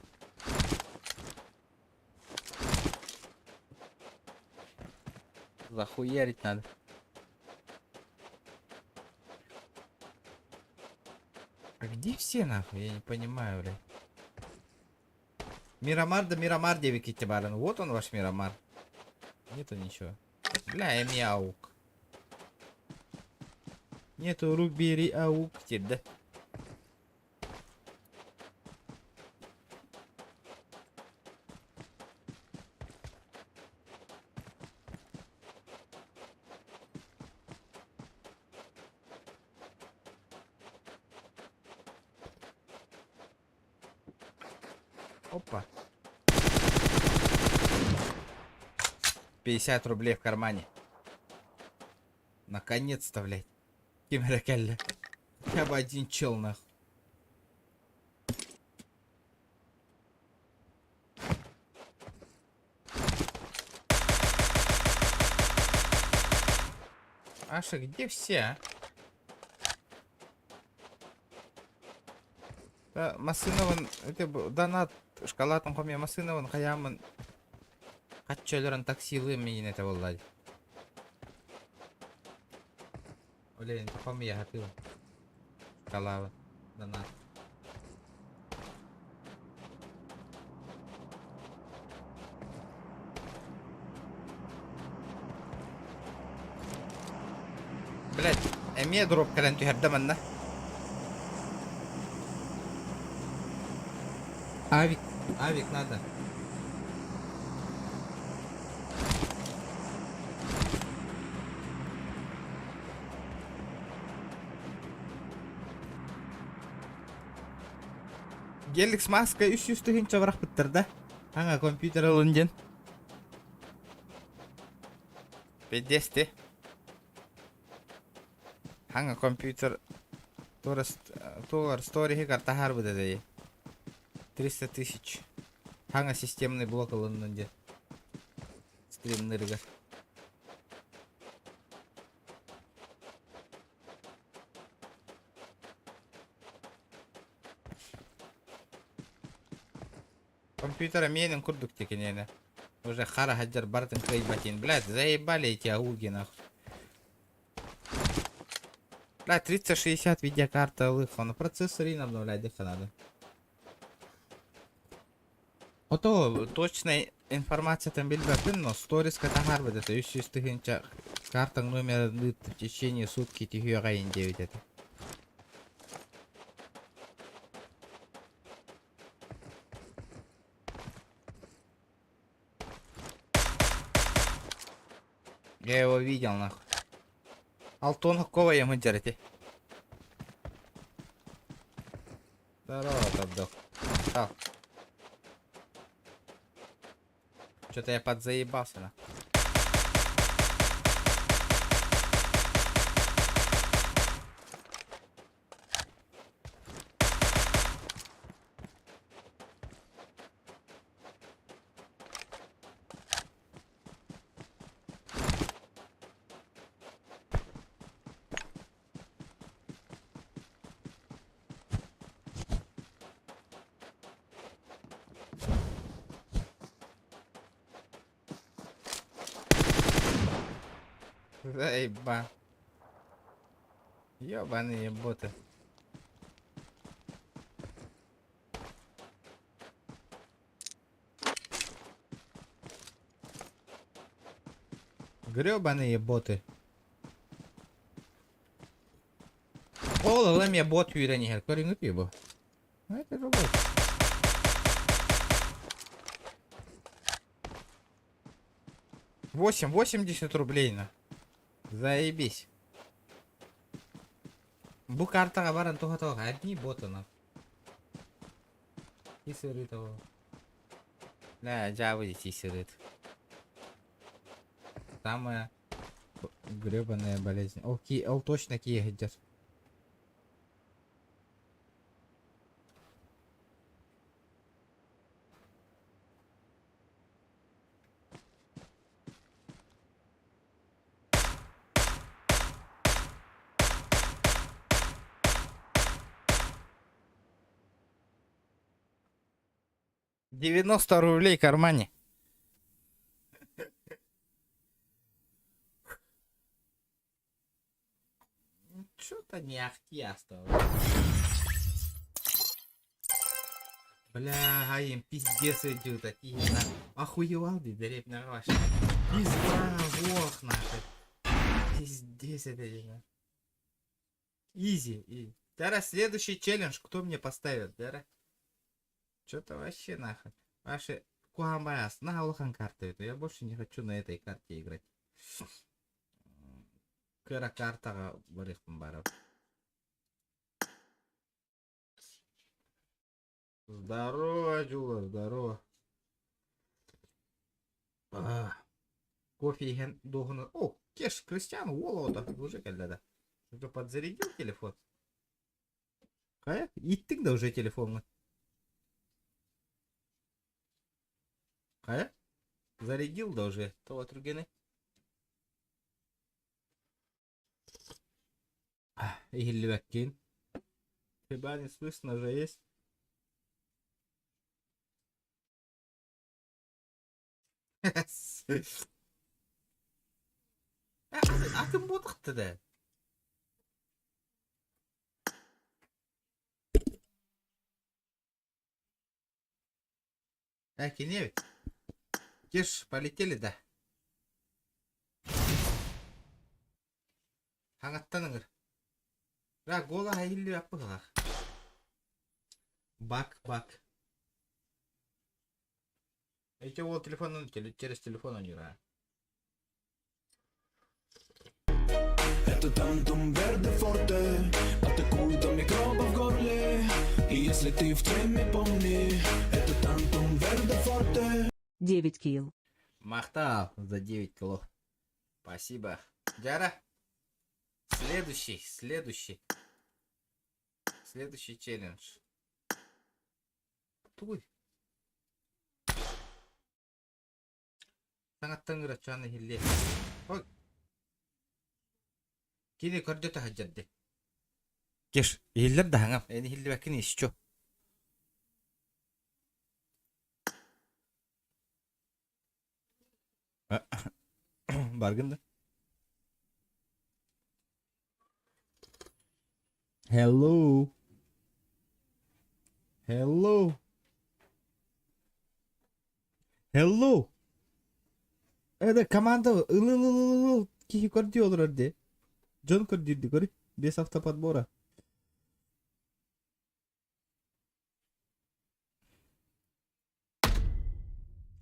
Speaker 1: Захуярить надо. А где все, нахуй? Я не понимаю, блядь. Мирамар да Мирамар, девики Тибарен. Вот он, ваш Мирамар. Нету ничего. Бля, эми аук. Нету рук, бери аук. Теперь, да? Опа. 50 рублей в кармане. Наконец-то, блядь. Кимеракелли. Хотя бы один чел, нахуй. Аша, где все, а? Масыновын, это донат шкалатын коме Масыновын хаямын каччөлөрөн таксилы мен это болду. Олен коме я хатыл. Шкалавы донат. Блять, эмие дроп кален түйәрдәмәннә. Авик надо. Геликс маска 300 тыгын чабарак биттерде. Аңа компьютер алынген. 50. Аңа компьютер Тор стори карта харбыда дей. 300 тысяч. Аңа системный блок алынген. Стримнерга. Компьютера менен курдук текенене. Уже хара хаджар бартын кайбатин. Блядь, заебали эти ауги нахуй. Блядь, 3060 видеокарта лыхана. Процессор и обновлять дека надо. Ото точная информация там билбепин, но сторис катахар будет это 300 тыгынча картаң номер в течение сутки тихюга индевит это. Я его видел, нахуй. Алтон какого ему дерти? Здорово, Табдох. Что-то я подзаебался, на. Заеба. Ёбаные боты. Грёбаные боты. Ол леме бот үйренер. Көрүңүп бу. Это же бот. $80 рублей на. Заебись. Бу картага баран тухатога одни боты на. И сыры того. Да, джавы и сырыт. Самая гребаная болезнь. Ол точно кие идет. $90 в кармане. Что-то не ахти осталось. Бля, им пиздец идет такие. Охуевал, деревь на ваш. Пизда, вох нахуй. Пиздец это деревня. Изи. Зараз следующий челлендж, кто мне поставит, Дара? Что-то вообще нахуй. Ваши Куамбас на Алхан карты. Это я больше не хочу на этой карте играть. Кыра картага барыхпын барып. Здорово, Джула, здорово. Кофе иген дохуна. О, кеш, Кристиан, Уолода. Уже келді. Уже подзарядил телефон? Кая? Иттің да уже телефонны. Кая? Зарядил да уже. То отрубены. Или вакин. Хиба не слышно же есть. Атым бодықты да. Кеневит. Кеш, полетели да. Хаңаттаныңыр. Гола хайылы аппыға. Бак. Эти ол телефонын через телефон ойнайра.
Speaker 4: Это тантум верде форте, атакуют микробов в горле. И если ты в теме, помни, это тантум верде форте.
Speaker 3: 9 килл.
Speaker 1: Махтал за 9 кило. Спасибо. Джара. Следующий челлендж. Туй. Саңаттың рачаны хилле. Ой. Кини көрдөтө хаджадды. Кеш, хиллер да хаңам. Эни хилли бакини ишчо. Баргында. Hello. Это команда ыл кихи көрді оларды. Джон көрдірді көрі. 5 hafta подбора.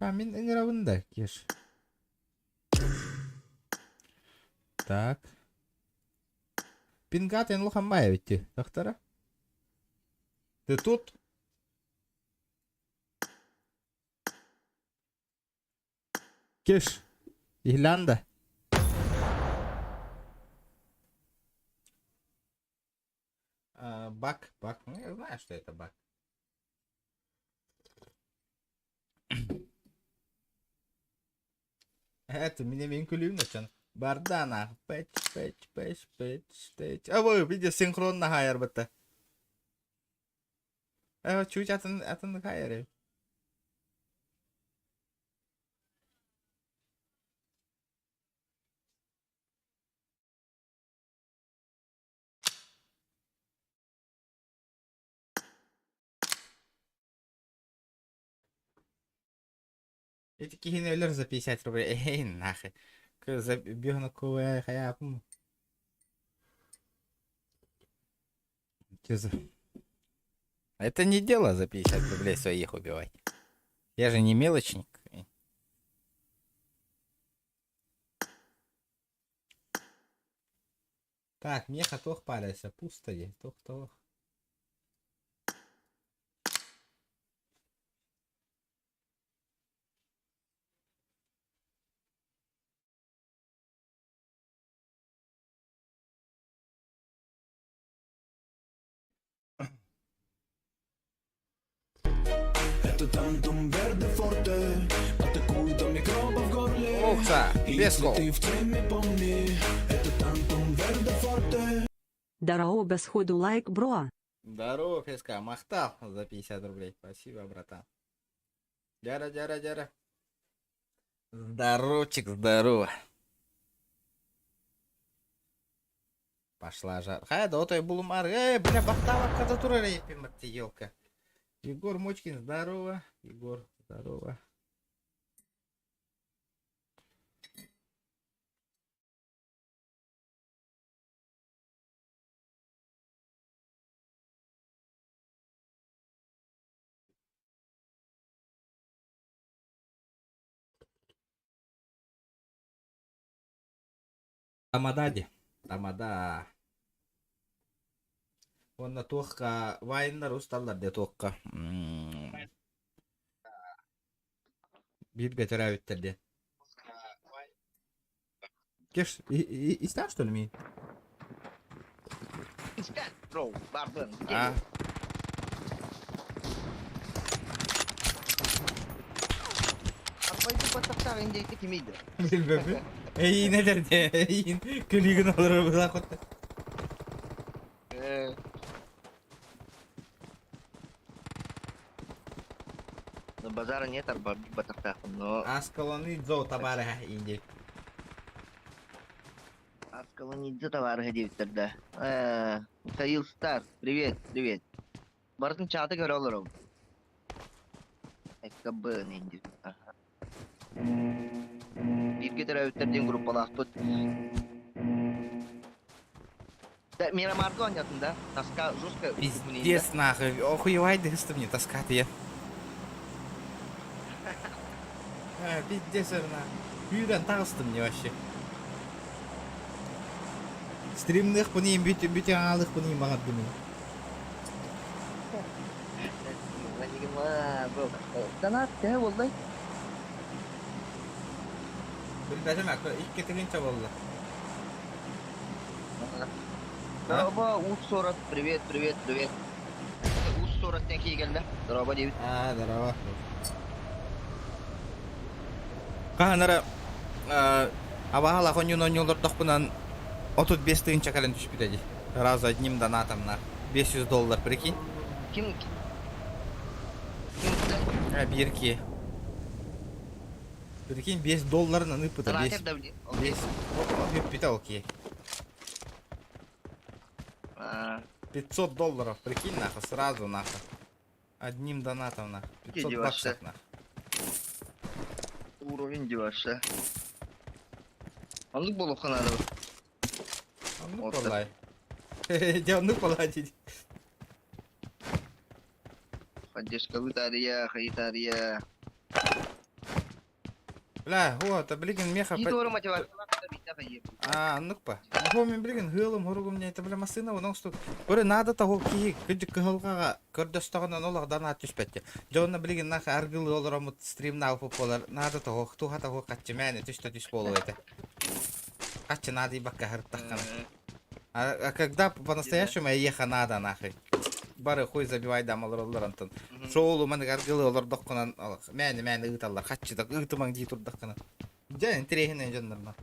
Speaker 1: Мен ыңыравында кеш. Так. Пингатен лухамбая ведь, доктора? Ты тут? Кеш. Ирланда. Бак. Ну, я знаю, что это бак. Это меня винкулюм начан. Бардана. Пэч. А вы видите синхронно хайер бата. Чуть атын хайер. Эти кинолер за 50 рублей. Эй, нахуй. Забил на кое хаяпм. Это не дело за 50 рублей своих убивать. Я же не мелочник. Так, меха тох паляся, пусто есть, тох.
Speaker 4: Это тантум верде форте, атакуют микробов в горле.
Speaker 1: Охса,
Speaker 4: И
Speaker 1: без
Speaker 4: если
Speaker 1: кол.
Speaker 4: ты в теме, помни, это тантум верде форте.
Speaker 3: Дарао без ходу лайк, бро.
Speaker 1: Здорово, Феска, махтал за 50 рублей. Спасибо, братан. Джара. Здоровчик, здорово. Пошла жар. Хайда, отой булумар. Бля, бахтала, когда тура рейпим, ты елка. Егор Мочкин, здорово. Егор, здорово. Тамада. Онна туаққа вайындар ұсталдар де туаққа. Бирге төрәбіттерде. Кеш, истан, что ли, ми?
Speaker 2: Bro, bardın.
Speaker 1: А,
Speaker 2: Arabayı batakta indeydi kimiydi?
Speaker 1: bilmem. Ey ne derdi? Ey külügün olur bu da kotta.
Speaker 2: На базара нет арба батакта, но
Speaker 1: Аскаланы зо табары ха инде.
Speaker 2: Аскаланидзе товары девиттерде. Михаил Стар, привет, привет. Бардын чаты көрө олором. Эккабы ненди. Бирге терәбиттерден группалах тут. Да, Мирамарда ойнатын да. Таска жестко.
Speaker 1: Пиздец нахуй. Охуевай дыстым не таскат я. Пиздец на. Үйден тағыстым не вообще. Стримных пуним бюте аңалық пуним бағат бұны.
Speaker 2: Донат, да, олдай.
Speaker 1: Білбәдім әкі, икке тігінші болды.
Speaker 2: Здорово, Ус-40, привет, привет, привет. Ус-40 тен келді. Здорово, девит.
Speaker 1: Здорово. Қағанары, абағала қонюн ойнылдырдық бұнан 35 тыгын чакален түшіп кетеді. Разу одним донатом на $500, прикинь?
Speaker 2: Ким?
Speaker 1: Бирки. Прикинь, $5 на ныпыта.
Speaker 2: Донатер да, блин.
Speaker 1: Ныпыта окей. $500, прикинь, нахуй, сразу нахуй. Одним донатом нахуй. $500 нахуй.
Speaker 2: Уровень девашта. Анлык болу ханады.
Speaker 1: Ну, полай. Дявны поладить.
Speaker 2: Поддержка вытария, хаитария.
Speaker 1: Бля, вот, блин, меха.
Speaker 2: И тоже мотивация.
Speaker 1: Ну-ка. Хомен, блин, гылым, хоругум, не это, бля, масына, он что. Көрі надо того ки, күдік кығылғаға көрдістіғынан олақ донат түспәтті. Жоғына, блин, нақа аргылы олар омыт стримна алып олар. Надо того, туға того қатчы мәне түшті түш болу еті. Қатчы надо и баққа хырттаққан. А когда по-настоящему я еха надо, нахуй. Бары хуй забивай дамалар олар антон. Шоулу мәнік аргылы олар доққынан, мәне ұйталар, қатчы дақ, ұйтымаң дей тұрдаққынан. Жән, интерегінен жондарна.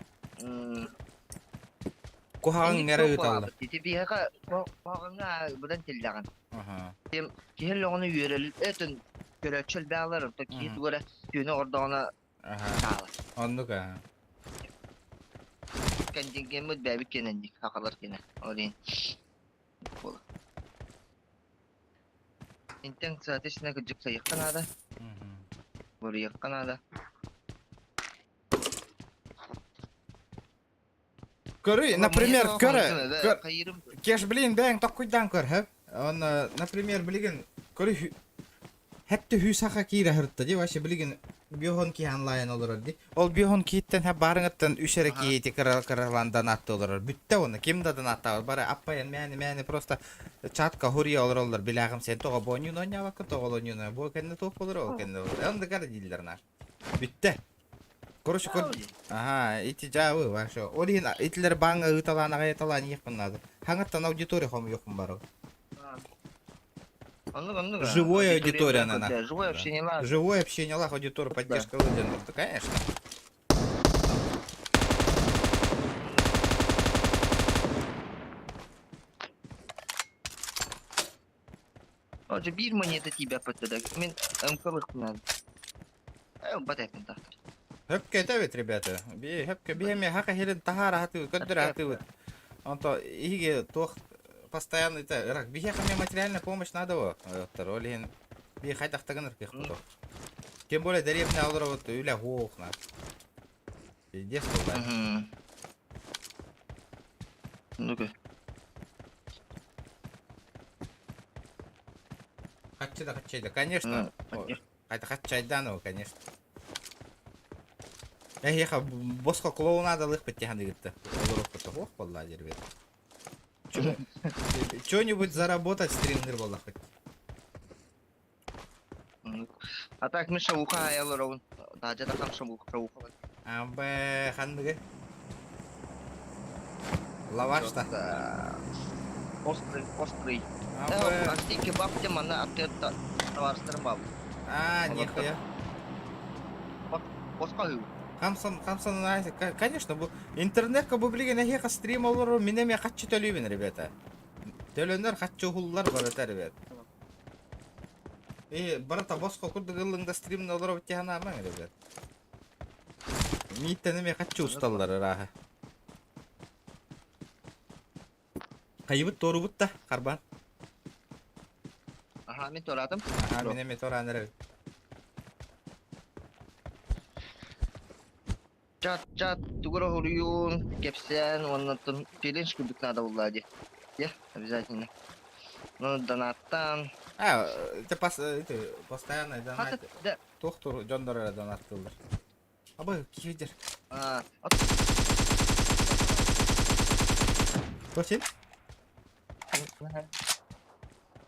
Speaker 1: Кухаң әрі ұйталар.
Speaker 2: Тетебияға бағыңа бұдан телдаған. Кейл оғыны үйерелі, әтін көрәтшіл бәғылар, кейт көрі түйіні ордағына сағылар.
Speaker 1: Оннука.
Speaker 2: Кәнденген мүд бәбік кенендік, хақалар кені. Олейін. Болы. Интен сәтесіне күджік сайыққан ада. Бұры еққан ада.
Speaker 1: Көрі, например, кеш, блин, бәң тоққойдан көр, хэп. Он, например, блин, көрі, хәпті хүйсақа кейрі хұртты, де, ваше, блин, биохон ки онлайн олар, де. Ол биохон кейттен хәп барыңыттан үшері кейті кырылан донатты олар. Бүтті оны, кемді донатты олар, бары аппайын, мәні, просто чатқа хұрия олар, білағым сен тоға бонюн ойна вақы, тоға ойна, бой кәнді тоқ болыр, ол кәнді олар. Онды қары дейлдер наш. Бүтті. Короче, ага, эти жабы, вообще. Олин, этлер банга ыталанаға еталан ехпін надо. Хаңаттан аудитория хом yokum бару. Живое аудитория, наверное.
Speaker 2: Живое общение лах.
Speaker 1: Живое общение лах, аудитория, поддержка лыден. Да, конечно.
Speaker 2: Вот же бир монета тебя подтадак. Мен МКВ надо. Батайкин так.
Speaker 1: Höpke täyt, ребята. Höpke бihemme хака хелен тахара хаты, көддір хаты. Онто, иге тох постоянно это, рак, бихеха мне материальная помощь надо во. Олин, бихай тахтаган рких кутов. Тем более деревня алыра вот үля хоохна. Пиздец, да.
Speaker 2: Ну-ка.
Speaker 1: Хатчайда, конечно. Это хатчайда, конечно. Еха, босқа клоунада лық бітті ханды кетті. Олырып кетті, хоқ болла жербет. Что-нибудь заработать стримнер была хоть.
Speaker 2: А так мы шавуха аялырауын. Даже да хам шавуха.
Speaker 1: Амбе хандыгы. Лавашта.
Speaker 2: Острый.
Speaker 1: Амбе.
Speaker 2: Асти кебаб те мана аптекта товарстырым бал.
Speaker 1: Нихуя.
Speaker 2: Осқы.
Speaker 1: Хамсан, конечно, бұл интернетка бұл білген әхеқа стрим олар, менеме қатшы төлейбін, ребята. Төлөнер қатшы ұғылылар бар өті, ребят. Барата босқа күрді ғылыңда стримні олар өтте ғана аман, ребят. Мейттенеме қатшы ұсталылар, рахы. Қайыбыт, торы бұт та, қарбан.
Speaker 2: Аха, мен торадым.
Speaker 1: Аха, менеме тораны, ребят.
Speaker 2: Чат, тугура хурюн, кепсен, оннан пеленш кубик надо влади. Я, обязательно. Ну, донаттан.
Speaker 1: Ты постоянно донат.
Speaker 2: Да.
Speaker 1: Тоқтыр, жондары донат қылдыр. Абай, кейдер. Кто сен?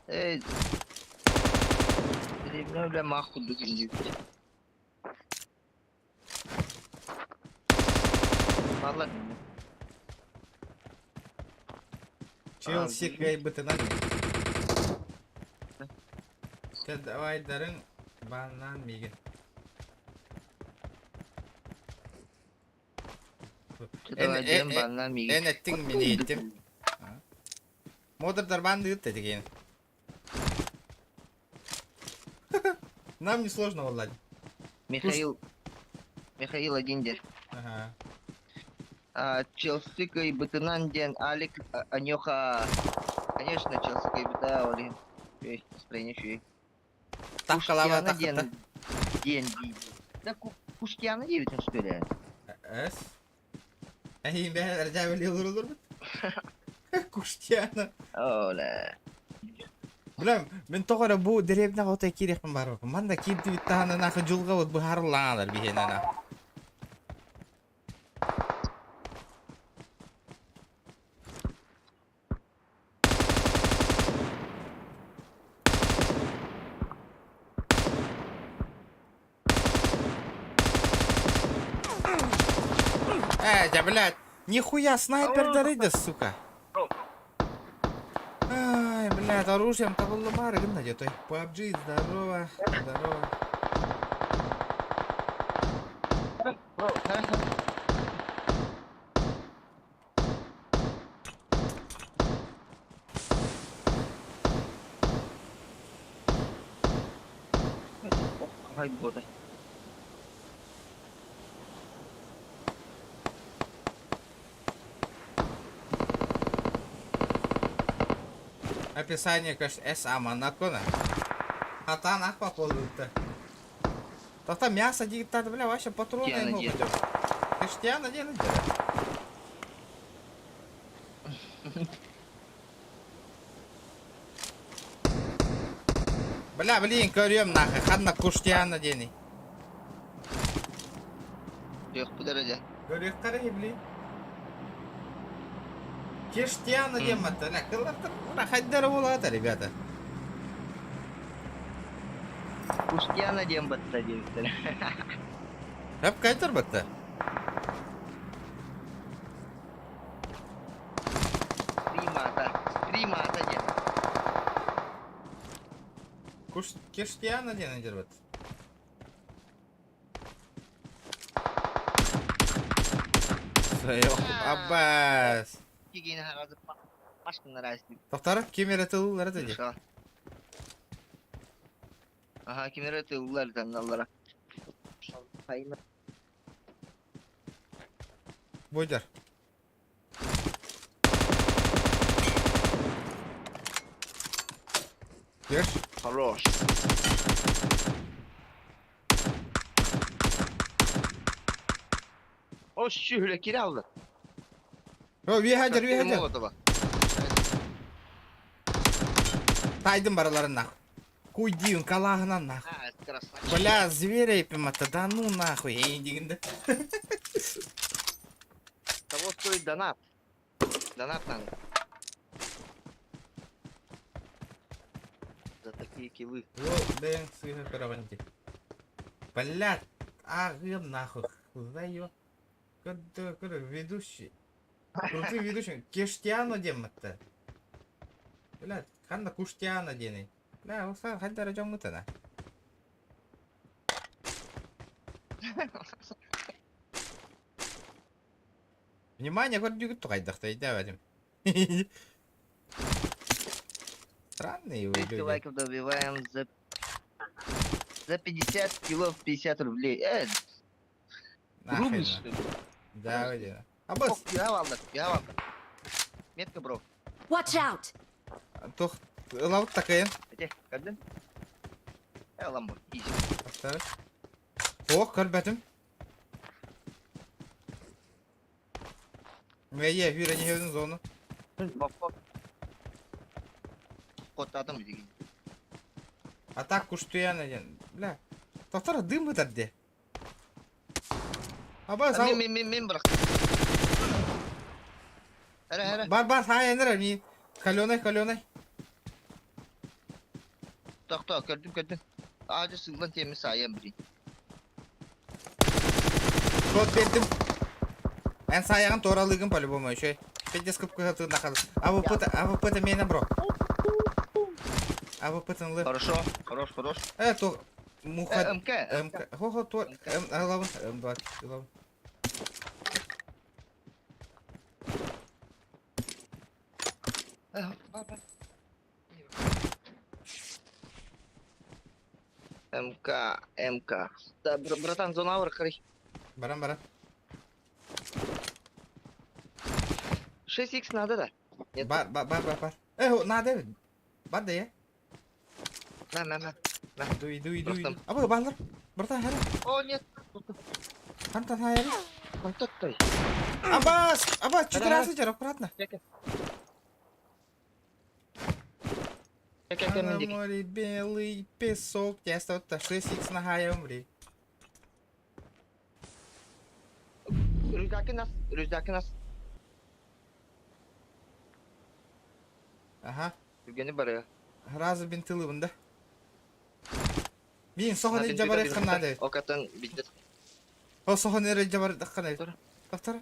Speaker 2: Эй. Древно бля маху дугин. Ладно.
Speaker 1: Челси кайбыты надо. Давай дарың банан миген. Эн еттің мен еттім. Модердар банды үтті деген. Нам не сложно, Влади.
Speaker 2: Михаил Агиндер.
Speaker 1: Ага.
Speaker 2: Челси кайбытынан ден Алик Анёха. Конечно, Челси кайбыта олин. Спрейнишь.
Speaker 1: Так қалава тақытта.
Speaker 2: Ден. Да Куштияны дейбітін сөйле.
Speaker 1: Әс? Әйін бәлер жәбілі ұлыр бұд? Куштияны.
Speaker 2: Оля.
Speaker 1: Білем, мен тоғыра бұл деребіне қотай керекпін бар бұқым. Манда кейіпті біттағаны нақы жылға бұд бұл харылаңалар бейхенена. Блядь, нихуя снайпер дарыды, сука. Ай, блядь, оружием-то было мары, гнать, той. PUBG, здорово.
Speaker 2: Ай, бода.
Speaker 1: Описание, конечно, Аманакона. Хатан ах пополнил-то. То мясо дигитат, бля, вообще патроны ему пойдем. Криштиана делать, бля, блин, корем нахуй, хадна Куштиана дени.
Speaker 2: Yok bu derece.
Speaker 1: Görüyor karayı блин. Криштиана дематта, ля, кыллартыр, ура хайдары болады, ребята.
Speaker 2: Куштияна дем батта дейбиттер.
Speaker 1: Hep kaytar baktı.
Speaker 2: Примата дем.
Speaker 1: Криштиана дени дер бат. Yok, Abbas.
Speaker 2: Кигини харазы пашкындар айсты.
Speaker 1: Тоқтары, кемері тылылары да де.
Speaker 2: Ага, кемері тылылар танналара.
Speaker 1: Бойдар. Еш?
Speaker 2: Хорош. O şöyle kiri aldı.
Speaker 1: О, вихадер. Тайдым бараларын нахуй. Куйдиын калағынан нахуй. Бля, зверя епематта, да ну нахуй, ейін дегенді.
Speaker 2: Того стоит донат. Донат надо. Такие килы.
Speaker 1: О, дэн, сыга караванти. Блядь, агым нахуй. Заё. Когда ведущий. Крутый ведущий. Кештиано дематта. Блядь, ханда куштиано дени. Бля, уса хаддара жомутана. Внимание, вот дюгут тойдахта, иди вадим. Странные вы
Speaker 2: 200
Speaker 1: люди.
Speaker 2: лайков добиваем за 50 кило 50 рублей.
Speaker 1: Нахрен.
Speaker 2: Рубль, что ли?
Speaker 1: Да, вадим. А бос,
Speaker 2: Я вам. Метка, бро.
Speaker 7: Watch out!
Speaker 1: тох, лавут такая.
Speaker 2: Где? Когда? Ламбо. Изи.
Speaker 1: Поставь. Ох, карбатым. Я вижу, не в зону.
Speaker 2: Кот адам деген.
Speaker 1: А так куштуяна ден. Бля. Тоқтар дым бітір де. Аба, сау.
Speaker 2: Мен бірақ. Әрі.
Speaker 1: Бар, сайыныр, ми. Каленый.
Speaker 2: Тоқта, көрдім. Ağacı sığılan temiz sayem biri.
Speaker 1: Код бердім. Мен саяғын торалығын по-любому еще. Пендес көп көзі нақалы. АВП-то мені, бро. АВП-тын лы.
Speaker 2: Хорош.
Speaker 1: То муха.
Speaker 2: МК.
Speaker 1: Хо-хо, то. Лавын. М20. Лавын.
Speaker 2: МК. Да, братан, зона аур, корей.
Speaker 1: Барам.
Speaker 2: 6х надо, да? Нет.
Speaker 1: Бар. Надо. Бар да я.
Speaker 2: На.
Speaker 1: Иду.
Speaker 2: Братан.
Speaker 1: Аба, балар. Братан, хәрі.
Speaker 2: О, нет.
Speaker 1: Хантан хайры.
Speaker 2: Контактай.
Speaker 1: Абас, 4 раза жер, аккуратно. На море белый песок, тесто 6х на хая умри.
Speaker 2: Рюкзаки нас.
Speaker 1: Ага,
Speaker 2: Жүргені бар ya.
Speaker 1: разы бин тылы бында. Мин сохон ел жабар etқанады.
Speaker 2: Окатан битті.
Speaker 1: О сохон ел жабар etқанады.
Speaker 2: Тоқтар.
Speaker 1: Тоқтар.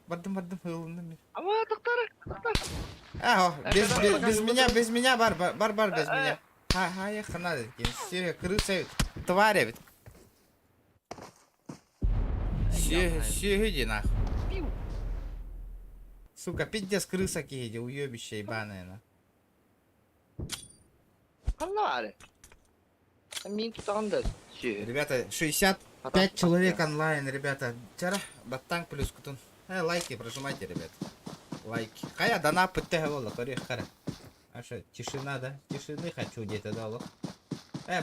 Speaker 1: Бардым хылынды мен.
Speaker 2: Ама, тоқтар.
Speaker 1: Без меня бар без меня. Хай ханады. Все крыса тварь ведь. Все иди нахуй. Сука, пиздец крыса киди, уебище ебаное на.
Speaker 2: Канале. Мин тутағанда.
Speaker 1: Ребята, 65 человек онлайн, ребята. Вчера баттанг плюс кутун. Лайки прожимайте, ребят. Лайки. Хая дана пытте было, кореш хара. Аша тишина, да? Тишины хочу где-то дало.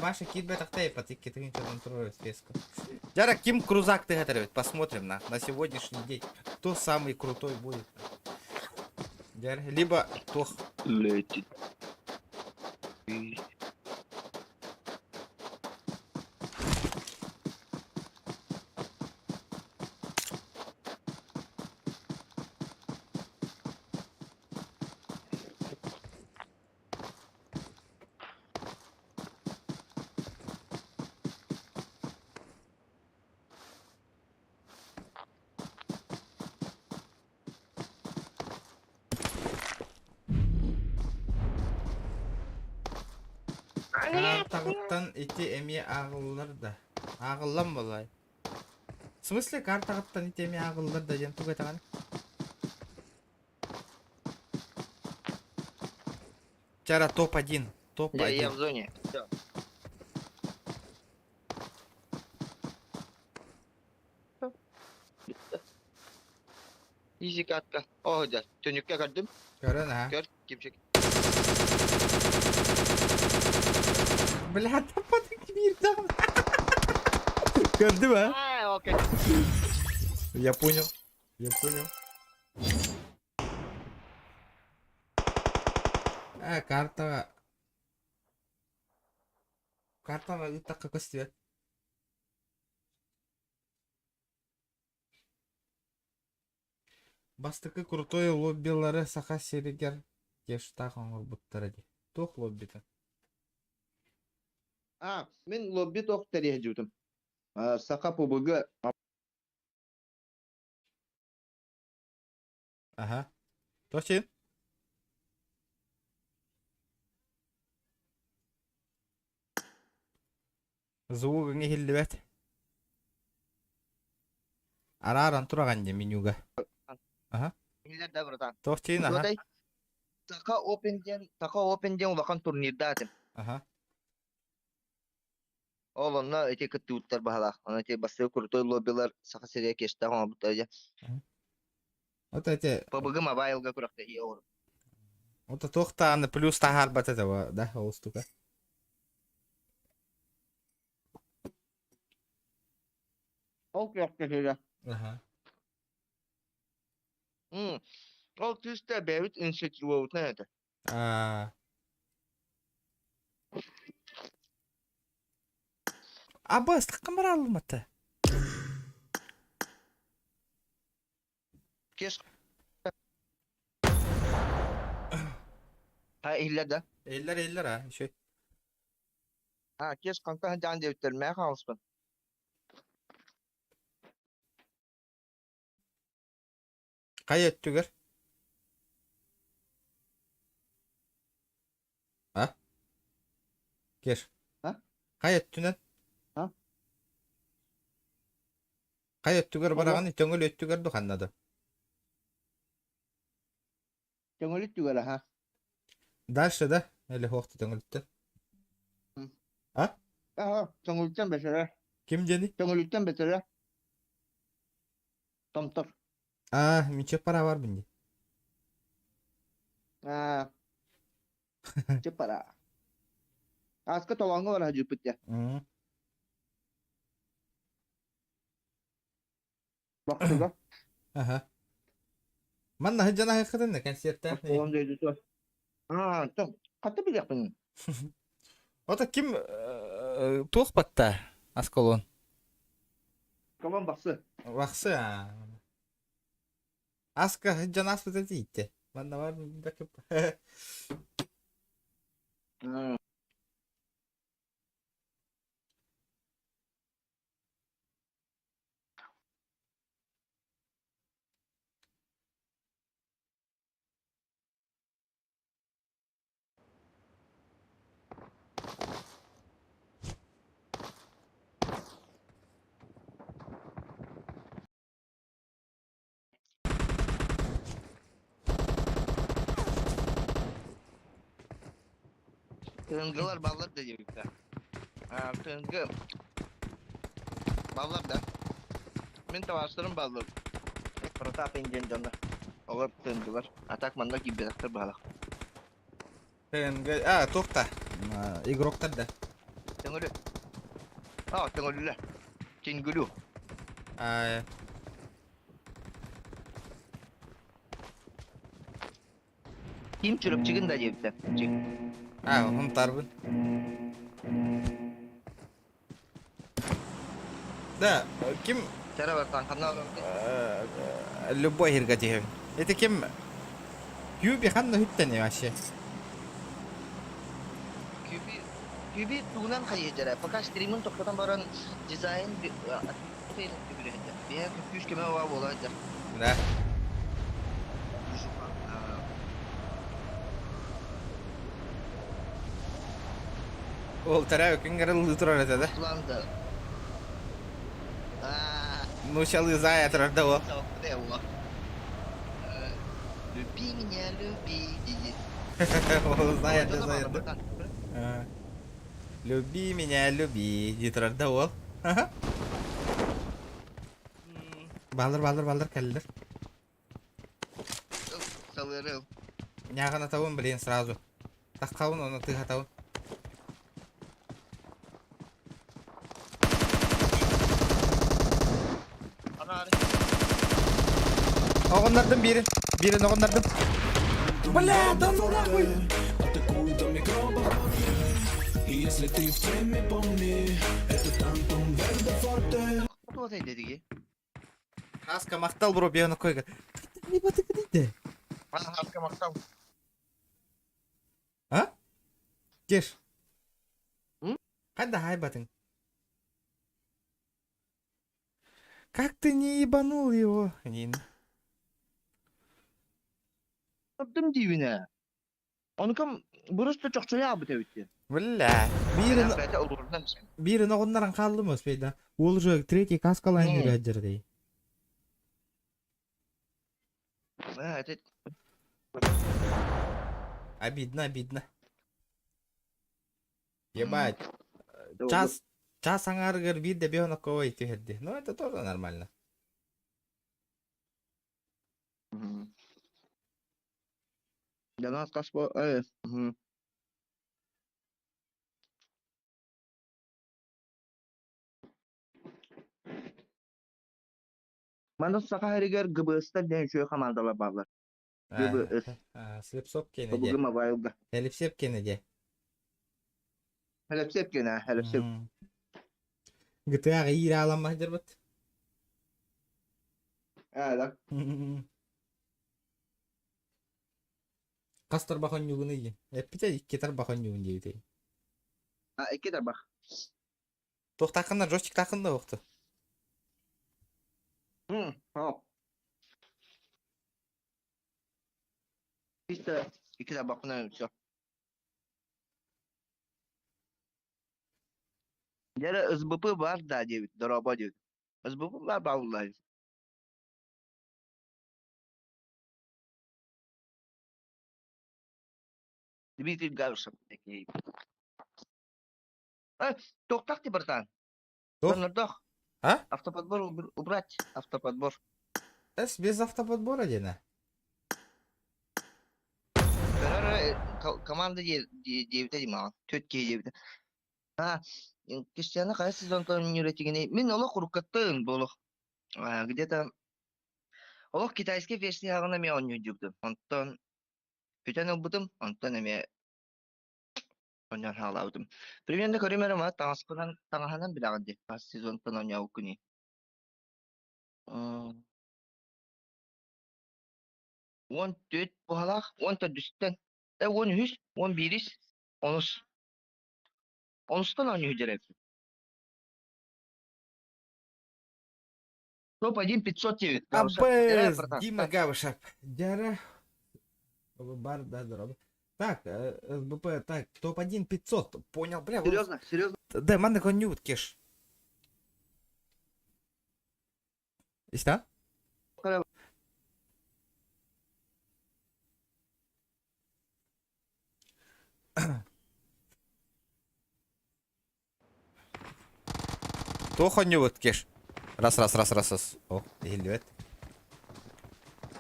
Speaker 1: Маша кидбе тахтай потики ты ничего там строит списку. Жара Ким Крузак ты это, ребят, посмотрим на сегодняшний день. Кто самый крутой будет. Либо Тох.
Speaker 2: Летит.
Speaker 1: Картағыттан ите әме ағылылар да. Ағыллам болай. В смысле картағыттан ите әме ағылылар да жем туг айтаған? Чара топ-1.
Speaker 2: Я в зоне. Всё. Изи катка. О, да. Төнükке көрдім.
Speaker 1: Көрін, а?
Speaker 2: Көр, кепшек.
Speaker 1: Бля, тапады кирдам. Көрді ма?
Speaker 2: Окей.
Speaker 1: Я понял. Картаға үттаққа көстібет. Бастықы крутой лоббилары сақа серігер кеш тағын ғырбыттары де. Тоқ лоббиті.
Speaker 2: Мен лобби тох терие жутум. Сака побыгы
Speaker 1: Ага. Точин. Звугыңа хиллибет. Араран тураган же менюга. Ага.
Speaker 2: Hilal da burada.
Speaker 1: Точин, ага.
Speaker 2: Doday Taka Open den ulakan turnirde atim.
Speaker 1: Ага.
Speaker 2: Олонна эти кыттыуттар баһалаах. Аны те басты куртой лоббилар сака серия кеште хома бутайя.
Speaker 1: Вот эти,
Speaker 2: Побыгы мобайлга куракта ие ор.
Speaker 1: вот тохтаны плюс тахар бат этого, да, олстука.
Speaker 2: Ол куракта серия.
Speaker 1: Ага.
Speaker 2: Ол түстә бәвит инсетивоут на это.
Speaker 1: Абас камера алматы.
Speaker 2: Кеш. Hilal da.
Speaker 1: Eller ha, şey.
Speaker 2: Кеш канка жан дептер мә халыспын.
Speaker 1: Kayıt tüger. Ha? Gir.
Speaker 2: Ha?
Speaker 1: Kayıt tünen.
Speaker 2: Ha?
Speaker 1: Kayıt tüger barağın töngül öttüger duhanladı.
Speaker 2: Теңөлүт түгәлә ха.
Speaker 1: Дальше да? Или хоқты töngülüttü.
Speaker 2: Теңөлүттән бәшәрә.
Speaker 1: Kim jeni?
Speaker 2: Теңөлүттән бәшәрә. Томтор.
Speaker 1: Minçe para var bende.
Speaker 2: Чепара. Аска толаңга бар хаҗыпытта. Бактыга.
Speaker 1: Ага. Манна хыжана хакыдан да концертта.
Speaker 2: Толам дейди то. Том. Катты билепин.
Speaker 1: Ота kim туқпатта асколон.
Speaker 2: Калан баксы.
Speaker 1: Бақсы. Аска хыжана аспыта дейти. Манна бар бакып.
Speaker 2: Tığıntılar ballar da yürükler. Tığıntı ballar da. Ben tavaslarım ballar. Protap injen canlı. Oğur tığıntılar. Atak manda gibi aktır balak.
Speaker 1: Тоқта. Игроктар да.
Speaker 2: Tığıntılı. Tığıntılı. Çingülü. Kim çürüp çıkın da yürükler. Çık.
Speaker 1: Хунтарбын. Да, ким
Speaker 2: Çara baktan kanal.
Speaker 1: любой хиргатив. Это ким Юби ханна хүттен вообще.
Speaker 2: Kübi tuğunan kayıcıra. Fakat stream'in topludan baran dizayn bir atayın gibi hadi. Bir her 200 keme var olacak.
Speaker 1: Да. Ол тарау кенгерл турар да.
Speaker 2: Kullandı.
Speaker 1: Ну чалы зая турар да о.
Speaker 2: Люби меня, люби.
Speaker 1: Ол знает да. Люби меня, люби. Ди турар да ол. Балдыр келдир.
Speaker 2: Салырыл.
Speaker 1: Нягана тавын блин сразу. Таккавын оны тыга тавын. Оғындырдым бірін оғындырдым. Бля, да ну нахуй!
Speaker 4: Атакуй до микроба в горле. И если ты в теме, помни, это Тантум Верде Форте.
Speaker 2: Кто это dedi?
Speaker 1: Хаска мақтал бро бияны койга. Не батык дейді.
Speaker 2: Haska maksal.
Speaker 1: А? Кеш. Кайда хайбатың? Как ты не ебанул его? Нин.
Speaker 2: Таптым дивине. Onu kam burası da çok çoğu abi tabii.
Speaker 1: Бля. Бирин оғынларын қалды ма спейда? Ол же третий каскалайын
Speaker 2: Не.
Speaker 1: жүрі әдірдей. Обидно. Ебать. Час аңаргер виде бионоковой тюхедди. Ну это тоже нормально.
Speaker 2: Для нас каспо. Манда сака herger gıbısta den şöyle kamandalar bağlar. Gıbı
Speaker 1: Слепсоп кенеде.
Speaker 2: bugün mobilde.
Speaker 1: Элипсеп кенеде.
Speaker 2: Helep gene helep.
Speaker 1: GTA ире аламай жүрбөт.
Speaker 2: Evet.
Speaker 1: Кастар бахан югуны ие. Эппите иккетар бахан югун дейбитей.
Speaker 2: Ha iki de bak.
Speaker 1: Тох такында, джойстик такында оқты.
Speaker 2: Hop. İşte iki de bak ne uçuyor. Yere ızbıpı var da diyor. Doroba diyor. Izbıpı var bağlılar. Дмитрий Гавшев такие. Ток-так ты, братан.
Speaker 1: Тох?
Speaker 2: Тох.
Speaker 1: А?
Speaker 2: Автоподбор убрать. Автоподбор.
Speaker 1: Эс без автоподбора дена.
Speaker 2: Команда дев'ите дейм аған. Төтке дев'ите. Кештені қай сезонтан үйретігіне. Мен олық ұрыққаттың болық. Где-то олық китайский версияғына мен он үйдігдім. Онтан көтен ұлбыдым. Онтан әме онан халаудым. Примерно көремерім ат таңаханан білаған де. Қай сезонтан он яу күні. Он төт бұғалақ, он төдістен. Он үш, он біріс, оныстан он үйдерек. Топ-1 509.
Speaker 1: Абез, Дима Гавышев. Дяра. Бар, да, дорога. Так, СБП, так, топ-1 500. Понял, бля.
Speaker 2: Серьезно?
Speaker 1: Да, манда коннют, кеш. İşte. Тохо не вот кеш. Раз. О, елет.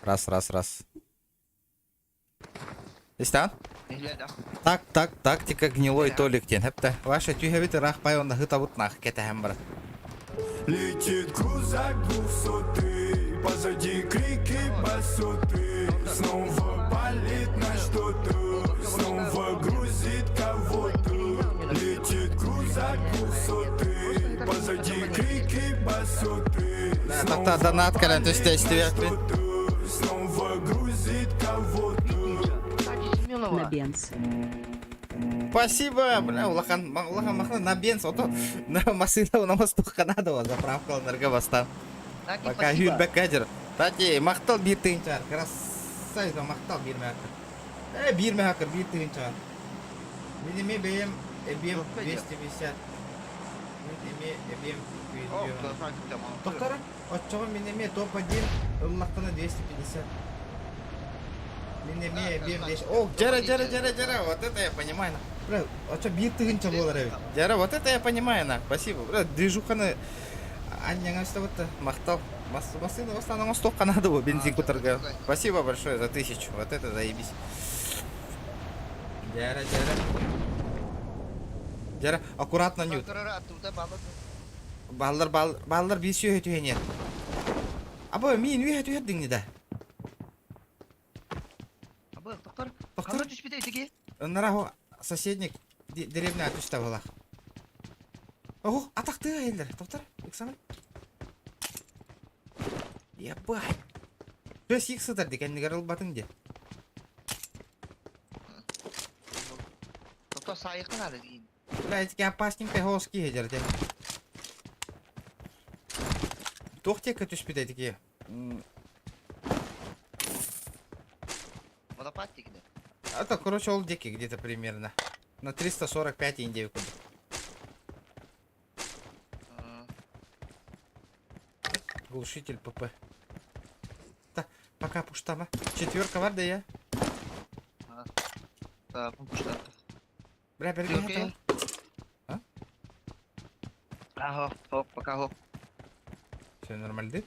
Speaker 1: Раз. İşte. Так, тактика гнилой толиктен. Хепте. Ваша тюхевите рахпай он нахытавут нах кетехем брат.
Speaker 4: Летит крузак 200, позади крики басоты. Снова палит на что-то, снова грузит кого-то. Летит крузак 200, позади крики басоты.
Speaker 1: Та донат кален тестествие.
Speaker 4: Снова грузит кого-то.
Speaker 3: На Бенц.
Speaker 1: Спасибо, бля, улахан махна на бенз, ото на машина на мосту Канада заправка энергобастан. Пока Хюльбек кадр. Тати мақтал бир тыгынчар. Красавица мақтал бир мәкір. Бир мәкір бир тыгынчар. Менеме бейем 250. Менеме бейем 250. Тоқтары, отчоға менеме топ-1 ұллаққына 250. Менеме бейем 5. О, жара. Вот это я понимаю. Бля, а что бир тыгынча болар әбет? Жара, вот это я понимаю, на. Спасибо. Бля, движуханы Анняңа что вот мақтал. Машина в основном 100 Канаду бензин кутарга. Спасибо большое за 1000. Вот это заебись. Жара, аккуратно нют. Балдар бисио хету хенер. Або мин үй хету хеддиң да.
Speaker 2: Абы, тоқтар.
Speaker 1: Тоқтар?
Speaker 2: Қамыр түспейді етеге?
Speaker 1: Нараху соседник деревня түшті болақ. Ого, атақты әйелдер. Тоқтар, иксамай. Ебать. Төс ик сыдар декен негеріл батың де.
Speaker 2: Тоқтар сайықын ады кейін.
Speaker 1: Бля, эти опасненькие голоски едерде. Тохтека түспейді әйтеке.
Speaker 2: Водопад тегінде.
Speaker 1: Это, короче, ол деки где-то примерно. На 345 индеви куды. Глушитель ПП. Так, пока пуштама. Четверка var da ya.
Speaker 2: Пушта.
Speaker 1: Бля, бери
Speaker 2: Окей.
Speaker 1: А?
Speaker 2: Хоп, пока хоп.
Speaker 1: Все нормально.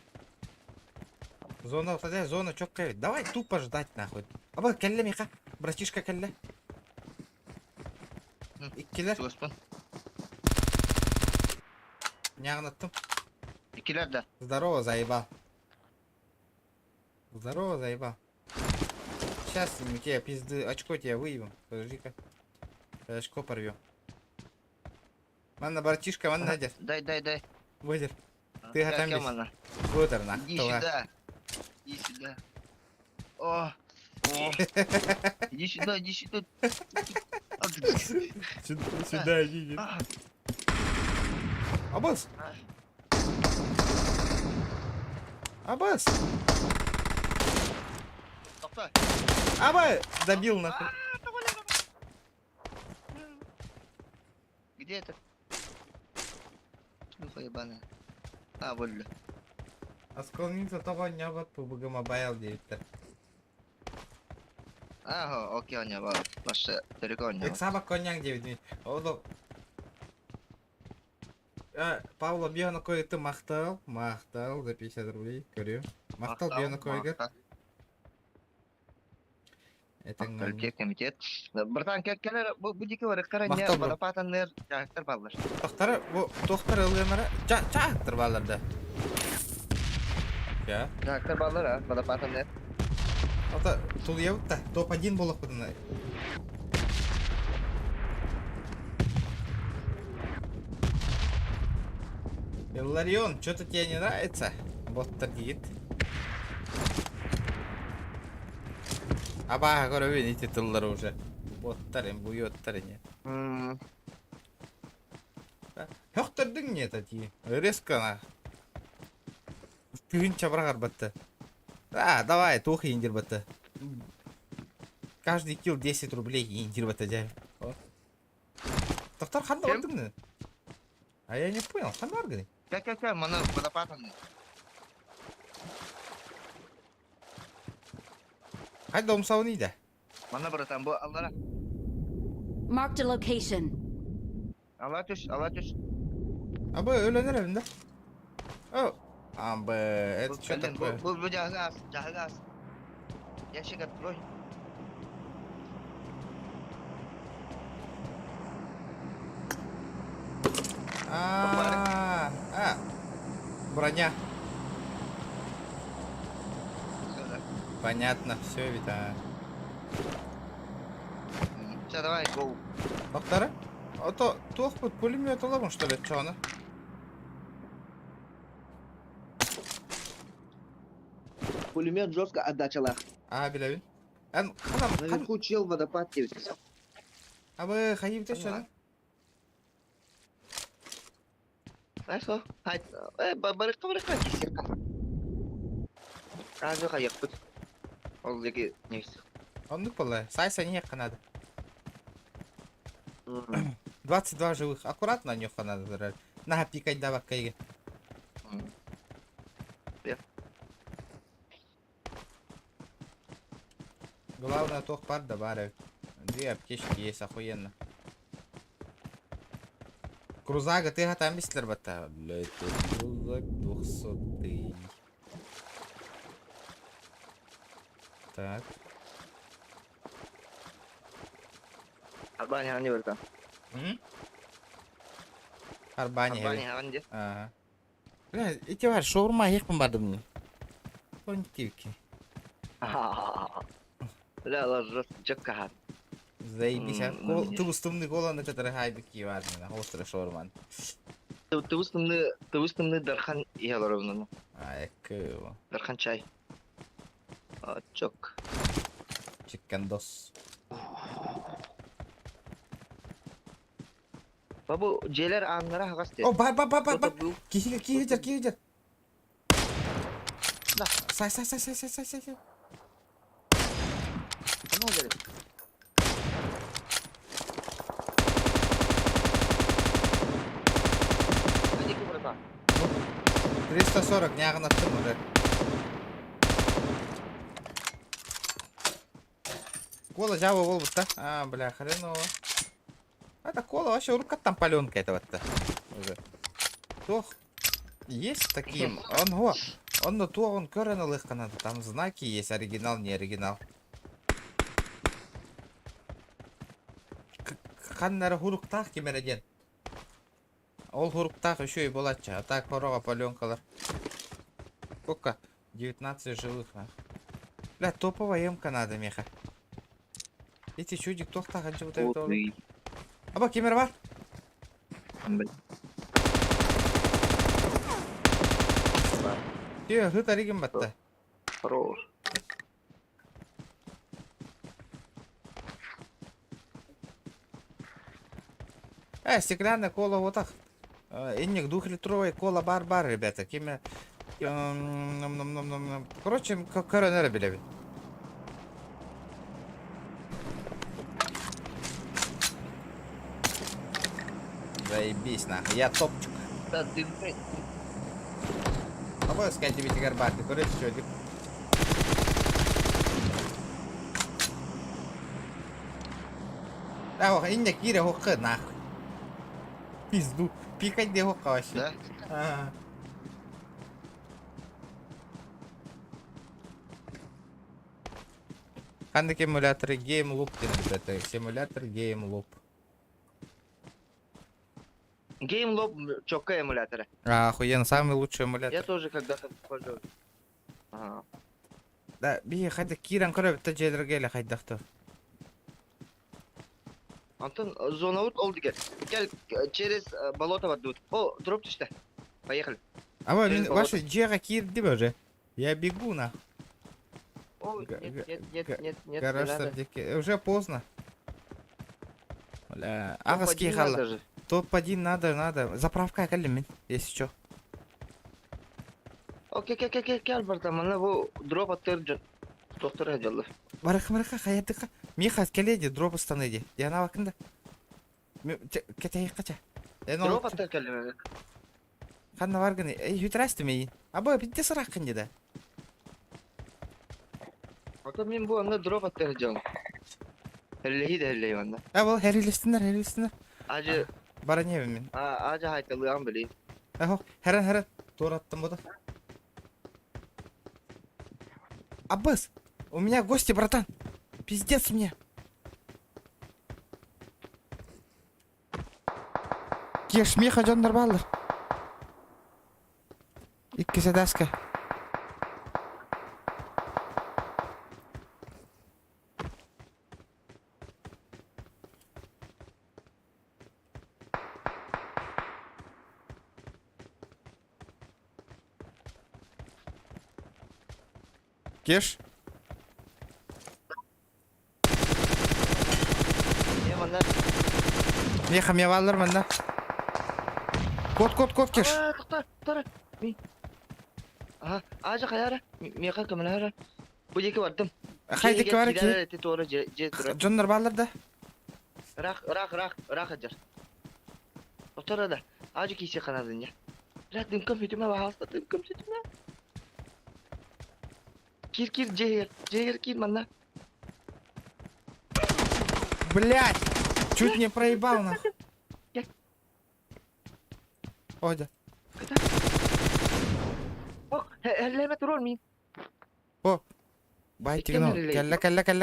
Speaker 1: Зона тогда, зона чёткая. Давай тупо ждать нахуй. Аба, келле миха. Братишка келле. Иккилер.
Speaker 2: Господи.
Speaker 1: Нягын аттым.
Speaker 2: Икилер да.
Speaker 1: Здорово, заебал. Здорово, заебал. Сейчас мы тебе пизды, очко тебе выебем. Подожди-ка. Очко порвем. Манна, братишка, манна, надя.
Speaker 2: Дай.
Speaker 1: Выдер. Ты готовишь?
Speaker 2: Манна.
Speaker 1: Бутер, нахуй.
Speaker 2: Иди сюда. Иди сюда. О. Иди сюда.
Speaker 1: Сюда иди. Абас. Абас.
Speaker 2: Тоқта.
Speaker 1: Аба, добил нахуй.
Speaker 2: Где это? Шлюха ебаная. Вольно.
Speaker 1: Асклонился того не вот по мобайл директор.
Speaker 2: Окей, он var. Başta telefon
Speaker 1: Как собак коньяк 9 дней. Оло. Павло бьё на кое-то махтал за 50 рублей. Көрю. Махтал бьё на кое-то. Это
Speaker 2: Көлкек комитет. Братан, келер bu diki var. Karanya
Speaker 1: Мактал бро.
Speaker 2: barapatanlar jahtar ballar.
Speaker 1: Доктор, bu доктор ылгымара. Чактыр балларда. Я.
Speaker 2: Jahtar ballar ha, barapatanlar.
Speaker 1: Ата тул явта. Топ-1 болох будына. Илларион, что-то тебе не нравится? Вот таргет. Аба, говорю, видите, тыллар уже. Вот тарин, бует тарин. Хёхтардың не это ти? Резко на. Күн чабрагар батты. Давай, тухи индир батты. Каждый килл 10 рублей индир батты дяй. Доктор ханда бардың. А я не понял, ханда баргын.
Speaker 2: Как, mana barapatanlar.
Speaker 1: Hadi dom savuni de.
Speaker 2: Mana bratан, bu Allah'a.
Speaker 3: Marked a location.
Speaker 2: Allah düş.
Speaker 1: Abi öğlenir evinde. Oh. Abi, это что такое?
Speaker 2: Bu cahaz. Ящик открой.
Speaker 1: Броня.
Speaker 2: Сюда.
Speaker 1: Понятно, все, Вита.
Speaker 2: Все, давай, go.
Speaker 1: Доктора? А то тух под пулемет ловим, что ли, чё она?
Speaker 2: Пулемет жестко отдачала.
Speaker 1: Билевин. Ханам,
Speaker 2: Наверху чел водопад девится.
Speaker 1: Абы, хайып-то что?
Speaker 2: Знаешь что? Барыка кисерка. Каждый хаяк тут. Ол деги нейс.
Speaker 1: Ондук было. Сайса не надо. 22 живых. Аккуратно на нёха надо зарать. На пикать давай кайги. Главное, тох пар добавить. 2 аптечки есть охуенно. Крузага, ты готов мистер бата? Блять, крузак 200. Так.
Speaker 2: Арбани не верта.
Speaker 1: Арбани.
Speaker 2: Арбани.
Speaker 1: Ага. Бля, эти var шаурма ек бардым. Понтивки.
Speaker 2: Бля, ложь чекка.
Speaker 1: Заебись, ты устумный голод, который хайбики важно, острый шаурман.
Speaker 2: Ты устумный Дархан Ялоровна.
Speaker 1: Кыво.
Speaker 2: Дархан чай. Чок.
Speaker 1: Чикандос.
Speaker 2: Бабу желер аңнара хагас те.
Speaker 1: О, бар.
Speaker 2: Кто-то был.
Speaker 1: Киһигер.
Speaker 2: Да.
Speaker 1: Сай.
Speaker 2: Ана желер. Адики брата.
Speaker 1: 340 няғын аттым уже. Кола жабы болбут да. А, бля, хреново. Это кола вообще уркаттан паленка это вот-то. Уже. Тох. Есть таким. Он көрен алых канады. Там знаки есть, оригинал, не оригинал. Ханнары хуруктах кемереген. Ол хуруктах еще и болатча. А так хорога паленкалар. Сколько? 19 живых. Бля, топовая эмка надо, меха. Эти чудик тохта ханчы вот это. Аба, кемер бар? Тё, хыт аригин батта.
Speaker 2: Хорош.
Speaker 1: Стеклянная кола вот так. Инник 2-литровая кола бар, ребята. Кемер. Короче, как коронера билеви. Заебись, нахуй. Я топчик.
Speaker 2: Да ты, блядь.
Speaker 1: А вот сказать тебе тигарбар, ты короче, что, да, инник кире хокка, нахуй. Пизду. Пикать где хокка вообще.
Speaker 2: Да?
Speaker 1: А. Хандык эмуляторы Game Loop денег, это симулятор Game Loop.
Speaker 2: Game Lob чокка эмулятора.
Speaker 1: Охуенно, самый лучший
Speaker 2: Я
Speaker 1: эмулятор.
Speaker 2: тоже когда-то пользовался. Ага.
Speaker 1: Да, бие, хайда киран көрөп та жедергеле хайдакты.
Speaker 2: Антон, зона вот олдиге. Гel через болото поддут. О, дроп düştü. Поехали.
Speaker 1: А вы,
Speaker 2: Через
Speaker 1: ваши джега кирди уже. Я бегу на.
Speaker 2: О, нет, не
Speaker 1: Гараж
Speaker 2: надо.
Speaker 1: уже поздно. Бля, агаски
Speaker 2: Топ-1
Speaker 1: хала.
Speaker 2: надо же.
Speaker 1: Топ-1 надо. Заправка калимин, если что.
Speaker 2: Окей, gel братан, мана bu дроп attırıcı. Doktor hacılı.
Speaker 1: Бараха, хаятыка. Миха келеди, дроп станеди. Я на вакында. Кетей кача.
Speaker 2: Дроп attır kelime.
Speaker 1: Ханна варганы, ютрасты мейин. Абы битте сырак кынды.
Speaker 2: Ата мен bu anda drop attıracağım. Hellehi de hellehi banda.
Speaker 1: А бол херилистинер.
Speaker 2: Acı,
Speaker 1: Бара не мен.
Speaker 2: acı haytalıyan bileyim.
Speaker 1: Ахо, херен. Тураттым буду. Аббас, у меня гости, братан. Пиздец мне. Кеш меха жондар балдар. Иккисе даска. Кеш?
Speaker 2: Ne banda?
Speaker 1: Меха мне балдар мында. Кот кеш.
Speaker 2: To'xta. Aha, acı kayara. Meqa kamera. Bu yeki vardım.
Speaker 1: Хайдык бар экен.
Speaker 2: To'g'ri, je turib.
Speaker 1: Жондар балдар да.
Speaker 2: Рақ ajar. To'xta da. Acı kiysi qanadın ya. Rak dimkam hitime va hasta dimkam hitime. Кир, Джейгер, кир, мана.
Speaker 1: Блять! Чуть не проебал нахуй. Ода.
Speaker 2: О, хеллеме турор мин.
Speaker 1: О. Байтигно.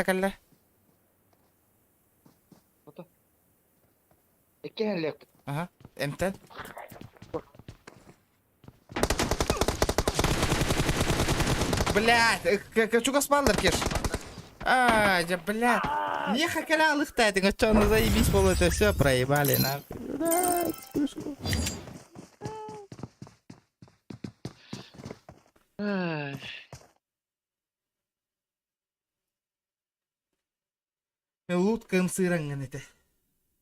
Speaker 1: Калла.
Speaker 2: Ото. Эки хеллек.
Speaker 1: Ага. Эмтен. Блять, качуга спалдер кеш. Ja, блядь. Не хакаля лыхтает, а что, ну заебись, пол это все проебали, нахуй. Лутка сыранган это.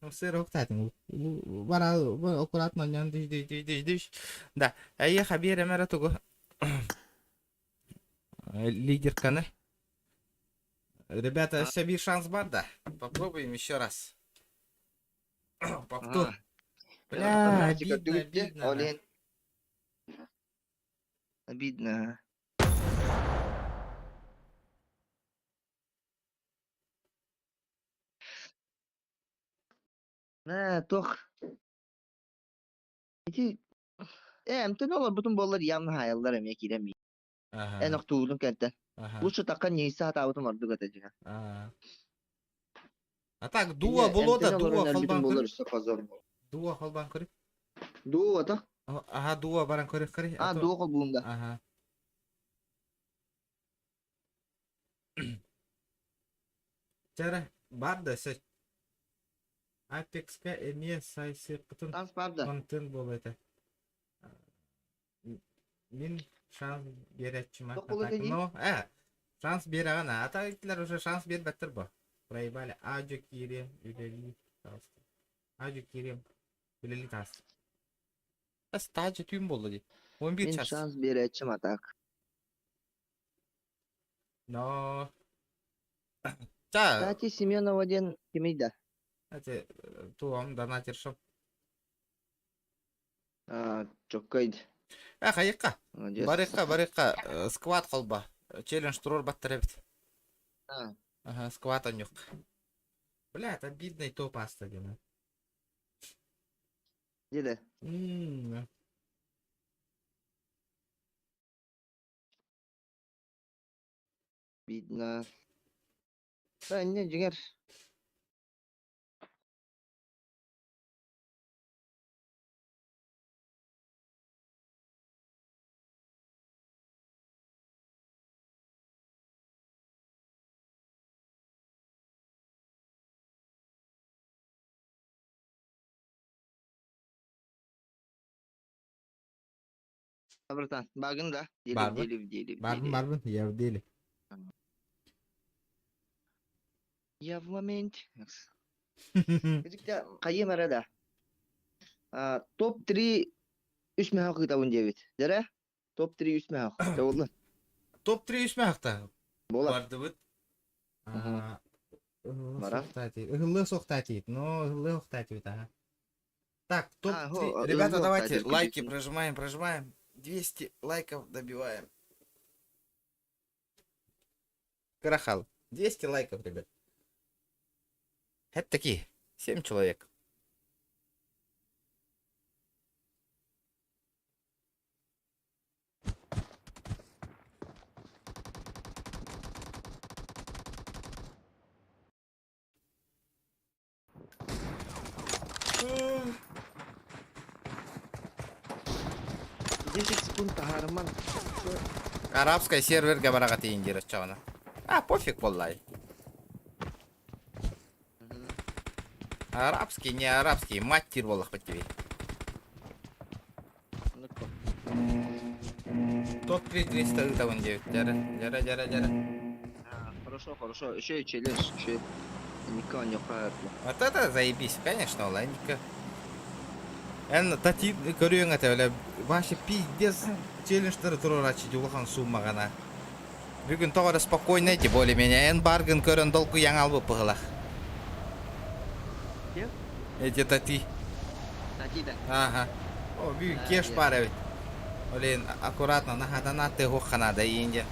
Speaker 1: Ну, сыр октатин. Бара аккуратно нян диш. Да, я хабер эмера тугу. Лидер каны. Ребята, еще bir шанс бар, да. Попробуем еще раз. Повтор. Бля, обидно, обидно. Да.
Speaker 2: Олен. Обидно. Тох. Эти эмтен олар бутун болар ямны хаяллар эме киреми. Эн
Speaker 1: Ага,
Speaker 2: октуулун кенте.
Speaker 1: ага.
Speaker 2: Лучше такка нейса табытым орду гатажыга.
Speaker 1: Ага. А так, дуа боло да, дуа халбан
Speaker 2: болар
Speaker 1: көрүп.
Speaker 2: үстө казар.
Speaker 1: Дуа халбан көрүп.
Speaker 2: Дуу ата.
Speaker 1: Ага, дуа баран көрүп кери.
Speaker 2: Дуу кол буунда.
Speaker 1: Ага. Жара, бар да сет. Апекска эме сайсы кытын
Speaker 2: Танс барды.
Speaker 1: контент болот. Мен шанс беретчим
Speaker 2: Жоқ болот эди?
Speaker 1: но шанс береген атагытлар уже шанс бербеттер бо проебали Аджо Кирем үлели таасты Аджо Кирем үлели таасты стажы түйін болды ди 11
Speaker 2: Мен
Speaker 1: час
Speaker 2: шанс беречим атак.
Speaker 1: но жа
Speaker 2: Кстати, Семенова ден кимейда.
Speaker 1: эти туам донатершым
Speaker 2: Чоккайд.
Speaker 1: кайыкка
Speaker 2: Молодец.
Speaker 1: барыкка сквад колба челлендж турор баттырабит
Speaker 2: А,
Speaker 1: ага сквад он yok блядь обидный топ астагена
Speaker 2: Деде. Видно. Да, не, жигер. Братан, багын да.
Speaker 1: Багы?
Speaker 2: Делив.
Speaker 1: Барбын, я в деле.
Speaker 2: Я в моменте. Кезикте кайым арада. Топ-3 3 мехак кытабын дебит. Дере? Топ-3 3 мехак. Болду.
Speaker 1: Топ-3 үсме хакта.
Speaker 2: Болот.
Speaker 1: Барды быт.
Speaker 2: Бара.
Speaker 1: Ыгылы соқтатит, но ыгылы соқтатит, ага. Так, топ-3.
Speaker 2: Ылы
Speaker 1: Ребята, давайте
Speaker 2: соқтатит,
Speaker 1: лайки
Speaker 2: конечно.
Speaker 1: прожимаем. 200 лайков добиваем. Карахал. 200 лайков, ребят. Это такие. 7 человек.
Speaker 2: Десять секунд тахарман.
Speaker 1: Арабская серверге барагат индирес чавана. Пофиг, валлай. Арабский, не арабский, маттир волах по тебе. Топ-3 309. Жара.
Speaker 2: Хорошо. Еще и челлендж, еще никого не укажет.
Speaker 1: Вот это заебись, конечно, Оланька. Тати көрüyorsun ata öyle başı пиздец челленджтер турар ачы улахан суммагана. Бүгүн тогора спокойно эти более-менее эн баргын көрөн долку яңал бу пыгылах.
Speaker 2: Кем?
Speaker 1: Эти тати.
Speaker 2: Тати да.
Speaker 1: Ага. О, büyük кеш бар evet. Олен аккуратно нахадана ты хохана да инде.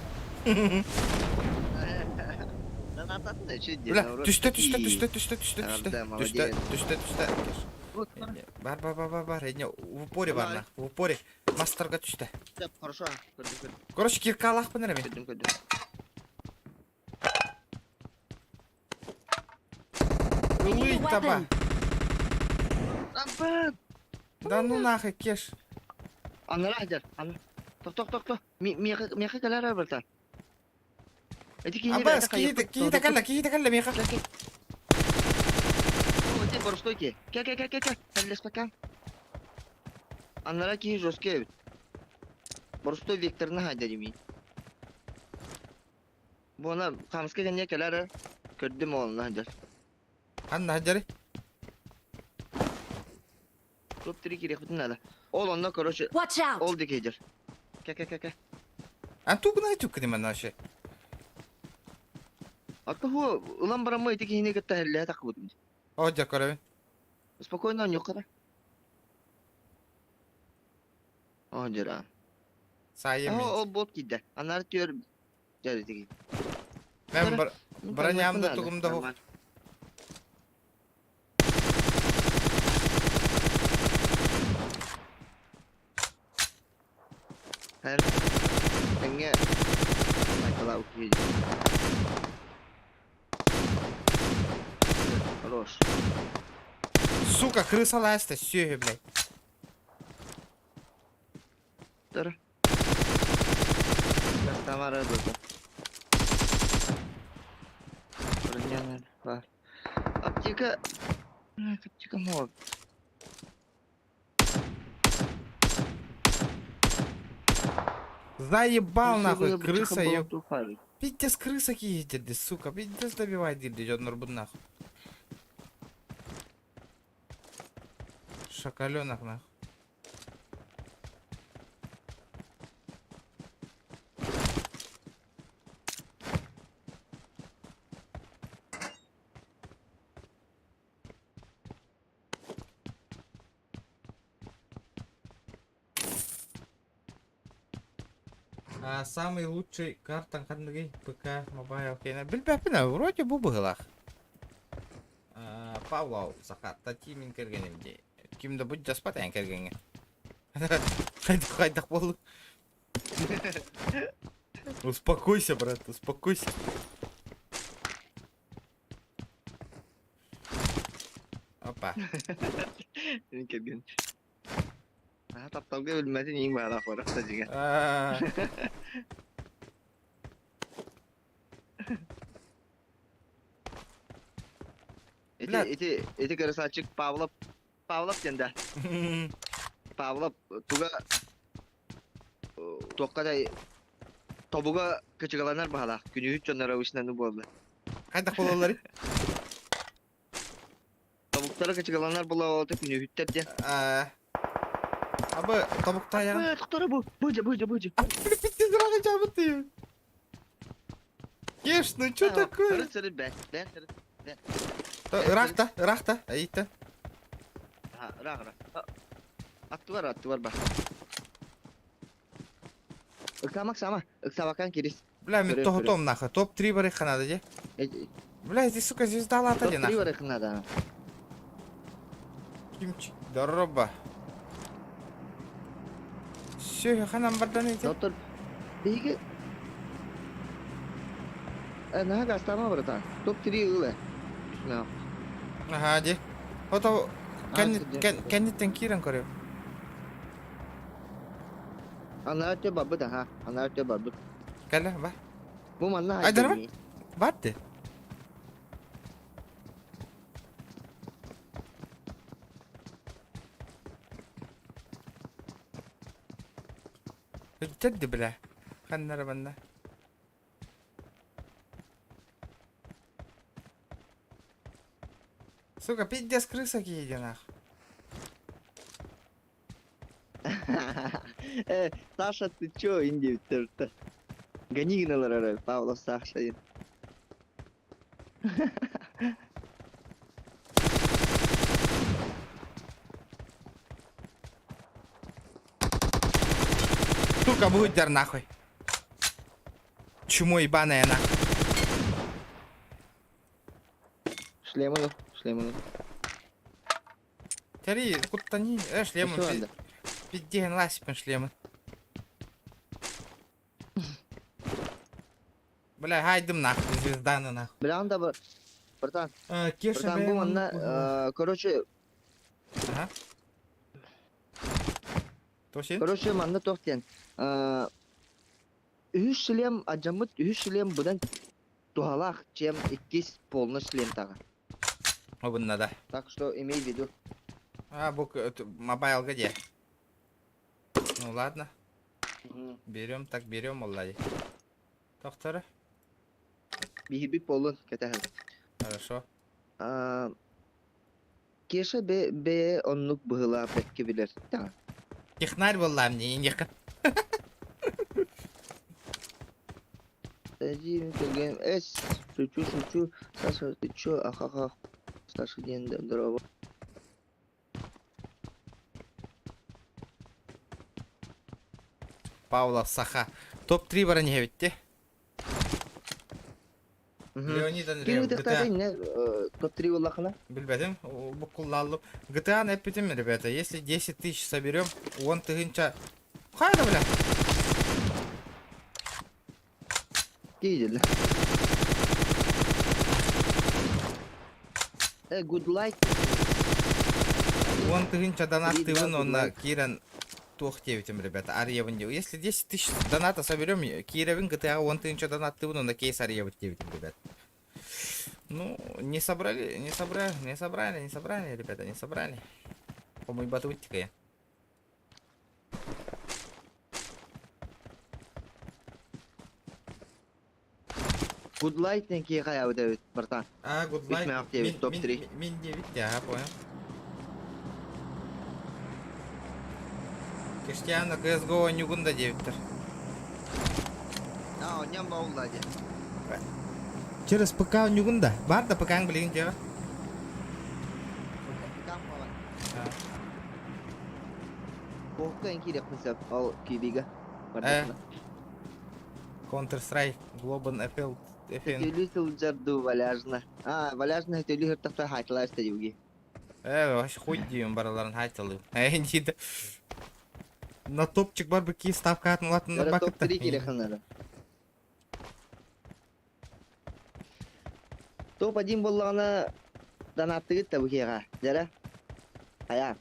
Speaker 2: Нататын да че
Speaker 1: Бля,
Speaker 2: делал.
Speaker 1: түштө. Бар. Эне в упоре бар на. В упоре. Мастерга түштө.
Speaker 2: Хорошо. Көрдüm.
Speaker 1: Короче, кирка алакпын эреме.
Speaker 2: Көрдüm.
Speaker 1: Улый таба.
Speaker 2: Ампа.
Speaker 1: Да ну нахуй, кеш.
Speaker 2: Анара хадер. Ток. Меха калара братан. Эти кине.
Speaker 1: Абас, киита калла меха.
Speaker 2: Ой, борстойки. Ке. Каллес пакан. Анара ки жесткие. Борстой векторны хадерими. Бона камска генне калара. Көрдüm onu hadi.
Speaker 1: Анна хаджари.
Speaker 2: Топ-3 кирек бутун надо. Ол онно, короче,
Speaker 7: Watch out!
Speaker 2: ол декейдер. Ке.
Speaker 1: Антугна тюк димен наши.
Speaker 2: Атка ху, улам барамы ити кихине кетта хелле так бутун.
Speaker 1: Оджа коревин.
Speaker 2: Спокойно, не кара. О, жера.
Speaker 1: Сайем.
Speaker 2: Ол бот киде. Анар төр жары теги.
Speaker 1: Мен бронямды тугумда хук.
Speaker 2: Her Tenge Michael Ауки. Хорош.
Speaker 1: Сука, крыса ласта, сёги, блядь.
Speaker 2: Тара. Кастамара дото. Броня бар. Аптека. Аптека мог.
Speaker 1: Заебал нахуй,
Speaker 2: Если бы
Speaker 1: крыса,
Speaker 2: было
Speaker 1: ёб.
Speaker 2: тухарь.
Speaker 1: Пиздец, крыса киедерди, сука, пиздец добивает дирди, жоднор буд нахуй. Шакалёнок нахуй. Самый лучший картан кандыгы ПК мобайл кейна. Билбеппина, вроде бу быгылах. Павлов Захатта тимин кергенимде. Кимде будь жаспат эн кергенге. Хайдах болу. Успокойся, брат, успокойся. Опа.
Speaker 2: Ini kelgen. Taптауга билмедин иң баала хоракта жиге. Эти красавчик Павлов тенде. Павлов туга токкадай тобуга кычыгаланар баала. Күнү чоннара ушнаны болду.
Speaker 1: Хайдах бололары.
Speaker 2: Тобуктары кычыгаланар болду күнү хүттеп де.
Speaker 1: Абы табукта аягын.
Speaker 2: Токтора бу. Быжы.
Speaker 1: Пиздец раны жабыты. Кеш, ну чё такое?
Speaker 2: Сыры бен.
Speaker 1: Рахта, айта.
Speaker 2: Рагра. Аттывар бар. Ыксамак сама. Ыксабакан кирис.
Speaker 1: Бля, мен тоқтом нахуй. Топ-3 бар ханада же. Бля, здесь, сука, звезда лата же
Speaker 2: Топ-3
Speaker 1: нахуй.
Speaker 2: бар ханада.
Speaker 1: Кимчи. Дорога. Все, ханам бардан эти.
Speaker 2: Доктор биги на гастама брата. Топ-3 ылы. На.
Speaker 1: Ага, же. Ото кеннеттен кирен көрөп.
Speaker 2: Анарте бабы да ха. Анарте бабы.
Speaker 1: Кәле, ба.
Speaker 2: Бу манна.
Speaker 1: Айдар ма? Барды. Ждет бля. Ханнара банда. Сука, пиздец крыса киеди нахуй.
Speaker 2: Саша, ты чё, инди ты? Гони гналар, Павлов Саша.
Speaker 1: Сука, будь нахуй. Чему ебаная нахуй.
Speaker 2: Шлеманов.
Speaker 1: Тери, куттани, шлемы.
Speaker 2: Всё надо.
Speaker 1: Пиддеген ласипен шлемы. Бля, хайдым нахуй, звезданы нахуй.
Speaker 2: Бранда бар. Братан,
Speaker 1: Кеша,
Speaker 2: братан, бу манна, короче,
Speaker 1: Тошин?
Speaker 2: манна тоқтен. Үш шлем, ажамыт үш шлем бұдан тухалақ, чем 2 полный шлем тага.
Speaker 1: Обынна да.
Speaker 2: Так что имей в виду.
Speaker 1: Бук, мобайл где? Ну ладно. Берем, так берем, молодец. Доктора?
Speaker 2: Бихиби полын кетәһен.
Speaker 1: Хорошо.
Speaker 2: Кеша бе оннук быгыла пекке билер. Та.
Speaker 1: Технарь боллам, не неха.
Speaker 2: Один келген эс. Шучу. Саша, ты чё? Ахаха. Саша ден дрова.
Speaker 1: Павлов Саха. Топ-3 бара не битте. Леонидан
Speaker 2: Ким
Speaker 1: GTA.
Speaker 2: дактары не топ-3 уллахына?
Speaker 1: Билбедим, бу куллаллы. GTA напитим, ребята, если 10 тысяч соберем, он тыгынча... Хайда, бля.
Speaker 2: Кейдел. Good light.
Speaker 1: Он тыгынча донат
Speaker 2: Три,
Speaker 1: тывын,
Speaker 2: да,
Speaker 1: он на
Speaker 2: бывает.
Speaker 1: Киран тух девятим, ребята, арьевын дев. Если 10 тысяч доната соберем, Кировин GTA, он тыгынча донат тывын, он на кейс арьевын девятим, ребят. Ну, не собрали, ребята, не собрали. По-моему, батутика я.
Speaker 2: Good light не ки хая удавит, братан.
Speaker 1: А, good
Speaker 2: Битме
Speaker 1: life.
Speaker 2: активит, топ-3.
Speaker 1: Мин 9, ага, понял. Киштиана CSGO Нюгунда 9-тер.
Speaker 2: А, он ням баулдади.
Speaker 1: Через ПК Нюгунда. Барда ПК блин, дела.
Speaker 2: Бохка инки деп мысап, ал кибига.
Speaker 1: Counter-Strike, Global FL, FN.
Speaker 2: Тюли сылжарду валяжна. А, валяжна тюли хыртакта хайталар стадиуги.
Speaker 1: Вообще хуй дейм бараларын хайталы. Дейді. На топчик бар баки ставка атын латын на
Speaker 2: Дара
Speaker 1: бакытта.
Speaker 2: топ-3 керек ханада. Топ-1 боллағына донаттыгыт та букеға. Дара. Хая.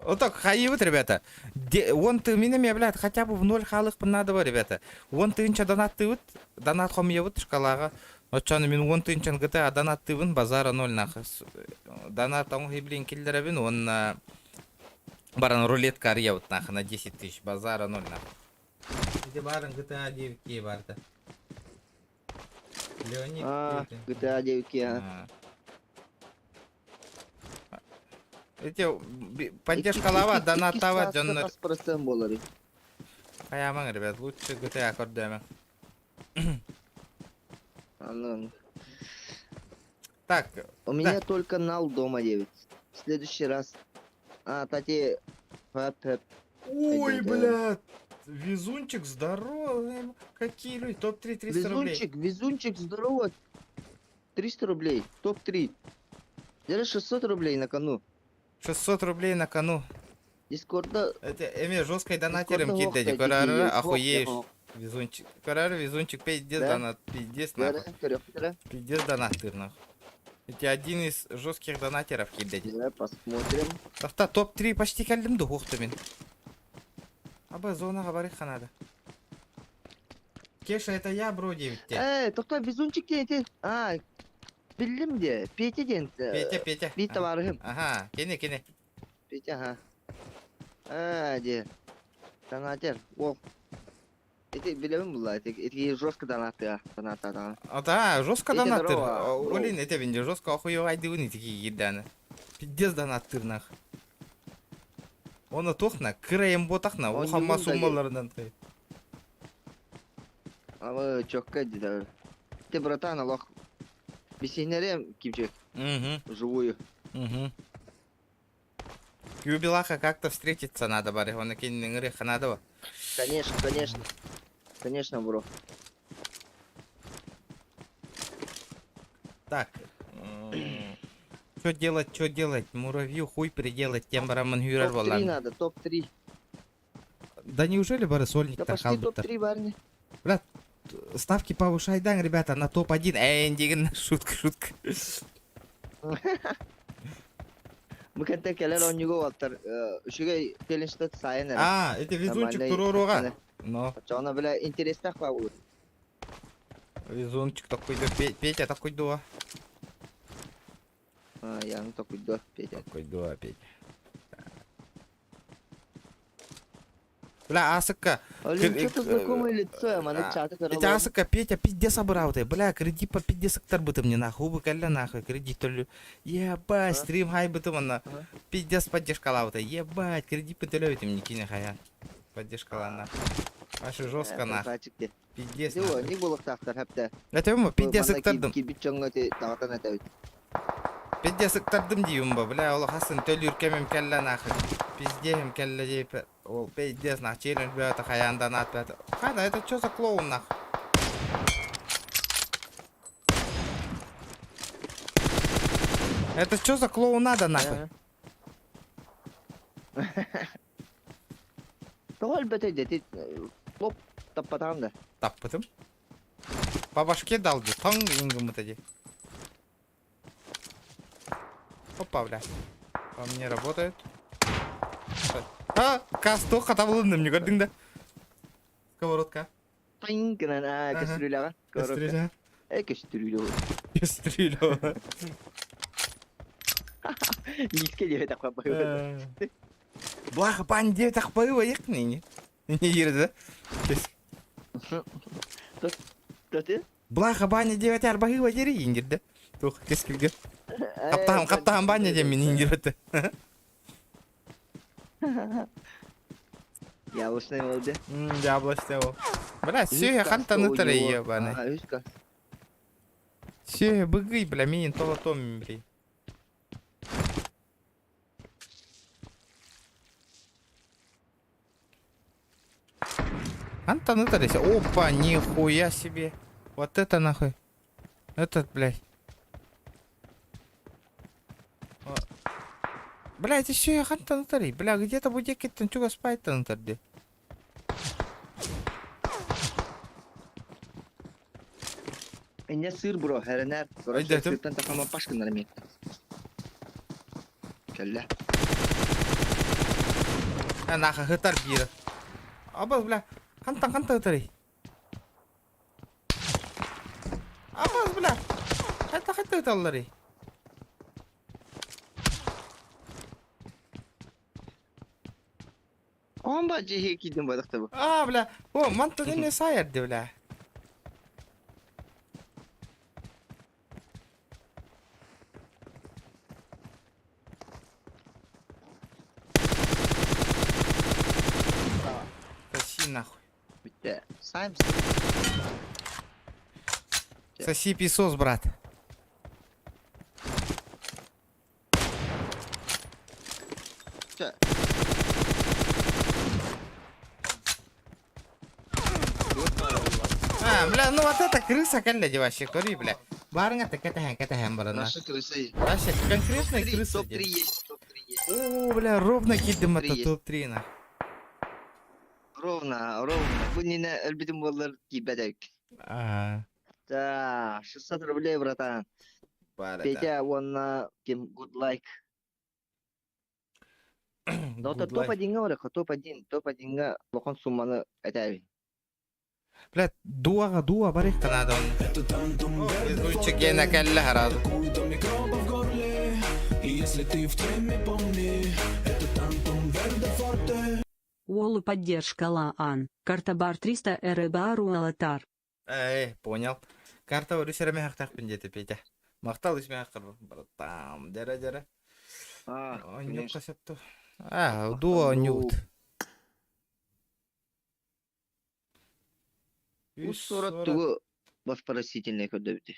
Speaker 1: Вот так, хаивит, ребята. Он ты меня блядь, хотя бы в 0 халых надо, ребята. Он ты инча донат ты вот, донат хомьевут шкалага. Вот что мен он ты инчан GTA донат ты вон базара 0 нахас. Донат там блин киллера вин, он баран рулетка арьевут нах на 10 тысяч, базара 0 нах. Где баран GTA 9 кей барда. Леонид.
Speaker 2: А, GTA 9 ке.
Speaker 1: Эти поддержка лава, донатовать,
Speaker 2: Джоннер. 20% болары.
Speaker 1: Хаяман, ребят, лучше GTA аккордами. Так,
Speaker 2: У меня только нал дома 9. В следующий раз. А, тати...
Speaker 1: ой,
Speaker 2: Пойдём,
Speaker 1: блядь, везунчик, здорово, какие люди, топ-3 300 рублей.
Speaker 2: Везунчик, здорово. 300 рублей, топ-3. Держи 600 рублей на кону.
Speaker 1: 600 рублей на кону.
Speaker 2: Дискорда...
Speaker 1: Это эми жесткой донатером
Speaker 2: Дискорда
Speaker 1: кидайте,
Speaker 2: лохта,
Speaker 1: корары,
Speaker 2: дикие,
Speaker 1: охуеешь.
Speaker 2: лохта.
Speaker 1: Везунчик, корары, везунчик, пиздец
Speaker 2: Да?
Speaker 1: донат, пиздец нахуй. Пиздец донатыр нахуй. Эти один из жестких донатеров кидайте.
Speaker 2: Давай посмотрим.
Speaker 1: Тафта топ-3 почти кәлдім ду мен. Аба зонаға бариққа надо. Кеша, это я, бро, 9-те.
Speaker 2: Тоқта, везунчик дейін. А, білдім де. Петя дейін.
Speaker 1: Петя.
Speaker 2: Петя барығым.
Speaker 1: Ага, кене.
Speaker 2: Петя, ага. А, де. Донатер. Ол. Эти білемін бұлла. Эти жестко донаты.
Speaker 1: Да, жестко
Speaker 2: Петя,
Speaker 1: донатыр.
Speaker 2: здорово, бро.
Speaker 1: Олин, это венде жестко охуел айдывыны такие еданы. Пиздец донатыр нах. Оны тоқна, кірайым ботақна,
Speaker 2: Он
Speaker 1: ухамма
Speaker 2: не мұнда
Speaker 1: суммаларынан.
Speaker 2: Алы чокка дейді. Ты, братан, аллах. Бесенерем, кипчик. Живую.
Speaker 1: Юбилаха как-то встретиться надо, бари. Он накинь ngырыха надо ба.
Speaker 2: Конечно. Конечно, бро.
Speaker 1: Так. Что делать? Муравью хуй приделать, тем бараман юрар
Speaker 2: Топ-3
Speaker 1: болан.
Speaker 2: надо, топ-3.
Speaker 1: Да неужели бары сольник
Speaker 2: Да
Speaker 1: так
Speaker 2: пошли топ-3, барни.
Speaker 1: Брат, ставки повышай, да, ребята, на топ-1. Эндиген, шутка.
Speaker 2: Мыканта келер онюго валтар. Үшіге келіншті сайын әрі.
Speaker 1: А, это везунчик туруруга. Но,
Speaker 2: Чона, бля, интересно қва будет.
Speaker 1: везунчик такой, да, Петя такой, да.
Speaker 2: А, яны такой, да, Петя.
Speaker 1: Такой, да, Петя. Бля, асыкка.
Speaker 2: Олин что-то знакомое лицо, а маны чаты
Speaker 1: Эти
Speaker 2: короло.
Speaker 1: асыкка Петя пиздец собрал-то. Бля, кредит по 50 бытым мне нахуй. Убы калля нахуй, кредит толю. Ебать, стрим хай бытым она. Пиздец поддержкалау-то. Ебать, кредит потолёй ты мне кине хая. Поддержкала нахуй. Аж жестко нахуй. Пиздец
Speaker 2: Диво,
Speaker 1: нахуй.
Speaker 2: не было тахтар хапта.
Speaker 1: Это ему пиздец ыктырдым.
Speaker 2: Кибит чоңга те тагатан атабыт.
Speaker 1: Пиздец ыктырдым дейм ба. Бля, ол хасын төлүр кемем калля нахуй. Пиздем калля дейп. Ол пиздец нахуй. Челлендж бьёт хаяндан атпят. Хана, это что за клоун нахуй? Это что за клоунада нахуй?
Speaker 2: Тогол бете дети лоп таппатанда.
Speaker 1: Таппытым. По башке дал бы. Тон ингым это де. Опа, бля. По мне работает. А, касто хатавлынным не көрдің да? Сковородка.
Speaker 2: Тайын кынан кастрюляга.
Speaker 1: Кастрюля.
Speaker 2: Кастрюля.
Speaker 1: Кастрюля.
Speaker 2: Ниске деп атап каппай.
Speaker 1: Благо, пан деп так поева ек не. Не ерді.
Speaker 2: Тоты?
Speaker 1: Благо, баня деп арбаһыва жери ингирді. Тух, кескілге. Каптаған баня деп мен ингирді.
Speaker 2: Яблочный болды.
Speaker 1: Яблочный ол. Бля, сүйе қантаны тұры ебаны. Сүйе бұғый, бля, менен толатом бля. Антон это здесь. Опа, нихуя себе. Вот это нахуй. Этот, блядь. Бля, это все я хантан тари. Бля, где-то будет какие-то чуга спайтан тарди.
Speaker 2: Эне сыр бро, херенер.
Speaker 1: Айда, ты.
Speaker 2: Сыртан такама пашкандар мен. Келле.
Speaker 1: Нахуй хытар бира. Абаз, бля, хантан тари. Абаз, бля. Хата таллари.
Speaker 2: Он ба жеге киден бадыкты бу.
Speaker 1: А, бля. О, манты не сайерди, бля. Соси нахуй.
Speaker 2: Битте. Саймс.
Speaker 1: Соси писос, брат.
Speaker 2: Ча.
Speaker 1: А, бля, ну вот это крыса, калля, вообще, кури, бля. Барнга, так это хэмбара, на.
Speaker 2: Наша крыса.
Speaker 1: Вообще, конкретная крыса.
Speaker 2: Топ-3 есть, топ-3 есть.
Speaker 1: О, бля, ровно кидем это
Speaker 2: Есть.
Speaker 1: топ-3, на.
Speaker 2: Ровно. Бу нене элбитим боллар кибедек.
Speaker 1: А,
Speaker 2: Да, 600 рублей, братан. Петя, он кем good like. Да, это топ-1 говорю, топ-1 лохон сумманы этаби.
Speaker 1: бля, дуа, барих-то надо он.
Speaker 4: Это тантум верде
Speaker 1: Изучи гена калля харазу.
Speaker 4: Какую-то микроба в горле. И если ты в теме, помни, это тантум верде форте.
Speaker 3: Уолу поддержка Лаан. Картабар 300 РБАРУ Алатар.
Speaker 1: Понял. Карта урисерами хактах пиндети, Петя. Мақтал исме хақыр, братан. Дера. Ой, нюк касетту. А, дуа нют.
Speaker 2: Уссорат тугу воспарасительный көдөбүти.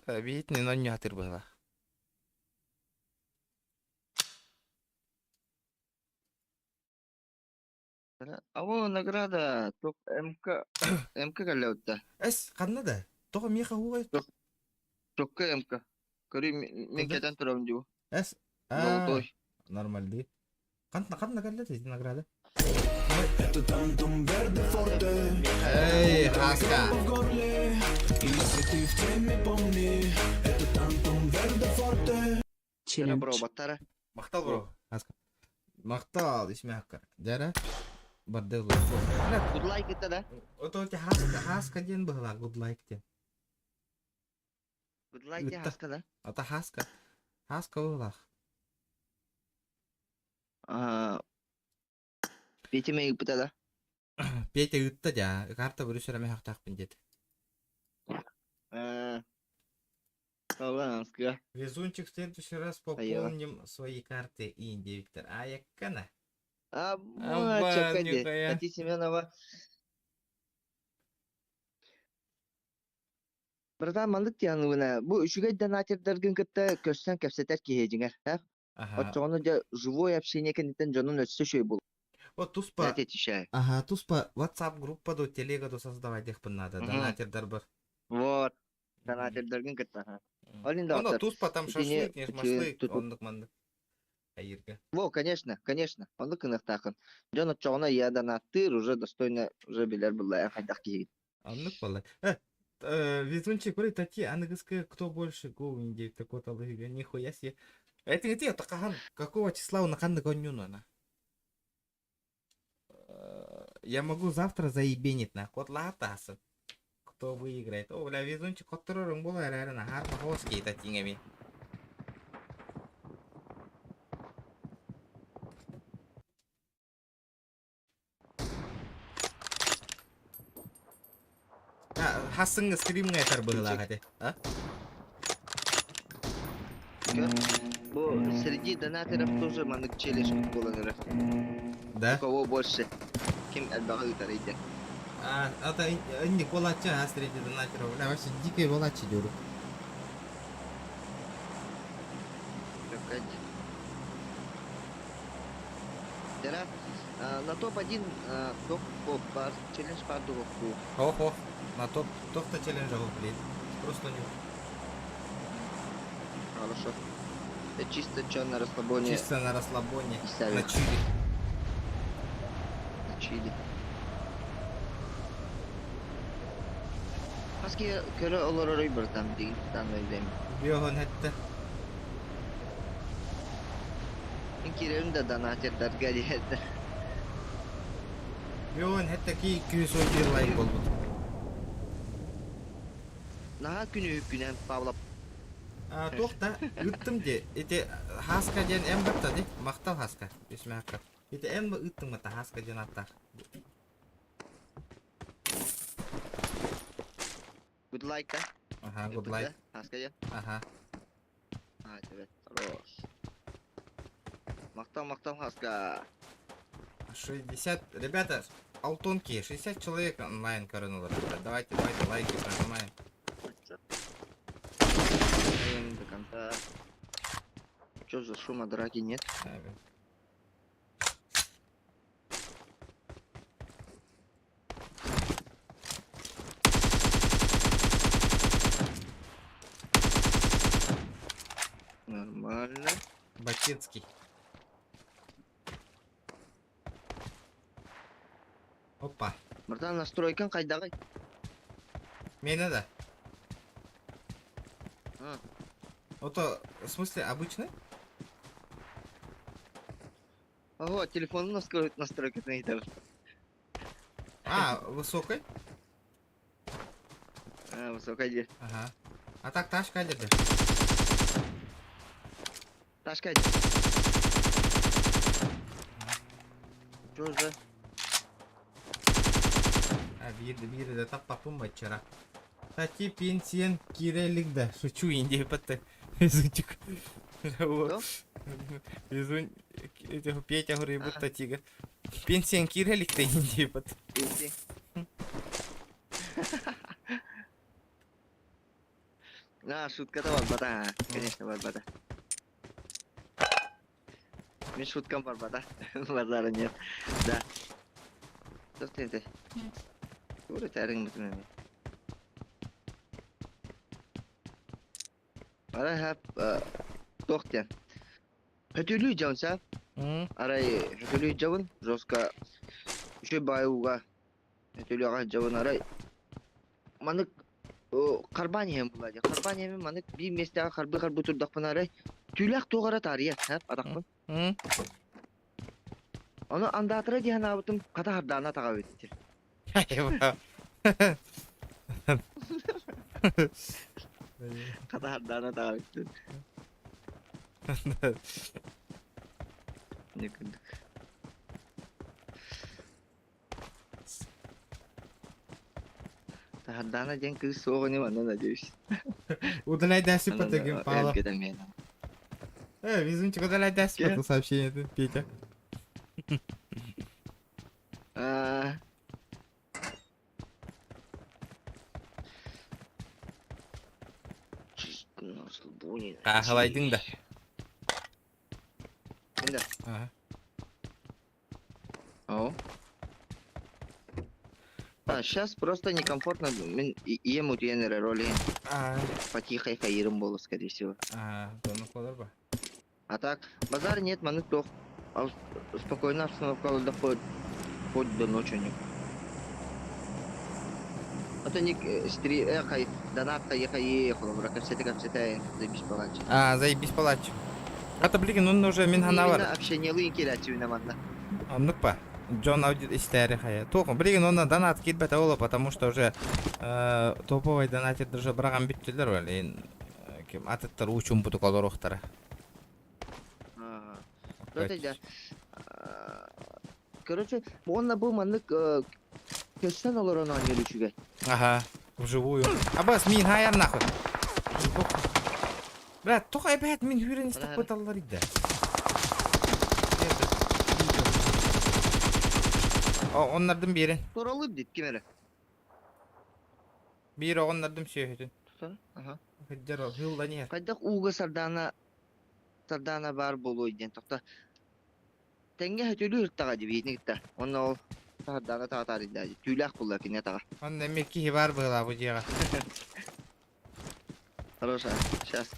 Speaker 1: Видно, но не хатыр было.
Speaker 2: Аво награда топ МК галеутта.
Speaker 1: Эс, қанна да? Тоға меха хуғай.
Speaker 2: Токка МК. Кори мен кетен турам жу.
Speaker 1: Эс,
Speaker 2: Золотой.
Speaker 1: нормальный. Қанна каллады награда?
Speaker 4: Это тантум верде форте.
Speaker 1: Эй, хаска.
Speaker 4: В горле. И если ты в теме, помни, это тантум верде форте.
Speaker 2: Тера бро
Speaker 3: Челлендж.
Speaker 2: баттара.
Speaker 1: Мақтал, бро. Хаска. Мақтал, исме хақыр. Дера. Барды ғылы.
Speaker 2: Good like это да?
Speaker 1: Это у тебя хаска ден была, good like ден.
Speaker 2: Good like я хаска да?
Speaker 1: Это хаска. Хаска была.
Speaker 2: Петя мей пыта да?
Speaker 1: Петя ытта жа, карта бүрүшөрөмө хактакпын деді.
Speaker 2: Колганска.
Speaker 1: Везунчик в следующий раз пополним свои карты Инди, Виктор. А яккана?
Speaker 2: Чакаде.
Speaker 1: никая.
Speaker 2: Тати Семенова. Братан мандык тиянуына. Бу үшүгэй донатердерген кытта көссен кепсетер киһежиңер.
Speaker 1: Ага.
Speaker 2: Отчону же живое общение кенитен жонун өссө шөй бул.
Speaker 1: Вот туспа.
Speaker 2: Тати тишай.
Speaker 1: Ага, туспа WhatsApp группа до телега до создавать дехпын надо.
Speaker 2: Мгм.
Speaker 1: Донатердер бар.
Speaker 2: Вот. Донатердерген кытта. Олин да.
Speaker 1: Оно туспа там
Speaker 2: Итине
Speaker 1: шашлык, не
Speaker 2: үчүгэй
Speaker 1: машлык,
Speaker 2: тутуп.
Speaker 1: ондук мандык. Айырга.
Speaker 2: Во, конечно. Ондук кынактакын. Жон отчону я донаттыр уже достойно уже билер булла хайдак киһи.
Speaker 1: Ондук балла. Везунчик, говорит, тати, аныгыска кто больше го Инди, так вот алыга, нихуя себе. Это не те, такахан, какого числа он наканды гонюну, она? Я могу завтра заебенить на кот латаса. Кто выиграет? О, бля, везунчик, который румбула, реально, гарно хоски, это тингами. Хасынғы стримға айтар бұғыла қате, а?
Speaker 2: Бу среди донаторов тоже мандык челлендж боланыр.
Speaker 1: Да?
Speaker 2: У кого больше? Ким отбагы тарайды?
Speaker 1: Это не колача, а среди донатеров. Бля, вообще дикие волачи дёру.
Speaker 2: Тера на топ-1 бар челлендж бар дугу.
Speaker 1: Ох, на топ-то челленджа блин. Просто не...
Speaker 2: Хорошо. Это чисто чё на расслабоне.
Speaker 1: Чисто на расслабоне.
Speaker 2: И ставим.
Speaker 1: На чили.
Speaker 2: Чили. Аски көрө олорой бір там дейін, там өйдейм.
Speaker 1: Биогон хетті.
Speaker 2: Мен керерім да донатердерге дейді.
Speaker 1: Биогон хетті ки 211 лайк болду.
Speaker 2: Наға күні күнен павлап.
Speaker 1: Тоқта, үттім де. Эти хаска ден әм бітті де. Мақтал хаска. Бесме хаққа. Эти әм бі үттім бітті хаска ден аттақ.
Speaker 2: Good like, да?
Speaker 1: Ага, good like.
Speaker 2: Хаская?
Speaker 1: Ага.
Speaker 2: Evet, хорош. Мақтал хаска.
Speaker 1: 60... Ребята, алтонки, 60 человек онлайн коронули. Давайте лайки прожимаем.
Speaker 2: До конца. Чё за шума, драки нет? Нормально.
Speaker 1: Бакетский. Опа.
Speaker 2: Братан, настройкан қайдағы?
Speaker 1: Мені да.
Speaker 2: А.
Speaker 1: Это, в смысле, обычный?
Speaker 2: Ого, телефонның настройкасын айтар.
Speaker 1: Высокой?
Speaker 2: Высокай де.
Speaker 1: Ага. А так ташка деді.
Speaker 2: Ташка де. Чё за?
Speaker 1: Бирді де таппапым бачара. Тати пенсиен кирелік да. Шучу инде патты. Везунчик.
Speaker 2: Что?
Speaker 1: Везун... Петя говорит, будто тига. Пенсиен кирелік да инде патты.
Speaker 2: Пенсия. Шутка-то барбата. Конечно, барбата. Мен шуткам барбата. Базара нет. Да. Что ты? Ура, тәрің бітімі. Арай хап, тоқтен. Хөтілі жауынса, арай хөтілі жауын, жоска үші байуға хөтілі аға жауын арай. Манык қарбаниям болады. Қарбаниям манык бір местеға қарбы тұрдақпын арай. Түләк тоғара тария, атақпын. Оны андатыра дейін абытым қата хардана таға өтті. Қата хардана таға өтті. Не күндік. Таһардана ден кыз соғыны ванна надеюсь.
Speaker 1: Удаляй дәсіп потегін пала.
Speaker 2: Элгеден мен.
Speaker 1: Везунчик, удаляй дәсіп
Speaker 2: Ке?
Speaker 1: это сообщение, Петя. Қағылайдың да.
Speaker 2: Енді.
Speaker 1: Ага.
Speaker 2: Ау. Сейчас просто некомфортно. Мен ем утенер роли. Потихо хайырым болу, скорее всего.
Speaker 1: Доны қолар ба?
Speaker 2: А так, базар нет, маны тох. Спокойно обстановка доходит хоть до ночи. А то не хай, донат ехал, в ракурсете капсетая, заебись палач.
Speaker 1: Заебись палач. Это, блин, он уже минханавар.
Speaker 2: Общение луинки рачивина мадна.
Speaker 1: Ну па. Джон аудит истерия хая. Только, блин, он на донат кидбет аула, потому что уже топовый донатит даже брагам биттелер вали. Кем атыттар учум буту колорохтара.
Speaker 2: Кто-то да. Короче, он был маннык кештен олорон анелючугай.
Speaker 1: Ага, вживую. Абас, мин хаяр нахуй. Брат, только опять мин хюрен из такой талларит. Onlardan biri.
Speaker 2: Soralım dit kimere.
Speaker 1: Biri onlardan söyledi.
Speaker 2: Aha.
Speaker 1: Hıccar ol, hılda niye?
Speaker 2: Kaydak uğga sardana bar bolu iden tokta. Tenge hötülü hırttağa dibiyini gitti. Onu ol sardana tağatar iddi. Tüylak bulla ki ne tağa.
Speaker 1: Он мекки var была bu diye.
Speaker 2: Хороша, сейчас.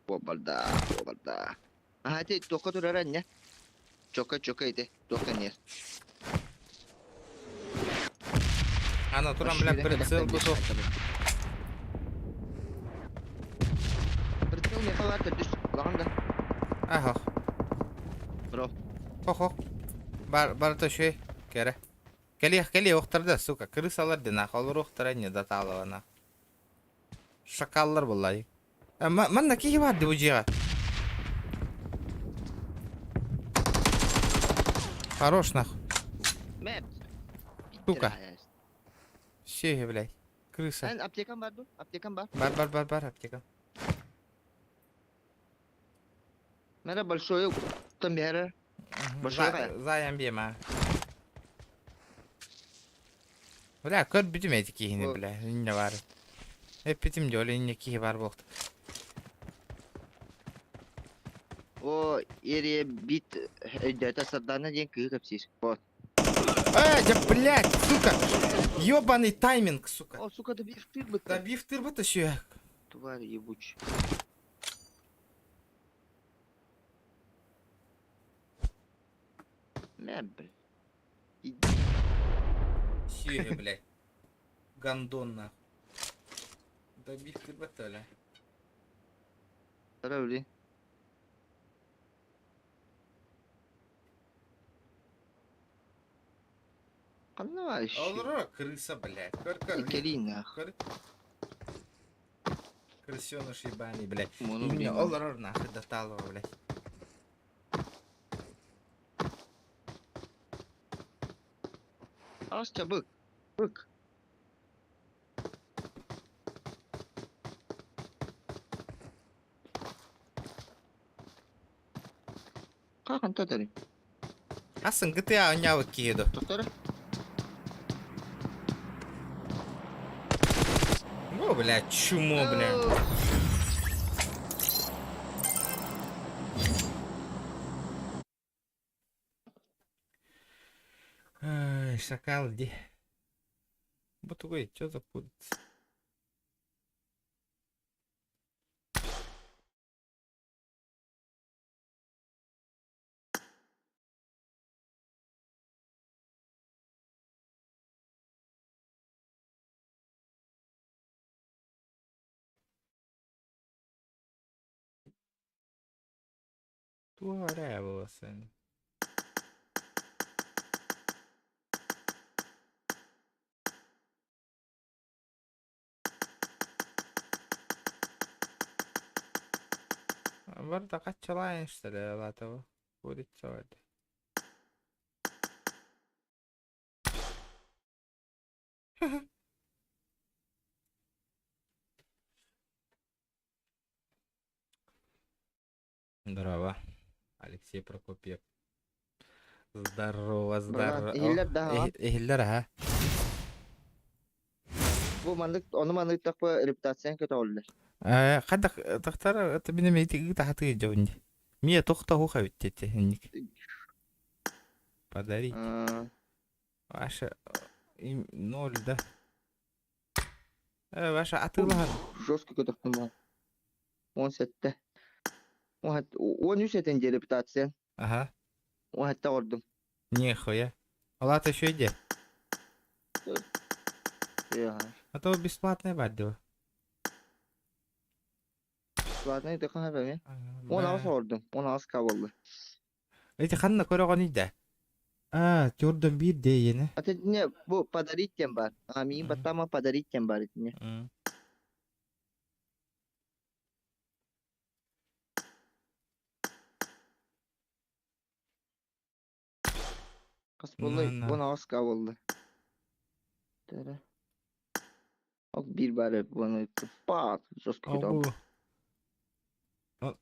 Speaker 2: Обалда. Ага, ты только турара не? Чока иди, только нет.
Speaker 1: Ана турам бля прицел буту.
Speaker 2: Прицел не халат, ты ланда.
Speaker 1: Ага.
Speaker 2: Бро.
Speaker 1: Хо. Бар то şey kere. Keli oqtarda suka krısalar dina qalır oqtara ne datalavana. Şakallar vallahi. Manna ki vardı bu diye. Хорош нахуй.
Speaker 2: Мэп.
Speaker 1: Сука. Şey блядь. Крыса.
Speaker 2: Sen aptekan var mı? Aptekan var.
Speaker 1: Бар аптека.
Speaker 2: Merhaba большое. Там бера. Большое.
Speaker 1: Заям бема. Бля, көр бүтүм эти кийини, бля. Не бар. Hep bitim de öyle ne ki var bu.
Speaker 2: O yere bit data сардана ден кы капсис. Вот.
Speaker 1: Да блядь, сука. Ёбаный тайминг, сука.
Speaker 2: О, сука, да биф ты бы.
Speaker 1: Да биф тырбыт еще.
Speaker 2: Тварь ебучая. Мебель.
Speaker 1: Сюэ, блядь. Гандон нахуй. Да биф тырбыт öyle.
Speaker 2: Правда. Понимаешь?
Speaker 1: Olur крыса, блядь. Кыр.
Speaker 2: Келина.
Speaker 1: Крысёныш ебаный, блядь.
Speaker 2: Мону,
Speaker 1: Мне
Speaker 2: блин.
Speaker 1: олар нахуй доталово, блядь.
Speaker 2: Астя бык. Бык. Как он татари?
Speaker 1: Асын GTA ойнавык киеду.
Speaker 2: Татари?
Speaker 1: О, блядь, чумо, блядь. Ай, шакал, где? Бутугой, чё за курица? Туаря была сын. Барда качалайын что ли, латова. Курица вроде. Здорово, Алексей Прокопьев. Здорово,
Speaker 2: Брат,
Speaker 1: здорово.
Speaker 2: ehiller daha.
Speaker 1: Ehiller ha.
Speaker 2: Bu mandık onu mandık takpa reputasiyan kötü oldu.
Speaker 1: Кадак тахтар это бине метиги тахты жонди. Мия тохта хуха биттете ник. Подарить. Ваша ноль, да? Ваша атылар.
Speaker 2: Жестко kötü tuttum. 17'te. O hatta 13 etince reputasiyan.
Speaker 1: Ага.
Speaker 2: O hatta ordum.
Speaker 1: Нихуя. Лата еще иди.
Speaker 2: Ya.
Speaker 1: А то бесплатное баддо.
Speaker 2: Ладно, это kan haber. 16 ordum. 16 kabullu.
Speaker 1: Эти ханна көрөгөн иде. Жордон бир дейени.
Speaker 2: Ata ne bu padaritken var. Ami batama padaritken var ne. Kasbollu
Speaker 1: Na.
Speaker 2: 16 kabullu. Tere. Ok bir bare bunu pat. Жестко kötü oldu.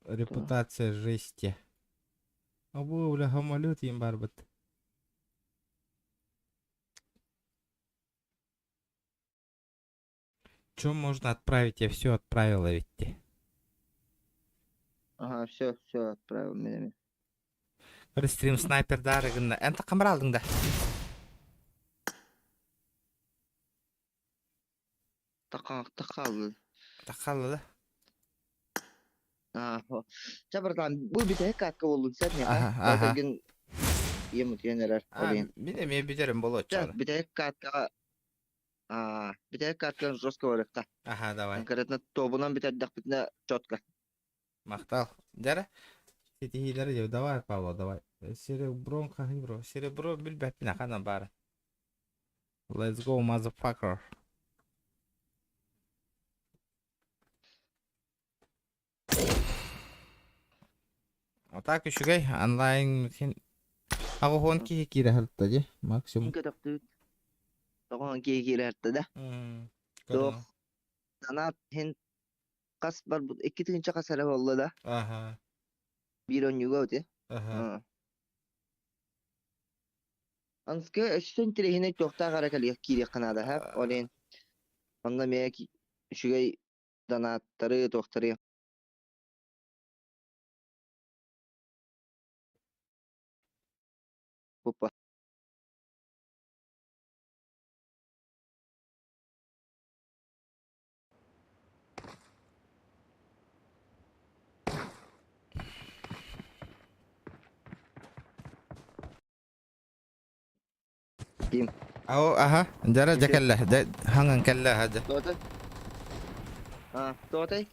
Speaker 1: Репутация жести. Абу, бля, гамалют им барбат. Чё можно отправить? Я все отправила ведь.
Speaker 2: Aha, все отправил меня.
Speaker 1: Бір стрим снайпер дарыгында. Энті қамыр алдың да?
Speaker 2: Takıldı.
Speaker 1: Тақалы да?
Speaker 2: Çabardan bu bir tek katkı oldu sen ne?
Speaker 1: Aha.
Speaker 2: Zaten yemut yeneler olayım.
Speaker 1: Мен билерім болот чалы.
Speaker 2: Bir tek katkı bir tek katkı жестко olarak.
Speaker 1: Ага, давай.
Speaker 2: Конкретно тобунан bir tek bitne четко.
Speaker 1: Мақтал. Дәрі? Сетихилері деу. Давай, Павло, давай. Сереброн қағи, бро. Серебро білбәппін ақана бары. Let's go, motherfucker. Так, үшігай, онлайн сен... Ағухон кире халтта же, максимум.
Speaker 2: İnke taktı. Tamam ki girerdi de.
Speaker 1: Yok.
Speaker 2: Sana hen kas var bu iki tınca kasara oldu da.
Speaker 1: Aha,
Speaker 2: Bir on yugo öte.
Speaker 1: aha.
Speaker 2: Anske eşten tirehine çokta karakali kiri kanada ha. Olen. Onda meya ki şugay danatları doktori. Hoppa. Kim?
Speaker 1: Aha, jara jakalla, hangan kalla hada.
Speaker 2: Doğru. Doğru.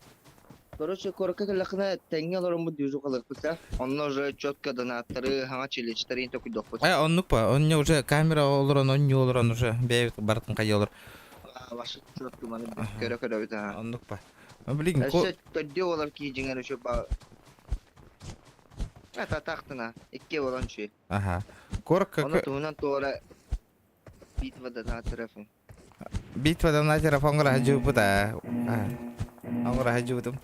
Speaker 2: Короче, корка лахна теңгел орын düzü кылык булса, онно уже чётко донаттары, хаңа челечтери току доппут.
Speaker 1: Оннук па, онне уже камера олорон, онне олорон уже бейбит бартын кайолор.
Speaker 2: Башы чётко маны көрө бит.
Speaker 1: Оннук па. Блин,
Speaker 2: Эше төдө олар ки жиңер өшө ба. Ата тактына, икке болон чүй.
Speaker 1: Ага. Корка
Speaker 2: Оны туунан тоора битвада на телефон.
Speaker 1: битвада на телефонга хажу бута. Аңгыра хажу бутум.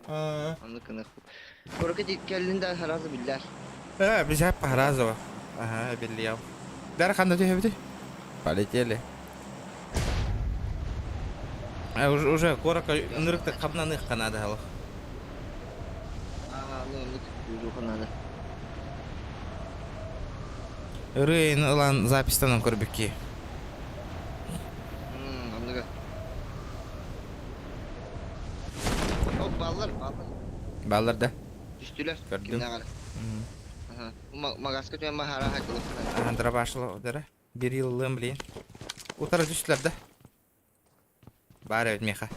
Speaker 2: Аны кына. Корка келинде харазы биллер.
Speaker 1: Biz hep Parazova. Ага, biliyorum. Dar kanda tuh hebti. Полетели. Уже корка нырыкты кабна ных канада халық.
Speaker 2: Ну, düzü kanada.
Speaker 1: Рейн ылан запистанан көрбекки.
Speaker 2: Anladım. O ballar.
Speaker 1: Балларда.
Speaker 2: Düştüler.
Speaker 1: Gördüm.
Speaker 2: Kimden kadar? Aha. Magaska tüyen mahara haklı.
Speaker 1: Андра башлы дара. Bir yıllığım bileyim. Утары düştüler de. Бар evet meha.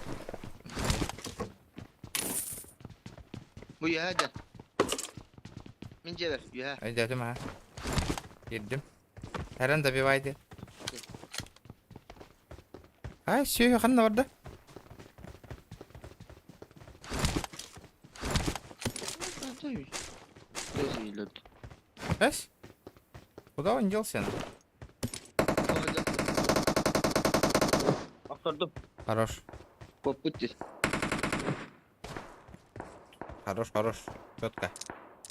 Speaker 2: Bu ya hadi. Mince ver. Ya.
Speaker 1: Ödedim ha. Girdim. Her anda bir vaydı. Ay şey yok anne orada. Es? Куда он делся?
Speaker 2: көрдім.
Speaker 1: Хорош.
Speaker 2: Көп бүттіз.
Speaker 1: Хорош, хорош. Четко.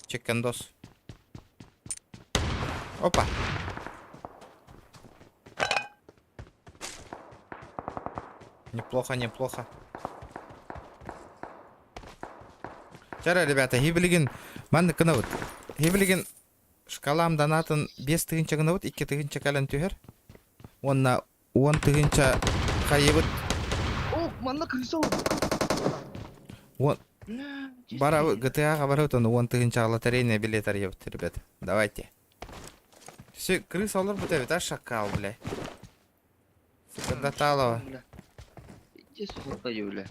Speaker 1: Чекендос. Опа. Неплохо, неплохо. Жара, ребята, хибилигин манды кына вот. Хибилигин шкалам донатын 5 тыгынча кына вот, 2 тыгынча калан түйер. Онна 10 тыгынча кайыбыт.
Speaker 2: О, манна крыса oldu.
Speaker 1: Вот. Бара GTA-га барып, он 10 тыгынча лотерейный билет арьёбыт, ребята. Давайте. Все, крыса олар бут эбит, а шакал, бля. Секондаталова.
Speaker 2: Иди сухотта юля.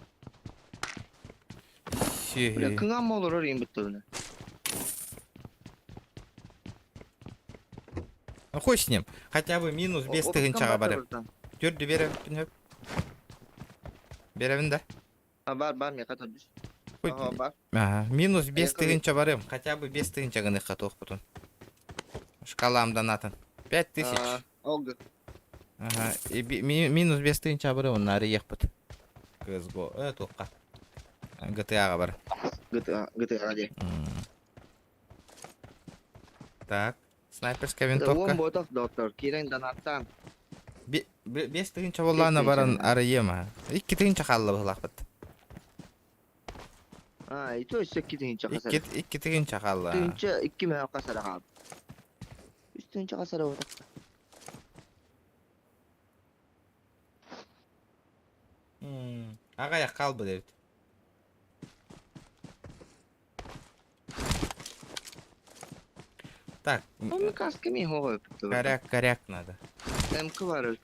Speaker 1: Все.
Speaker 2: Бля, кыңам молор орин бүттүнө.
Speaker 1: Ну хуй с ним. Хотя бы минус без тыгынчага барып. Жүрдү берем. Беребин да.
Speaker 2: Бар, мен ката түз. Ага, бар.
Speaker 1: Минус без
Speaker 2: Поехали.
Speaker 1: тыгынча барым. Хотя бы без тыгынча гыны хатох бутун. Шкалам донатын. 5000.
Speaker 2: Олга.
Speaker 1: Ага. И минус без тыгынча барым, он нары ехпыт. CSGO. Тоққа. GTA-га бар.
Speaker 2: GTA де.
Speaker 1: Так. Снайперская
Speaker 2: Он
Speaker 1: винтовка.
Speaker 2: ботов доктор, кирен данаттан.
Speaker 1: Без тыгынча болланы баран ары ема. 2 тыгынча қаллы бұлақпыт.
Speaker 2: И то есть 2 тыгынча касар.
Speaker 1: 2 тыгынча қаллы.
Speaker 2: Тыгынча 2 мега касара калды. 3 тыгынча касара болду.
Speaker 1: Ага, я қалбы дебит. Так,
Speaker 2: Ну, каска мен хой.
Speaker 1: коряк надо.
Speaker 2: МК бар.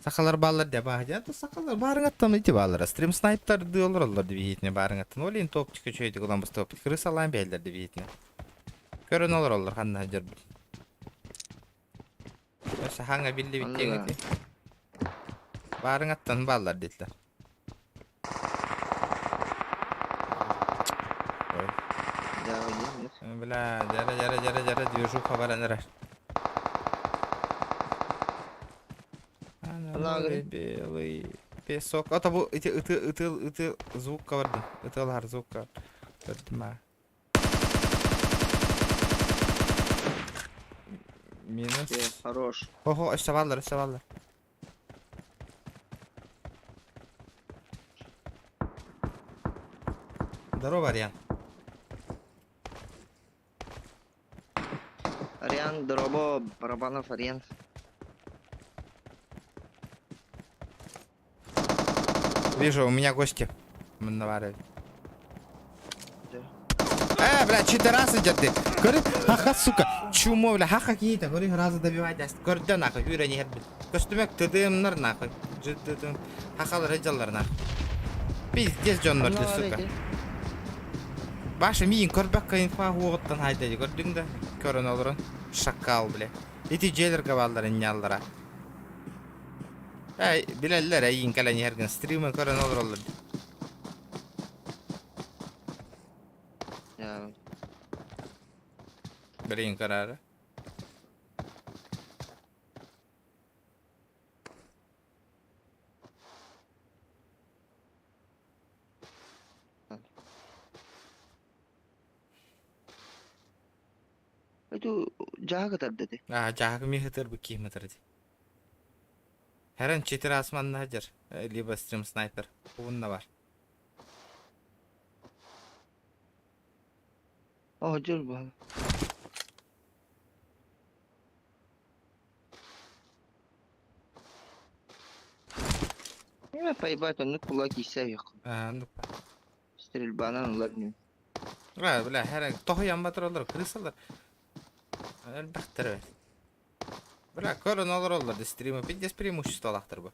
Speaker 1: Сақалар баллар деп бағыда, сақалар барыңаттан ити баллар. Стрим снайптар дылар олар деп етіне барыңаттан. Олин топчика чөйді құлан бұс топчик. Крысалан бәйлер деп етіне. Көрін олар қанна жыр. Өсі хаңа білді біттен еті. Барыңаттан баллар дейтілер. Бля, жара, движуха баранырар. Белый песок. Это был это звук каварды. Это лар звук каварды. Минус.
Speaker 2: Хорош.
Speaker 1: Ого, оставалlar. Здорово, Ариан.
Speaker 2: Ариан, Дробо, Барабанов, Ариан.
Speaker 1: Вижу, у меня гости. Наваривают. Бля, 4 раза идет ты. Говорит, хаха, сука. Чумо, бля, хаха какие-то. Говорит, раза добивать. Говорит, да нахуй, юра не хербит. Костюмек, ты дымнар нахуй. Хахал раджалар нахуй. Пиздец, Джоннар, ты, сука. Баша, миин, көрбәкка инфа хуғыттан хайдайды. Көрдің да? Көрін олырын. Шакал, бля. Ити джейлерге балдар инняллара. Билеллер, әйін кәләне hergen стримы көрін олыр олыр. Бірейін көрәрі.
Speaker 2: Это жағы тәрдеді.
Speaker 1: Жағы мехетер бұл кейметерді. Herен 4 асманна жыр. Либо стрим снайпер. Бұғынна бар.
Speaker 2: Жүр бұл. Поебать, он кулаки сәйіқ. Стрельбанан олар не.
Speaker 1: Бля, herен тоғыян батыр олар, крысалар. Әлбәқтір бәр. Бля, көрін олар олар, стримы. Пиздес преимущество алақтыр бұл.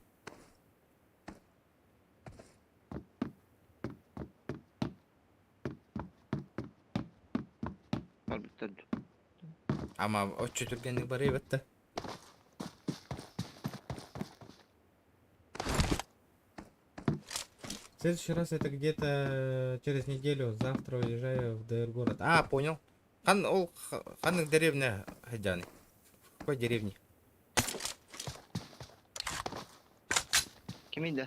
Speaker 1: Ама отчу түргенді бар ебетті. В следующий раз это где-то через неделю. Завтра уезжаю в ДР город. Понял. Ханның деревня Хайданы. В какой деревне?
Speaker 2: Кимида?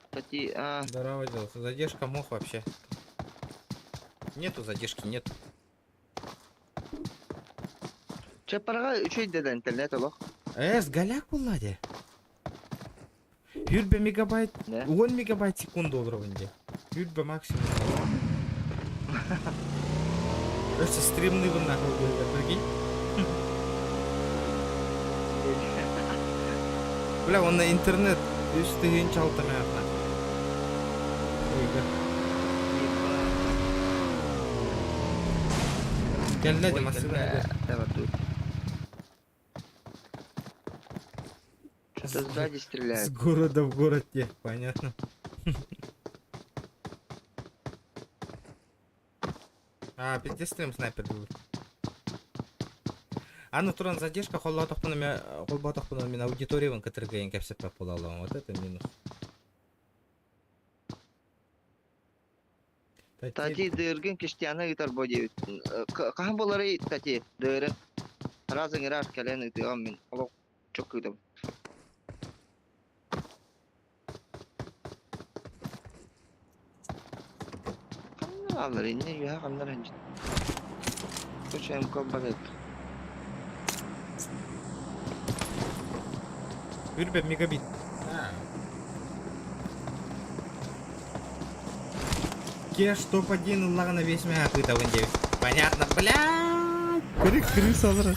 Speaker 2: Кстати,
Speaker 1: Здорово, делался. Задержка мох вообще. Нету задержки, нет.
Speaker 2: чапарга 3 да интернет олох.
Speaker 1: С голяк булладе. Юрбе мегабайт,
Speaker 2: Да.
Speaker 1: 10 мегабайт секунду уровне. Юрбе максимум. Просто стримны вы нахуй были, прикинь. Бля, он на интернет үстігін чалтырмай атна. Келледі масыға.
Speaker 2: Что-то сзади
Speaker 1: С
Speaker 2: стреляют.
Speaker 1: города в город те, понятно. А, пизде стрим снайпер был. А ну туран задержка, холбаток мен аудиториявын кітіргейін кәпсеп бола алам. Вот это минус.
Speaker 2: Тати дыргын киштяна гитар боди. Кахан болары тати дыры. Разың ирар кәлен ыдыгам мен. Олок чок кыдым. Алар инне юha кандар ханжы. Көчем көббагыт.
Speaker 1: Юрбе мегабит. Кеш топ-1 лагана весь меня какой-то вон 9. Понятно, блядь. Крыса алыр.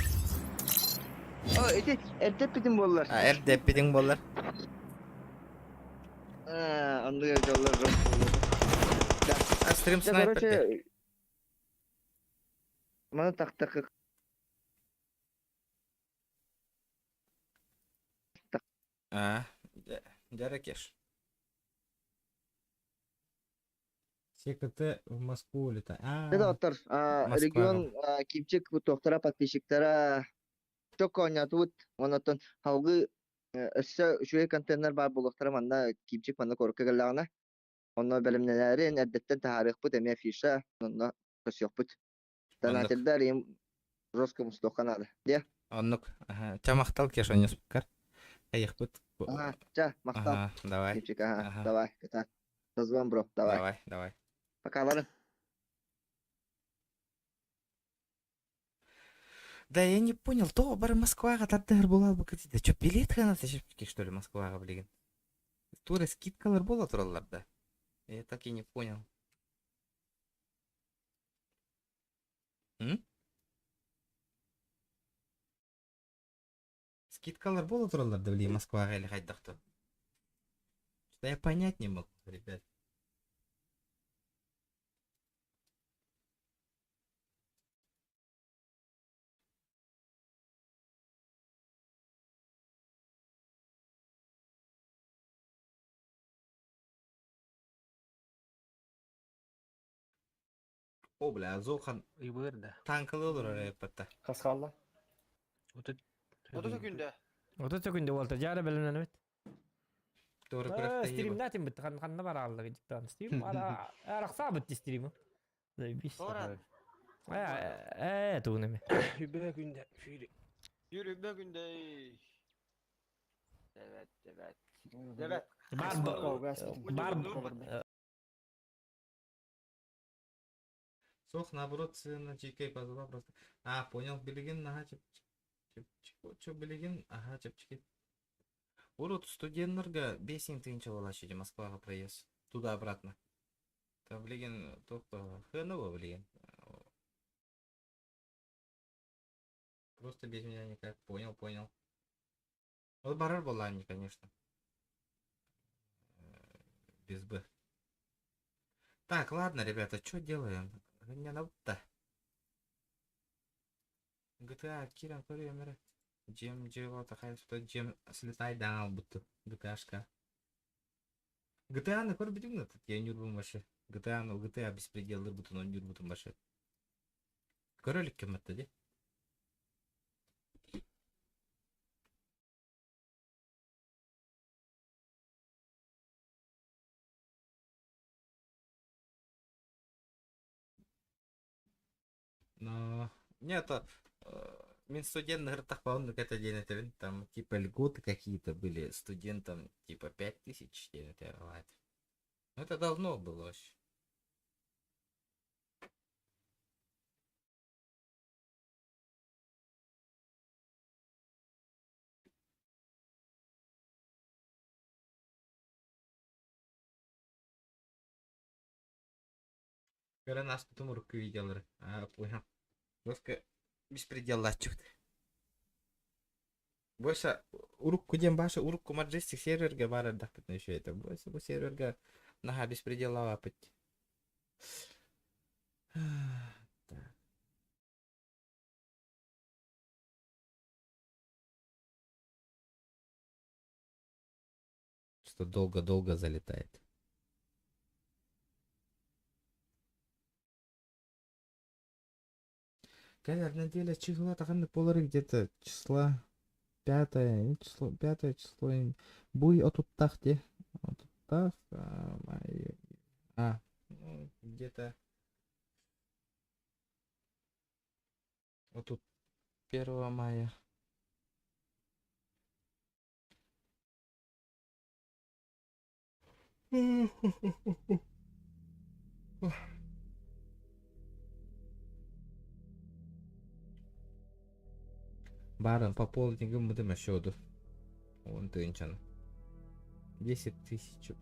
Speaker 2: О, эти эрдеп битим боллар.
Speaker 1: А, эрдеп битиң болар.
Speaker 2: Андыга жоллар жоқ.
Speaker 1: А стрим снайпер.
Speaker 2: Короче, мана тактакы.
Speaker 1: А, Дяракеш. СКТ в Москву летает.
Speaker 2: Это оттар.
Speaker 1: Москва.
Speaker 2: Регион кипчик bu тоқтара подписчиктара çok oynatып, онотон халгы өссө үшөй контейнер бар булуктара манда кипчик манда корка галлагына. Онно белемнелерин әддеттен тарих бу деме фиша, онно көсөк бут. Танателдер им жестко мустоханады. Де?
Speaker 1: Оннук. Ага. Чамахтал кеш онес букар. Аяқ бут.
Speaker 2: Жа, мактал.
Speaker 1: Ага, давай.
Speaker 2: Кипчик,
Speaker 1: Ага.
Speaker 2: давай, ката. Созвон, бро, давай.
Speaker 1: Давай.
Speaker 2: Пока, ладно.
Speaker 1: Да я не понял, то бары Москваға таттығыр болал бы кетеді. Чо, билет ғана тәшіпке, что ли, Москваға білеген? Тура скидкалар бола тураларда. Я так и не понял. Скидкалар бола тураларда, біле, Москваға әлі қайдақты. Что я понять не мог, ребят. О, бля, Зохан танкалы olur oraya yapatta.
Speaker 9: Kaskallı.
Speaker 8: Oda günde.
Speaker 9: Oda tökünde oldu. Jara bilinmenet.
Speaker 1: Doğru bıraktı iyi
Speaker 9: Stream
Speaker 1: bu.
Speaker 9: natin bit kan var aldı cidden stream. Ara raksa bit stream. Bir.
Speaker 8: Sonra.
Speaker 9: Tu ne mi?
Speaker 8: Hübe günde. Yürü be günde. Evet.
Speaker 1: Сох, наоборот, на JK позвала просто. А, понял, Билигин, ага, чё Билигин, ага, чепчики. Урод, студентлерге 5 тыйынча бола шеде Москвага проезд. Туда-обратно. Там Билигин, только хреново Билигин. Просто без меня никак. Понял. Вот барар была они, конечно. Без Б. Так, ладно, ребята, что делаем? Не надо. GTA Киран көрөмөрө. Жем жего такая, что жем слетай даңал бутту. GTA-шка. GTA-ны көрбүдүң да, я нюрбум башы. GTA беспределдер бутун, он нюрбутун башы. Көрөлүк кемметти, де? Но нет, Мен студент гыртах помню, это день это там типа льготы какие-то были студентам, типа 5000 день это бывает. Ну, это давно было вообще. Когда нас потом руку видел, понял. Жестко беспределать. Больше урукку дем башы урукку маджестик серверге бары дақпытын еще это. Больше бұл серверге наға беспределава апыт. Что долго-долго залетает. Когда на неделе числа тағанды болары где-то числа 5 число, 5 число. Буй отуттах де. Отуттах. Ну, где-то вот тут 1 мая. Барын пополнить гымбыдым счету. Вон тынчан. 10 000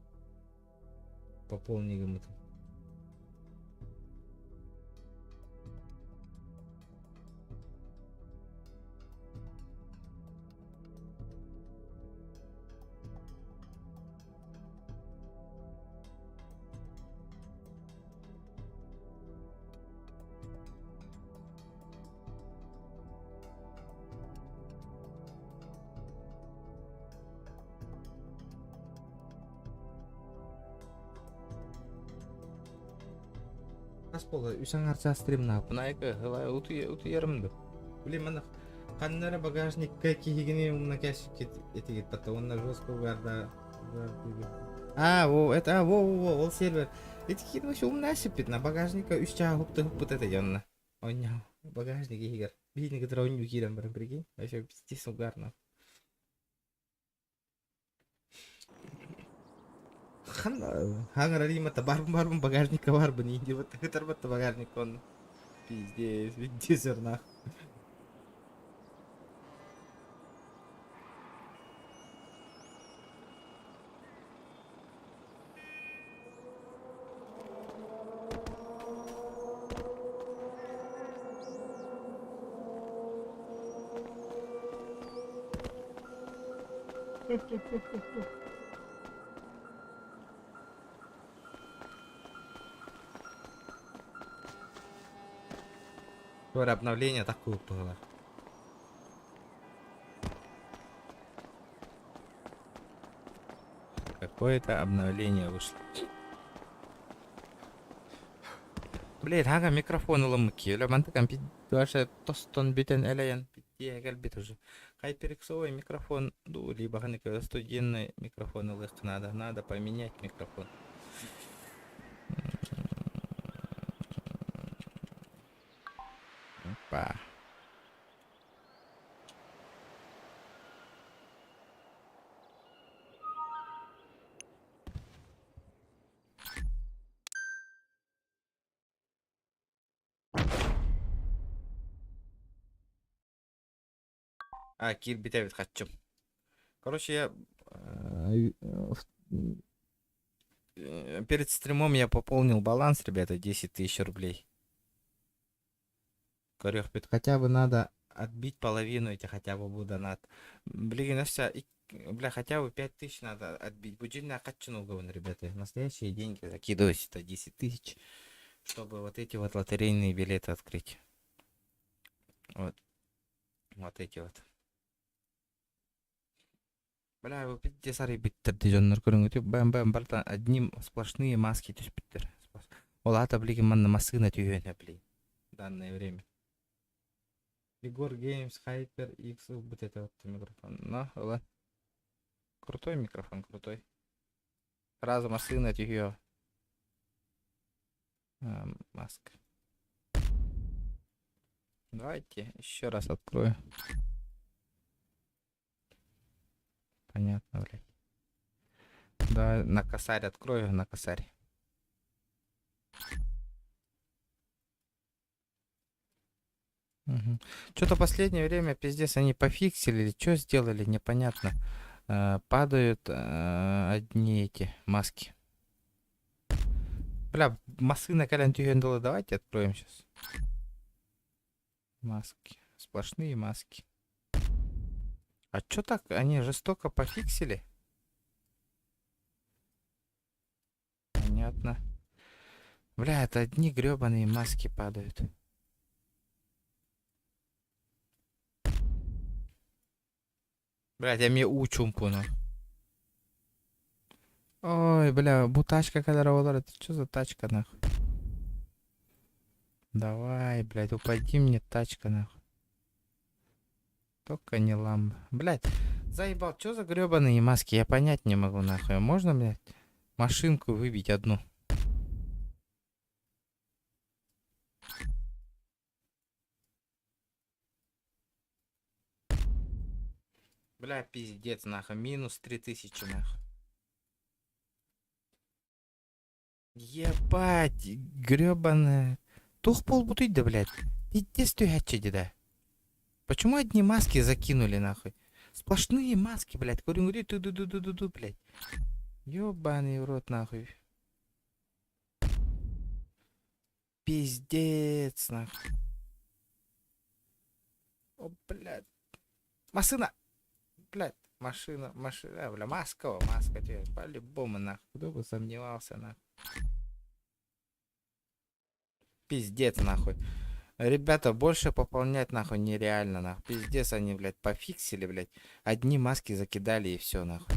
Speaker 1: пополни гымбыдым. Kas болды үсің арса стримна пынайка гылай уты ярымды. Блин, мана қаннары багажникка кигине мына кәшіп етегет бата. Онна жестко барда. Ол сервер. Етекет вообще умна шипит на багажника 3 чаға хуп это янна. Оня багажник егер. Бейнеге драуню кирен бір прикинь. Вообще пиздец угарно. Хангара римата барбын багажника барбын инде вот хытарбатта багажник он пиздец зернах. Скоро обновление такое было. Какое-то обновление вышло. Блин, ага, микрофон улымки. Или мантыкам даже тостон битен элеян. Битен бит уже. Хайпериксовый микрофон, ну, либо студийный микрофон улых надо поменять микрофон. Опа. Кир битевит хочу. Короче, я перед стримом я пополнил баланс, ребята, 10 000 рублей. Хотя бы надо отбить половину этих, хотя бы буду донат. Блин, бля, хотя бы 5000 надо отбить. Будильник качану, ребята. Настоящие деньги закидывать, это 10 000, чтобы вот эти вот лотерейные билеты открыть. Вот эти вот. Бля, вы видите, сари биттерди жоннор көрүнгүтү. Бам барта одним сплошные маски түспүттөр. Олата блин манна маскына түйөнө блин. Данное время. Егор Games, HyperX, вот это вот микрофон. Ну, ладно. Крутой микрофон, крутой. Сразу машина тихо. Маска. Давайте еще раз открою. Понятно, блядь. Да, на косарь открою, на косарь. Что-то последнее время, пиздец, они пофиксили или что сделали, непонятно. Падают одни эти маски. Бля, масына калян түйгендолы, давайте откроем сейчас. Маски. Сплошные маски. А чё так? Они жестоко пофиксили? Понятно. Бля, это одни гребаные маски падают. Блядь, я мне учум понял. Ой, бля, бутачка когда работала, это что за тачка, нахуй? Давай, блядь, упади мне тачка, нахуй. Только не ламба. Блядь, заебал, что за гребаные маски? Я понять не могу, нахуй. Можно, блядь, машинку выбить одну? Бля, пиздец, нахуй. Минус 3000, нахуй. Ебать, гребаная. Тух полбутыть, да, блядь. Пиздец, ты да. Почему одни маски закинули, нахуй? Сплошные маски, блядь. Курим, ту-ду-ду-ду-ду, блядь. Ёбаный в рот, нахуй. Пиздец, нахуй. О, блядь. Машина. Блядь, машина. Бля, маска, тебе. По-любому, нахуй. Кто бы сомневался, нахуй. Пиздец, нахуй. Ребята, больше пополнять, нахуй, нереально, нахуй. Пиздец, они, блядь, пофиксили, блядь. Одни маски закидали и все, нахуй.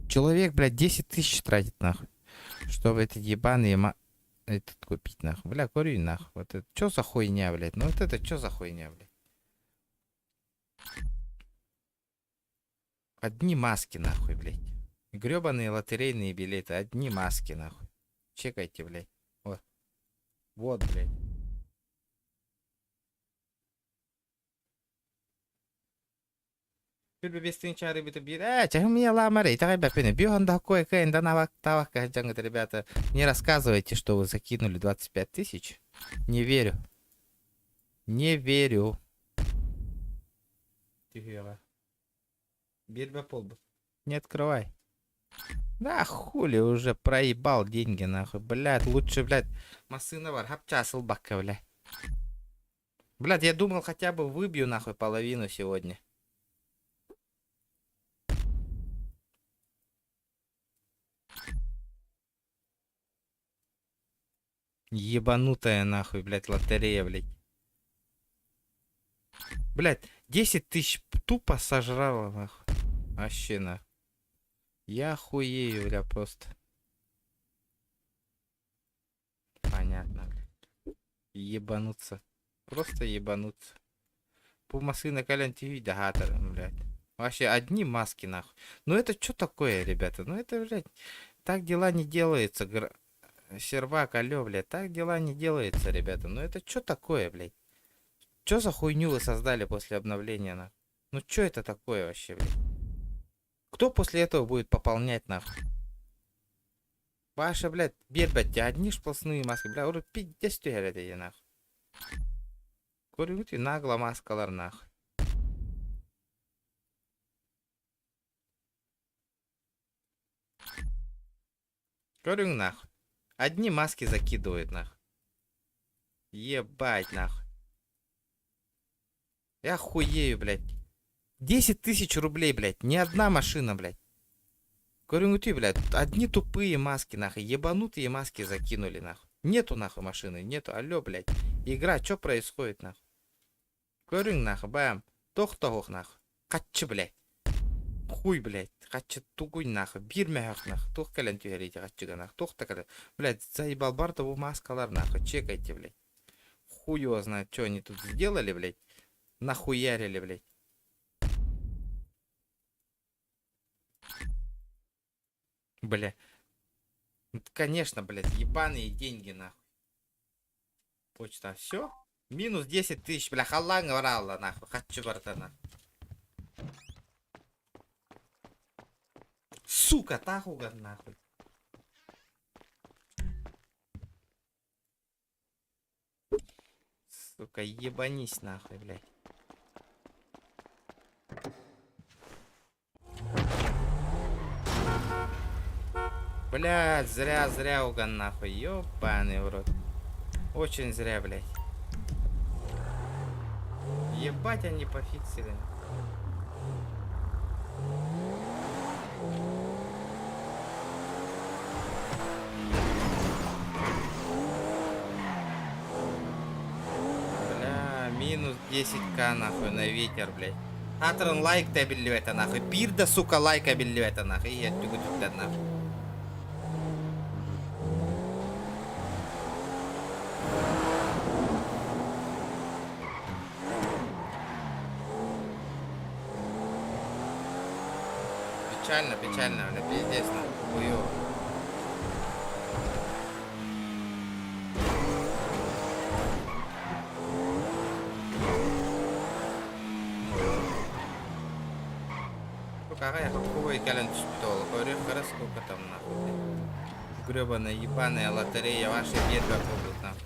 Speaker 1: Человек, блядь, 10 тысяч тратит, нахуй. Чтобы эти ебаные этот купить, нахуй. Бля, курю, нахуй. Вот это что за хуйня, блядь? Ну вот это что за хуйня, блядь? Одни маски, нахуй, блядь. Гребаные лотерейные билеты. Одни маски, нахуй. Чекайте, блядь. Вот. Вот, блядь. Ребята, не рассказывайте, что вы закинули 25 тысяч. Не верю. Не верю. Не открывай. Да хули уже проебал деньги, нахуй. Блядь, лучше, блядь, масына бар. Хапчасыл бакка, блядь. Блядь, я думал, хотя бы выбью, нахуй, половину сегодня. Ебанутая, нахуй, блядь, лотерея, блядь. Блядь, 10 тысяч тупо сожрала, нахуй. Вообще, нахуй. Я хуею, бля, просто. Понятно, блядь. Ебануться. Просто ебануться. По машине калян ТВ, да, блядь. Вообще, одни маски, нахуй. Ну это что такое, ребята? Ну это, блядь, так дела не делаются. Сервак, алё, блядь, так дела не делаются, ребята. Ну это что такое, блядь? Что за хуйню вы создали после обновления, нахуй? Ну что это такое вообще, блядь? Кто после этого будет пополнять, нахуй? Ваши, блядь, блядь, одни сплошные маски, бля, уже 50 тюря, нахуй. Көріңіз, нагло маскалар, нахуй. Көрің, нахуй. Одни маски закидывают, нахуй. Ебать, нахуй. Я хуею, блядь. 10 тысяч рублей, блядь. Ни одна машина, блядь. Көріңіз, блядь, одни тупые маски, нахуй. Ебанутые маски закинули, нахуй. Нету, нахуй, машины, нету. Алло, блядь. Игра, что происходит, нахуй? Көрің, нахуй, бам. Тох-тох, нахуй. Қатчы, блядь. Хуй, блядь. Қатчы тугуй, нахуй. Бирмәк, нахуй. Тох кәлән түйәрейді қатчыға, нахуй. Тох-та кәлән. Блядь, заебал бар-то bu маскалар, нахуй. Чекайте, блядь. Хуй его знает, что они тут сделали, блядь. Нахуярили, блядь. Бля. Ну, конечно, блядь, ебаные деньги, нахуй. Почта, все? Минус 10 тысяч, бля, халлаңы бар алла, нахуй, хатчы бартана. Сука, тахуган, нахуй. Сука, ебанись, нахуй, блядь. Блядь, зря уган, нахуй, ёбаный в рот. Очень зря, блядь. Ебать, они пофиксили. Бля, минус 10к, нахуй, на ветер, блядь. Атрон лайк та билливета, нахуй. Бир да, сука, лайка билливета, нахуй. И я тюгу-тюгу, нахуй. Печально, бля, пиздец, нахуй, хуёво. Сука, ага, я какого кален читал, говорю, раз сколько там, нахуй, блядь. Грёбаная, ебаная лотерея, ваши бедга будут, нахуй.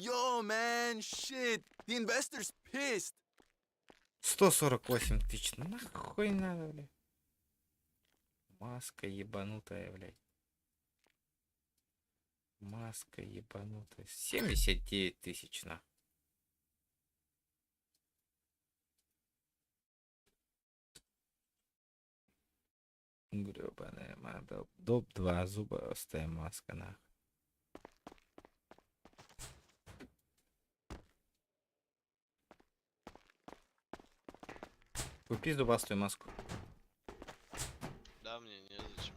Speaker 10: Yo, man, shit. The investor's pissed.
Speaker 1: 148 тысяч, ну нахуй надо, блядь. Маска ебанутая, блядь. Маска ебанутая. 79 тысяч, нахуй. Гребаная мада. Доп 2 зуба оставим маска, нахуй. Купи зубастую маску.
Speaker 10: Да, мне незачем.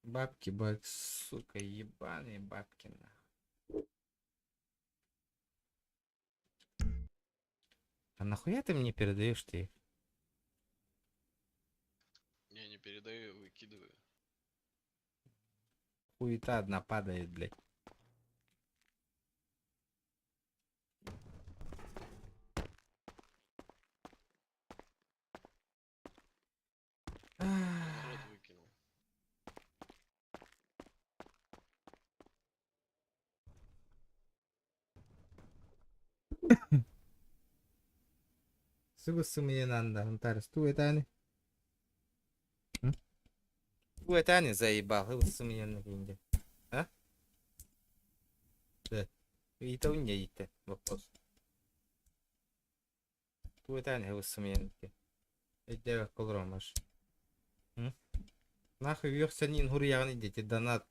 Speaker 1: Бабки, сука, ебаные бабки, нахуй. А нахуя ты мне передаешь ты их?
Speaker 10: Я не передаю, выкидываю.
Speaker 1: Хуета одна падает, блядь.
Speaker 10: Народ выкинул.
Speaker 1: Сыгысы мне надо, Антарис, ту это они. Ту это они заебал, сыгысы мне на деньги. А? Да. И то у меня есть вопрос. Ту это они, сыгысы мне на деньги. Это колромаш. Нахуй вёрся нин хурьяны дети, донат.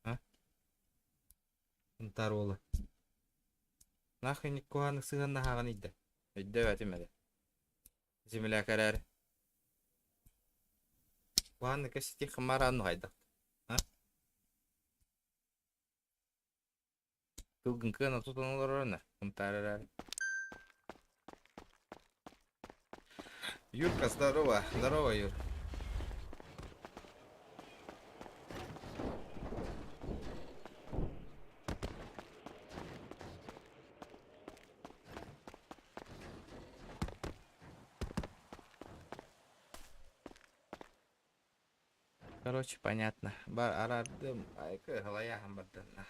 Speaker 1: А? Антарола. Нахуй никого не сыган нахаган иде. Иде этимеде. Земля карар. Ванны косити хамарану хайда. А? Тугын кына тутануларына. Антарар. Юрка, здорово. Здорово, Юр. Короче, понятно. Бар арадым, айкы галаяхам бардана.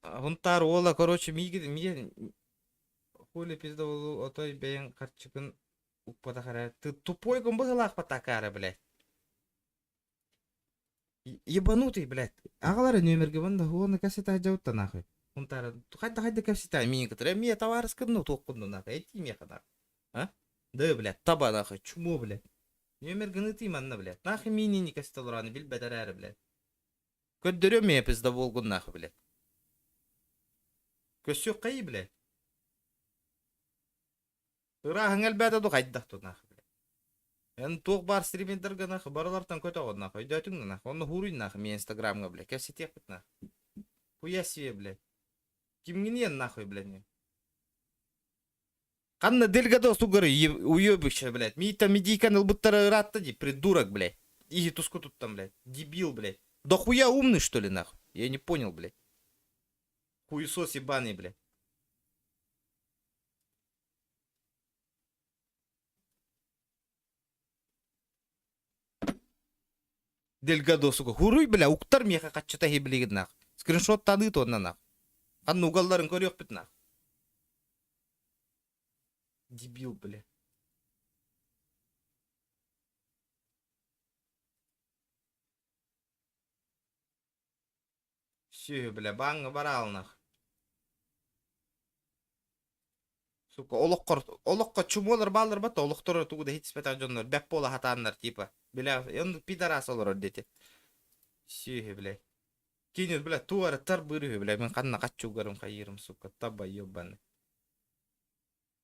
Speaker 1: Гунтар ола, короче, ми хули пизда болу, отой бейн карчыкын уппатахара. Ты тупой гумбыгылах патакара, блядь. Ебанутый, блядь. Агалары нөмерге банда, оны кассета жауытта нахуй. Гунтар, хайда кассета, миин катыр, мия товарыз кыдну тоққынду нахуй, эти мия хана. А? Да, блядь, таба нахуй, чмо, блядь. Нөмергіні тыйманна, блядь. Нахуй мини не кастелураны, бил бәдәрәрі, блядь. Көддөрі мия пизда болгун нахуй, блядь. Көсөк қайы, блядь. Ырахың әлбәті ду қайдақ ту нахы, блядь. Эн тоқ бар стримендерге нахы, баралартан көте қод нахы, өйдәтің нахы, оны хуруй нахы, мен инстаграмға, блядь, кәсетек бит нахы. Хуя себе, блядь. Кимгенен нахуй, блядь. Қанна дельгадо сугары уебище, блядь. Мита медийкан ылбыттары ыратты, ди, придурок, блядь. Иги туску тут там, блядь. Дебил, блядь. Да хуя умный, что ли, нахуй? Я не понял, блядь. Хуесос ебаный, блядь. Дельгадо, сука. Хуруй, бля, уктар меха каччата хеблигид, нахуй. Скриншот таныт онна, нахуй. Қанна угалларын көрек бит, нахуй. Дебил, бля. Все, бля, баңы барал, нахуй. Сука, олыққа чумолар балар бата, олықтары тугуда хитспетан жонлар, бәп бола хатанлар, типа. Бля, он пидорас олар ордети. Все, бля. Кинет, бля, туары тар бұрығы, бля, мен қанна қатчу ғарым қайырым, сука, таба ебаны.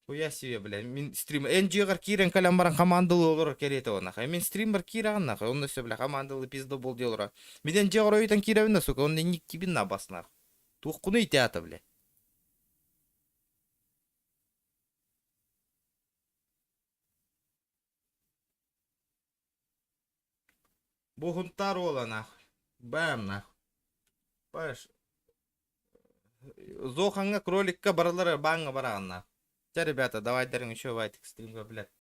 Speaker 1: Хуя себе, бля, мен стрим, NG-ғар кирен калям баран командалы олар кереті онақай. Мен стрим бар кираған нақай, онны все, бля, командалы пизды бол делора. Мен NG-ғар ойытан киревінна, сука, онны ник кибін набасынақ. Туқ құны итеаты, бля. Бухунтар ола, нахуй. Бәм, нахуй. Баш. Зоханга кроликка баралары баңға бараған, нахуй. Ребята, давай дарың еще вайтик стримга, блядь.